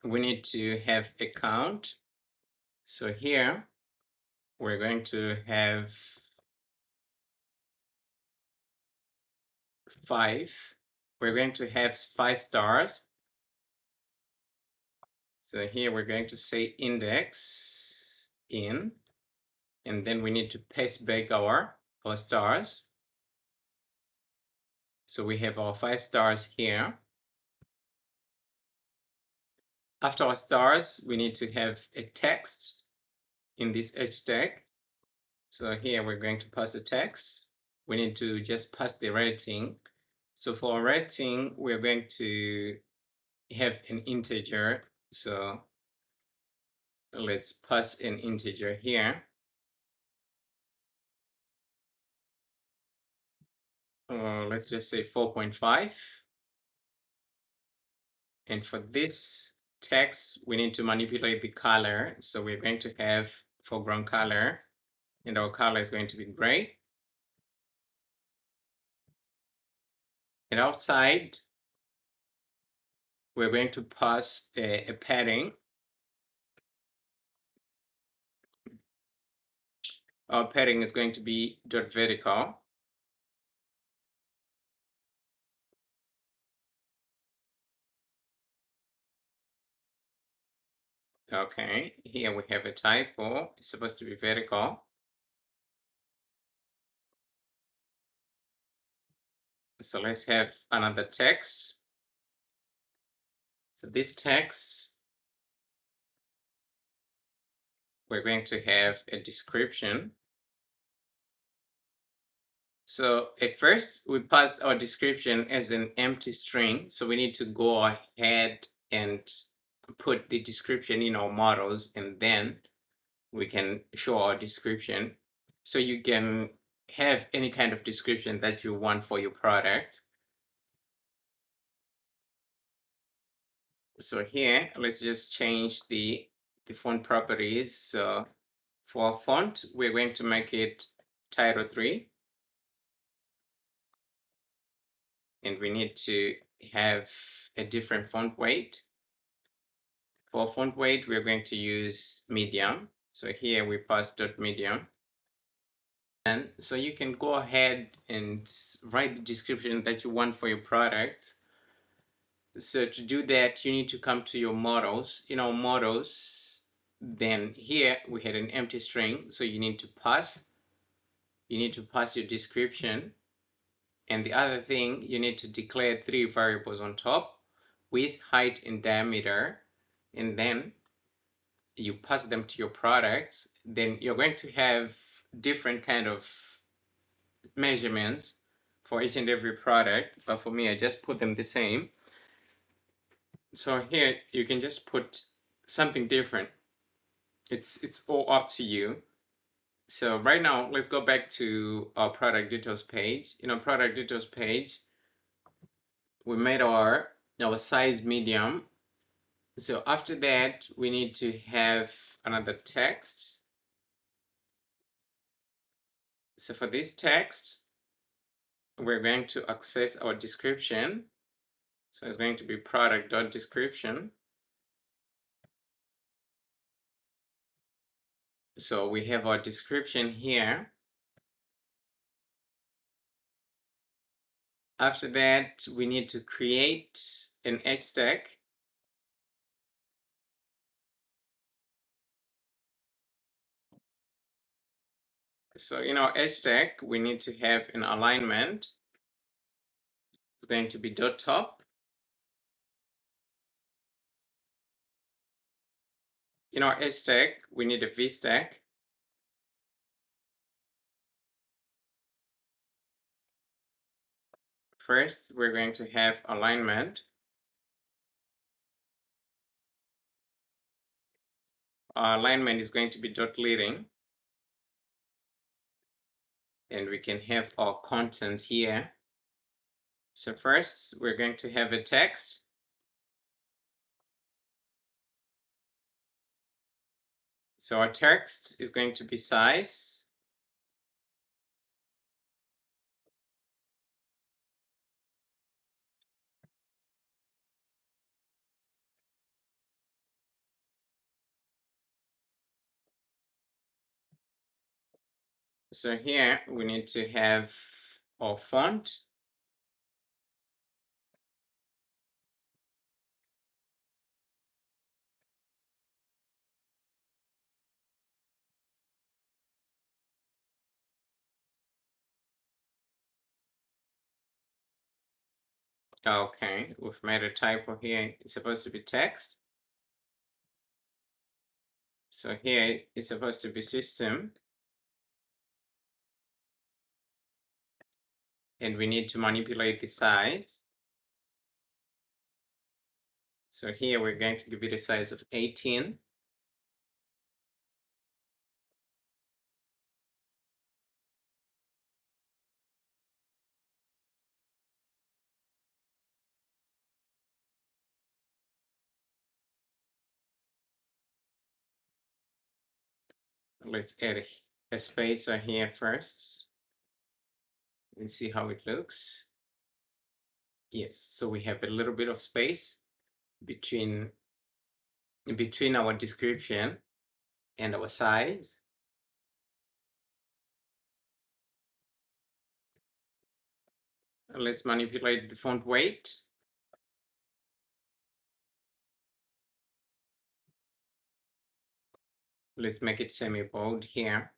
[SPEAKER 1] we need to have a count. So here, we're going to have 5. We're going to have 5 stars. So here we're going to say index in, and then we need to paste back our stars. So we have our 5 stars here. After our stars, we need to have a text in this HStack. So here we're going to pass the text. We need to just pass the rating. So for our rating, we're going to have an integer. So let's pass an integer here. Let's just say 4.5. And for this text, we need to manipulate the color. So we're going to have foreground color, and our color is going to be gray. And outside, we're going to pass a padding. Our padding is going to be .vertical. Okay, here we have a typo. It's supposed to be vertical. So let's have another text. So this text, we're going to have a description. So at first, we passed our description as an empty string. So we need to go ahead and put the description in our models, and then we can show our description. So you can have any kind of description that you want for your product. So here, let's just change the font properties. So for our font, we're going to make it Title 3. And we need to have a different font weight. For font weight, we're going to use medium. So here we pass .medium. And so you can go ahead and write the description that you want for your product. So to do that, you need to come to your models. In our models, then here we had an empty string, so you need to pass your description. And the other thing, you need to declare 3 variables on top: width, height, and diameter. And then you pass them to your products. Then you're going to have different kind of measurements for each and every product, but for me I just put them the same. So here you can just put something different. It's all up to you. So right now let's go back to our product details page. In our product details page, we made our size medium. So after that we need to have another text. So for this text, we're going to access our description. So it's going to be product.description. So we have our description here. After that, we need to create an HStack. So in our HStack, we need to have an alignment. It's going to be .top. In our HStack, we need a VStack. First, we're going to have alignment. Our alignment is going to be .leading. And we can have our content here. So first, we're going to have a text. So our text is going to be size. So here we need to have our font. Okay, we've made a typo here. It's supposed to be text. So here it's supposed to be system. And we need to manipulate the size. So here we're going to give it a size of 18. Let's add a spacer here first and see how it looks. Yes, so we have a little bit of space between our description and our size. Let's manipulate the font weight. Let's make it semi-bold here.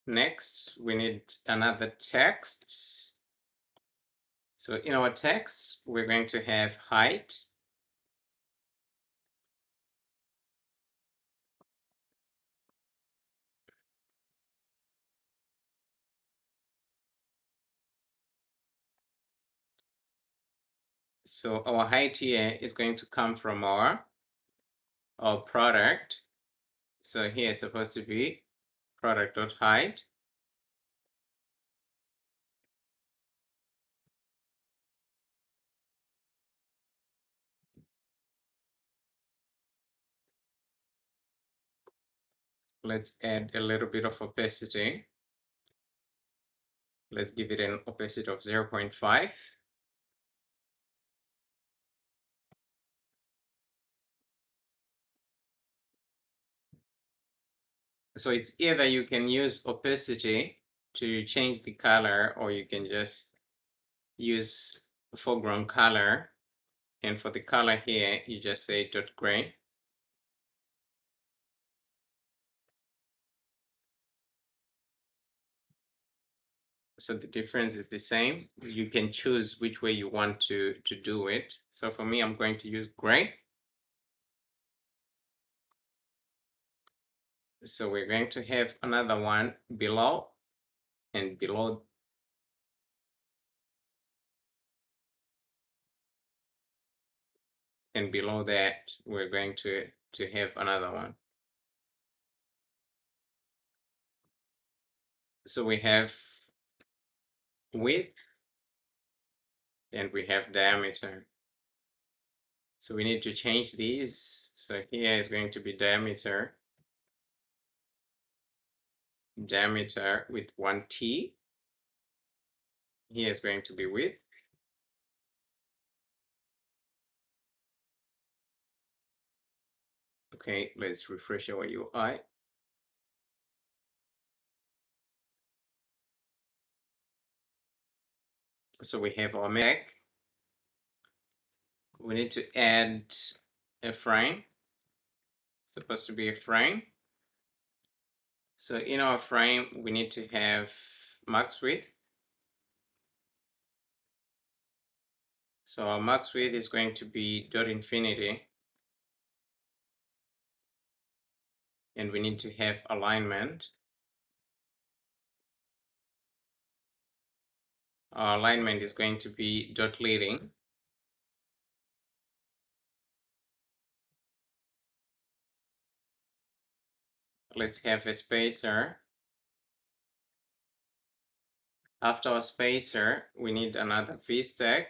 [SPEAKER 1] Next, we need another text. So in our text, we're going to have height. So our height here is going to come from our product. So here it's supposed to be product.height. Let's add a little bit of opacity. Let's give it an opacity of 0.5. So it's either you can use opacity to change the color, or you can just use foreground color. And for the color here, you just say dot gray. So the difference is the same. You can choose which way you want to do it. So for me, I'm going to use gray. So we're going to have another one below, and below that, we're going to have another one. So we have width and we have diameter. So we need to change these. So here is going to be diameter with 1t. Here is going to be width. Okay, let's refresh our UI. So we have our Mac. We need to add a frame. It's supposed to be a frame. So in our frame, we need to have max width. So our max width is going to be dot infinity. And we need to have alignment. Our alignment is going to be dot leading. Let's have a spacer. After our spacer, we need another VStack.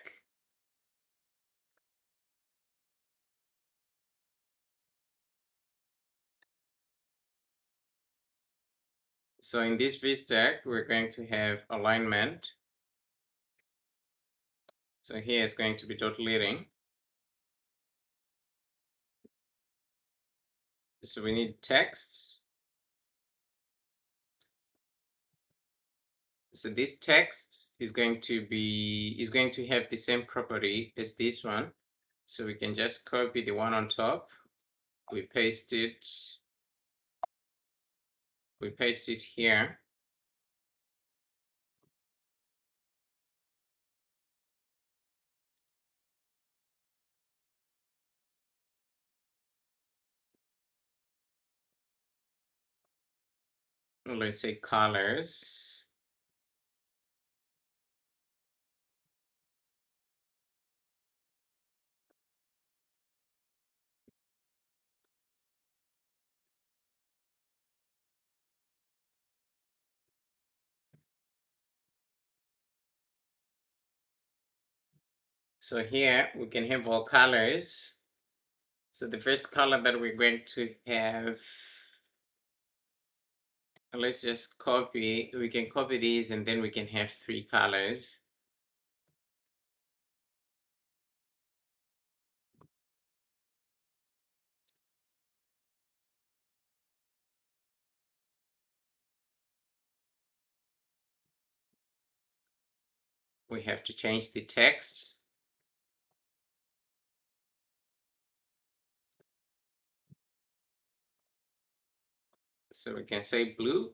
[SPEAKER 1] So in this VStack, we're going to have alignment. So here is going to be dot leading. So we need texts. So this text is going to have the same property as this one. So we can just copy the one on top. We paste it here. Let's say colors. So here we can have all colors. So the first color that we're going to have, let's just copy. We can copy these and then we can have 3 colors. We have to change the text. So we can say blue.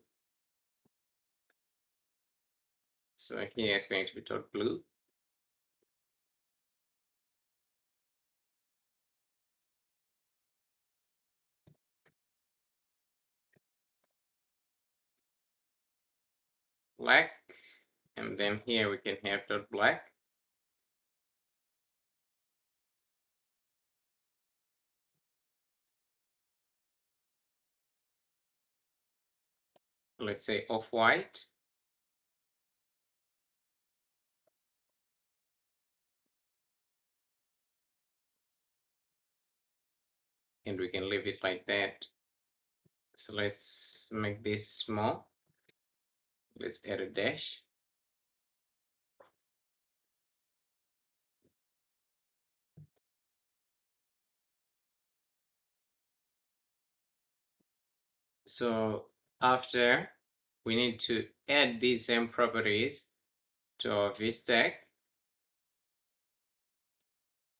[SPEAKER 1] So here it's going to be dot blue. Black. And then here we can have dot black. Let's say off-white. And we can leave it like that. So let's make this small. Let's add a dash. So after, we need to add these same properties to our VStack.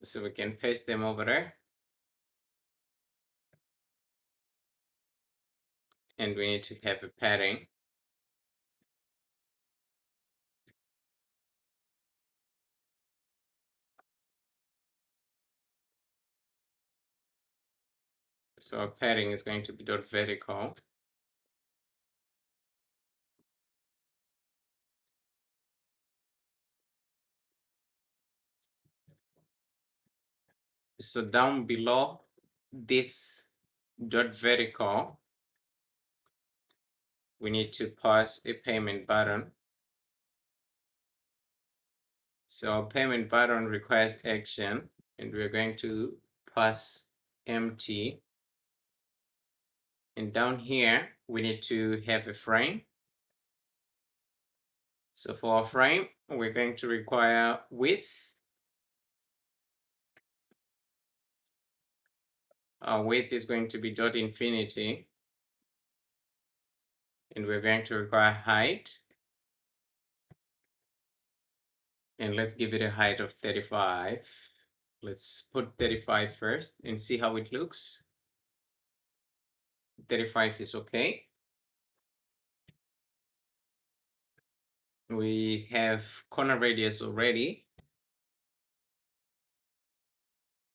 [SPEAKER 1] So we can paste them over there. And we need to have a padding. So our padding is going to be dot vertical. So down below this dot vertical, we need to pass a payment button. So our payment button requires action, and we're going to pass empty. And down here, we need to have a frame. So for our frame, we're going to require width. Our width is going to be dot infinity. And we're going to require height. And let's give it a height of 35. Let's put 35 first and see how it looks. 35 is okay. We have corner radius already.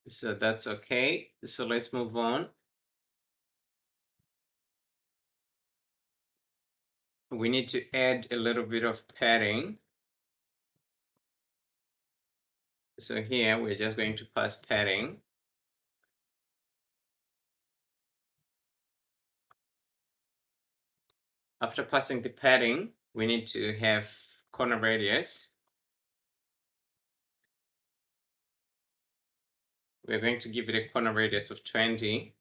[SPEAKER 1] So that's okay. So let's move on. We need to add a little bit of padding. So here we're just going to pass padding. After passing the padding, we need to have corner radius. We're going to give it a corner radius of 20.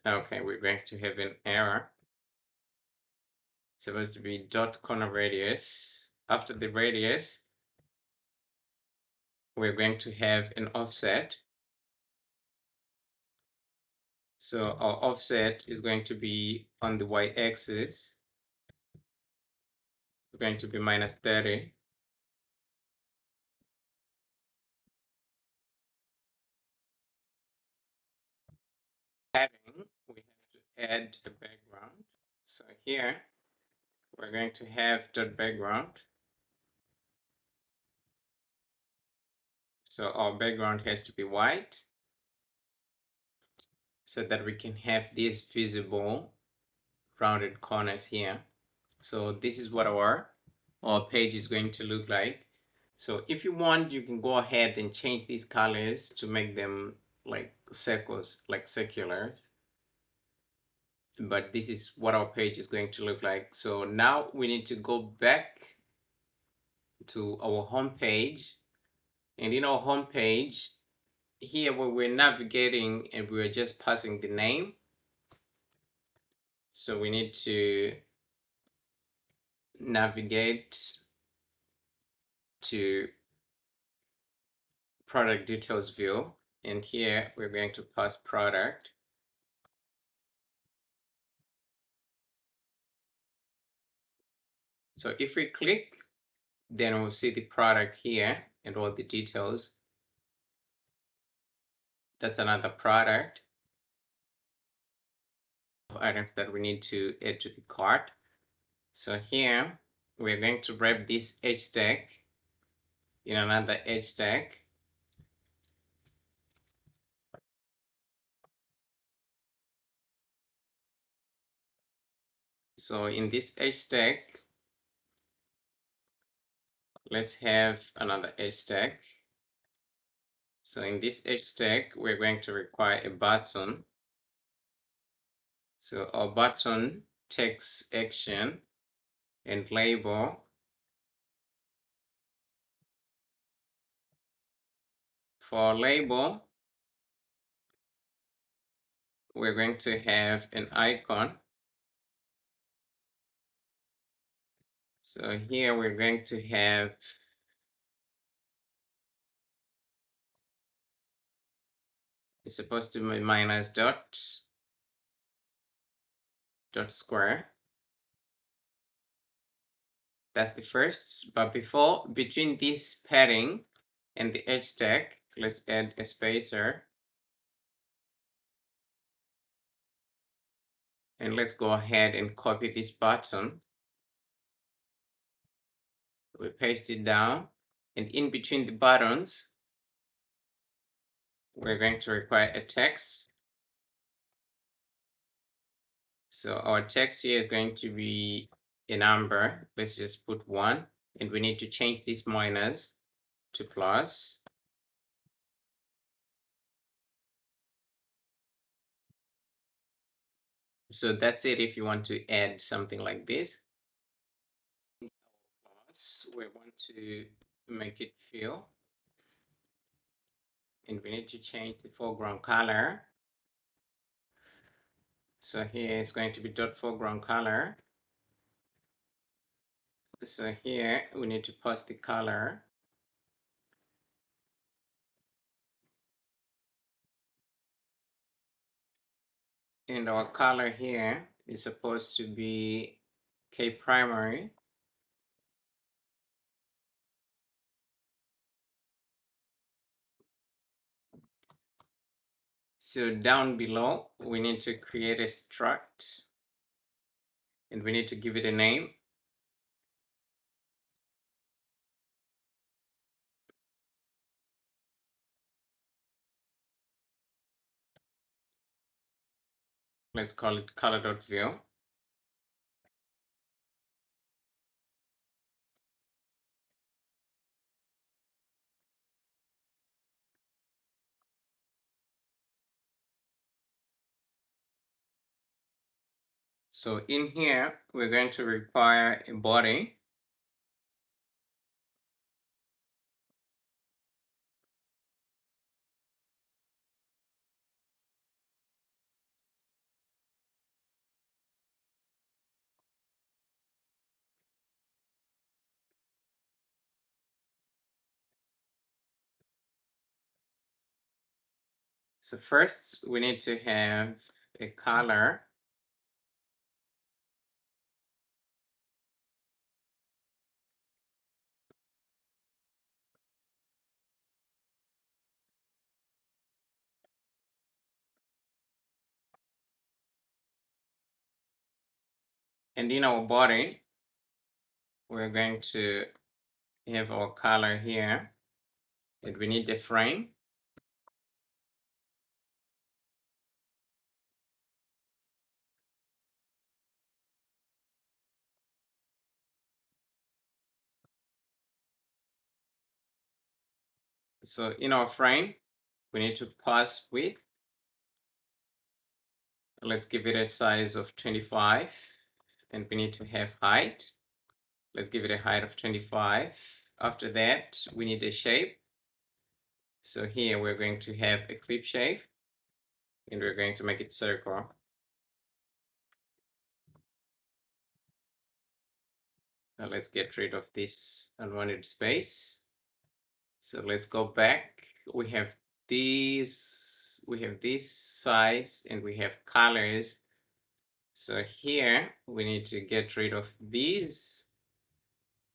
[SPEAKER 1] Okay, we're going to have an error. It's supposed to be dot corner radius. After the radius, we're going to have an offset. So our offset is going to be on the y-axis. It's going to be minus 30. Padding, we have to add the background. So here, we're going to have dot background. So our background has to be white so that we can have these visible rounded corners here. So this is what our page is going to look like. So if you want, you can go ahead and change these colors to make them like circles, like circulars. But this is what our page is going to look like. So now we need to go back to our home page. And in our home page, here where we're navigating and we're just passing the name. So we need to navigate to product details view. And here we're going to pass product. So if we click, then we'll see the product here and all the details. That's another product of items that we need to add to the cart. So here we're going to wrap this HStack in another HStack. So in this HStack, let's have another HStack. So in this HStack, we're going to require a button. So our button takes action and label. For label, we're going to have an icon. So here we're going to have it's supposed to be minus dots. dot square. That's the first, but between this padding and the edge stack, let's add a spacer. And let's go ahead and copy this button. We paste it down, and in between the buttons, we're going to require a text. So our text here is going to be a number. Let's just put 1, and we need to change this minus to plus. So that's it if you want to add something like this. Plus, we want to make it fill, and we need to change the foreground color. So here is going to be dot foreground color. So here we need to pass the color. And our color here is supposed to be K primary. So down below, we need to create a struct, and we need to give it a name. Let's call it color.view. So in here, we're going to require a body. So first, we need to have a color. And in our body, we're going to have our color here, and we need the frame. So in our frame, we need to pass width. Let's give it a size of 25, and we need to have height. Let's give it a height of 25. After that, we need a shape. So here we're going to have a clip shape, and we're going to make it circle. Now let's get rid of this unwanted space. So let's go back. We have this size, and we have colors. So here we need to get rid of these.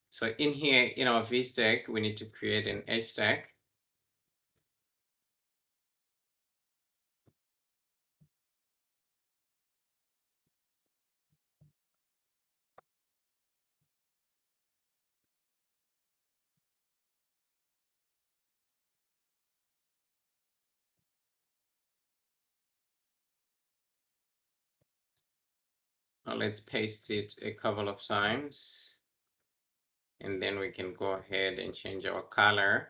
[SPEAKER 1] So in here, in our VStack, we need to create an HStack. Now let's paste it a couple of times, and then we can go ahead and change our color.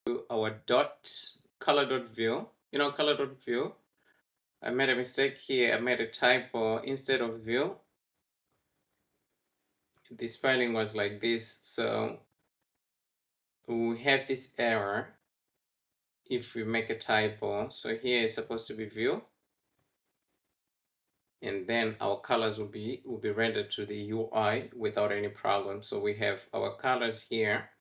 [SPEAKER 1] To our color.view, color.view, I made a mistake here. I made a typo. Instead of view, the spelling was like this. So we have this error if we make a typo. So here is supposed to be view, and then our colors will be rendered to the UI without any problem. So we have our colors here.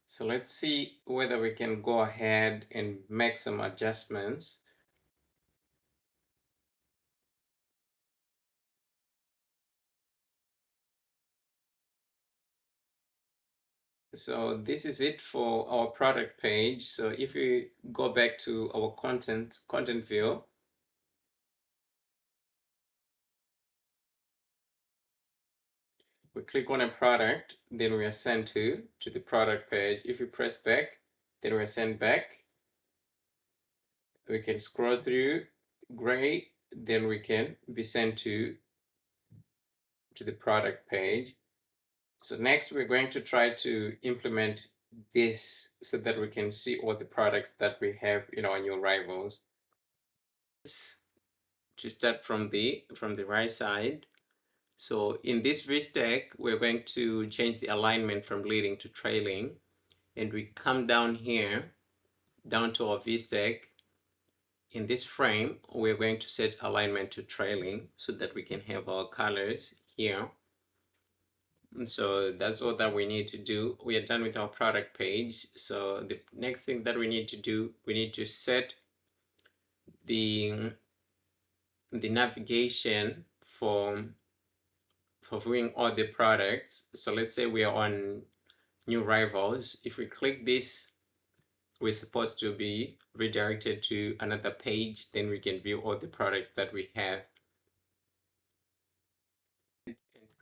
[SPEAKER 1] So let's see whether we can go ahead and make some adjustments. So this is it for our product page. So if we go back to our content view, we click on a product, then we are sent to the product page. If we press back, then we are sent back. We can scroll through, gray, then we can be sent to the product page. So next we're going to try to implement this so that we can see all the products that we have in our new arrivals. To start from the right side. So in this VStack, we're going to change the alignment from leading to trailing, and we come down here, down to our VStack. In this frame, we're going to set alignment to trailing so that we can have our colors here. And so that's all that we need to do. We are done with our product page. So the next thing that we need to do, we need to set the navigation for viewing all the products. So let's say we are on new arrivals. If we click this, we're supposed to be redirected to another page. Then we can view all the products that we have. And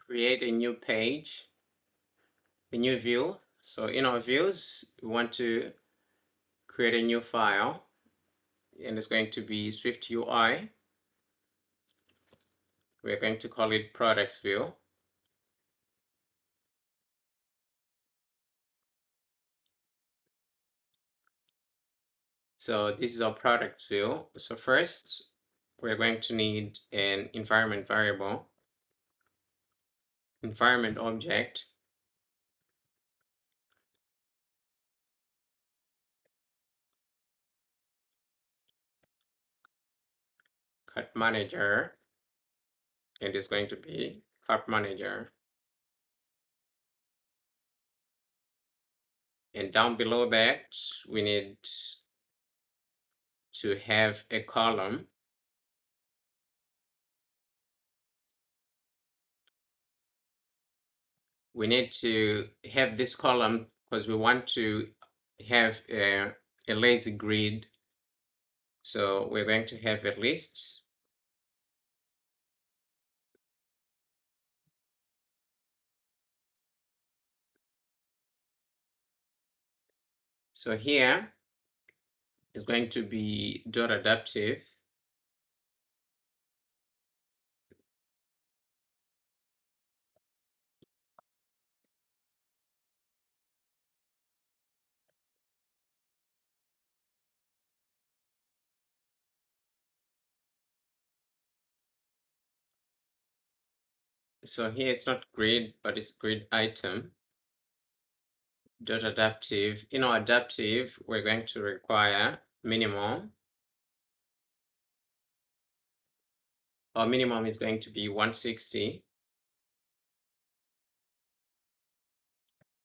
[SPEAKER 1] create a new page, a new view. So in our views, we want to create a new file, and it's going to be SwiftUI. We're going to call it products view. So this is our products view. So first, we're going to need an environment variable, environment object, cut manager, and it's going to be cut manager. And down below that, we need to have a column. We need to have this column because we want to have a lazy grid. So we're going to have a list. So here is going to be .adaptive. So here it's not grid, but it's grid item. .adaptive. In our adaptive, we're going to require minimum. Our minimum is going to be 160.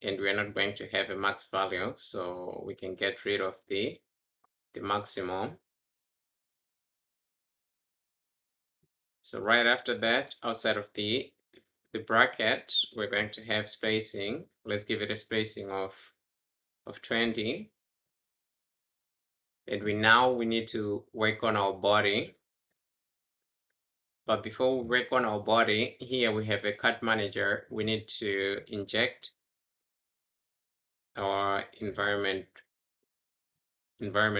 [SPEAKER 1] And we're not going to have a max value, so we can get rid of the maximum. So right after that, outside of the bracket, we're going to have spacing. Let's give it a spacing of 20. And we need to work on our body. But before we work on our body, here we have a cut manager. We need to inject our environment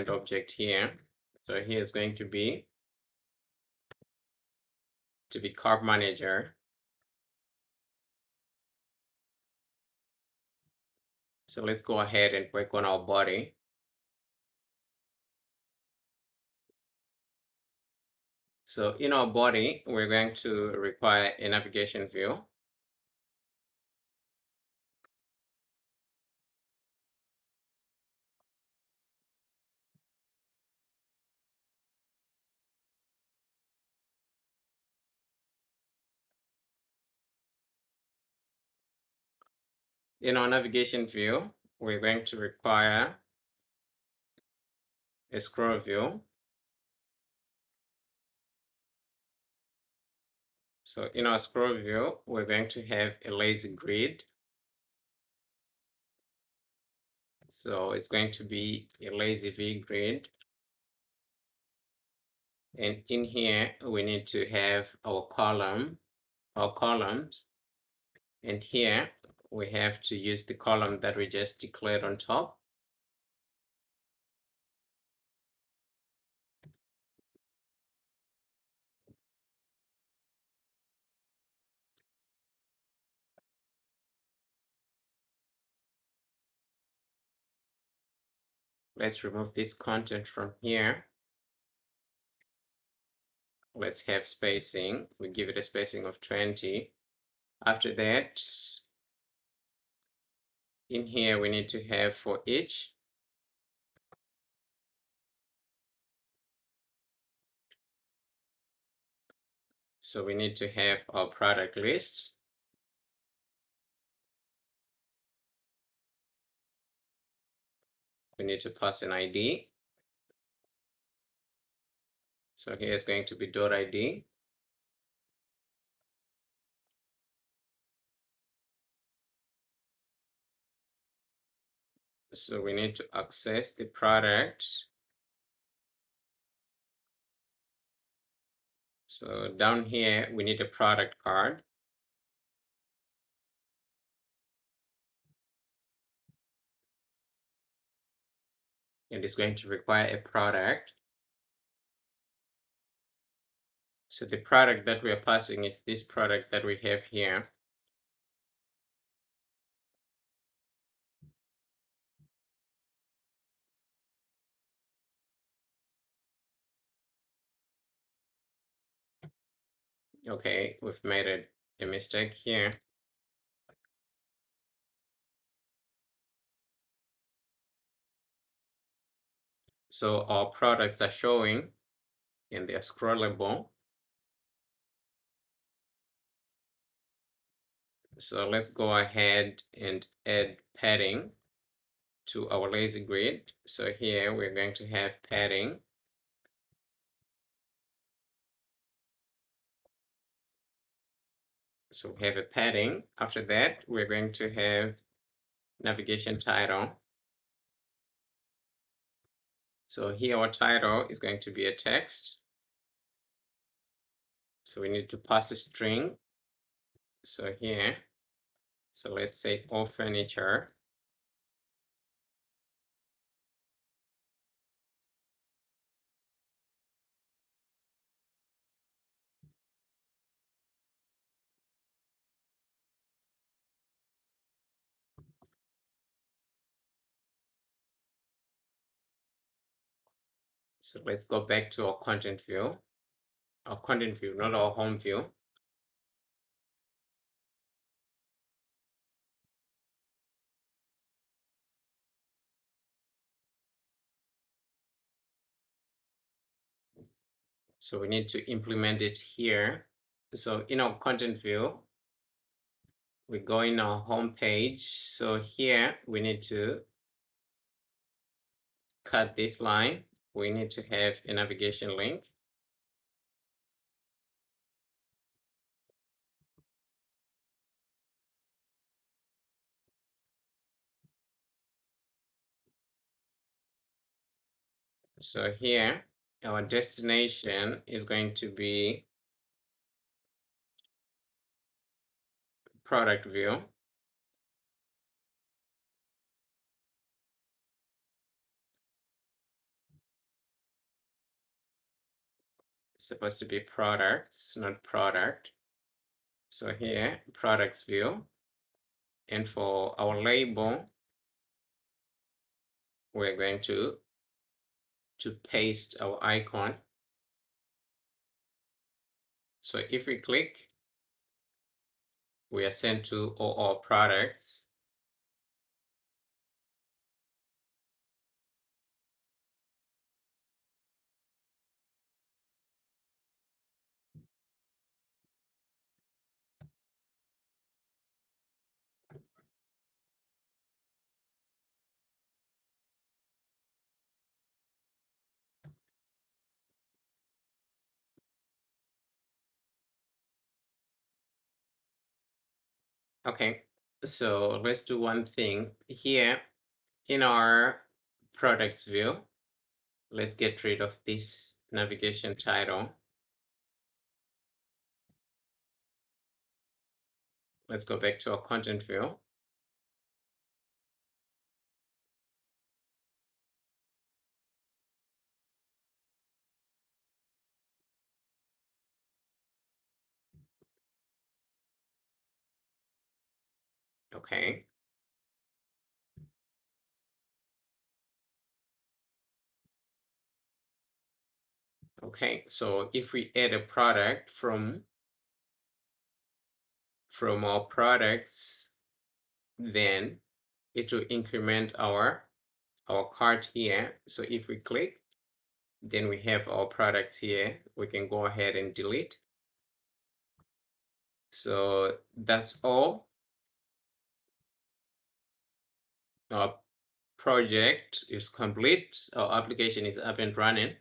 [SPEAKER 1] object here. So here is going to be curve manager. So let's go ahead and work on our body. So in our body, we're going to require a navigation view. In our navigation view, we're going to require a scroll view. So in our scroll view, we're going to have a lazy grid. So it's going to be a lazy V grid. And in here, we need to have our columns. And here, we have to use the column that we just declared on top. Let's remove this content from here. Let's have spacing. We give it a spacing of 20. After that, in here, we need to have for each. So we need to have our product list. We need to pass an ID. So here is going to be .id. So we need to access the product. So down here, we need a product card. And it's going to require a product. So the product that we are passing is this product that we have here. Okay, we've made a mistake here. So our products are showing and they're scrollable. So let's go ahead and add padding to our lazy grid. So here we're going to have padding. So we have a padding. After that, we're going to have navigation title. So here our title is going to be a text. So we need to pass a string. So here, so let's say all furniture. So let's go back to our content view, not our home view. So we need to implement it here. So in our content view, we go in our home page. So here we need to cut this line. We need to have a navigation link. So here, our destination is going to be product view. It's supposed to be products, not product. So here, products view. And for our label, we're going to paste our icon. So if we click, we are sent to all our products. Okay, so let's do one thing here in our products view. Let's get rid of this navigation title. Let's go back to our content view. Okay. Okay, so if we add a product from our products, then it will increment our cart here. So if we click, then we have our products here. We can go ahead and delete. So that's all. Our project is complete. Our application is up and running.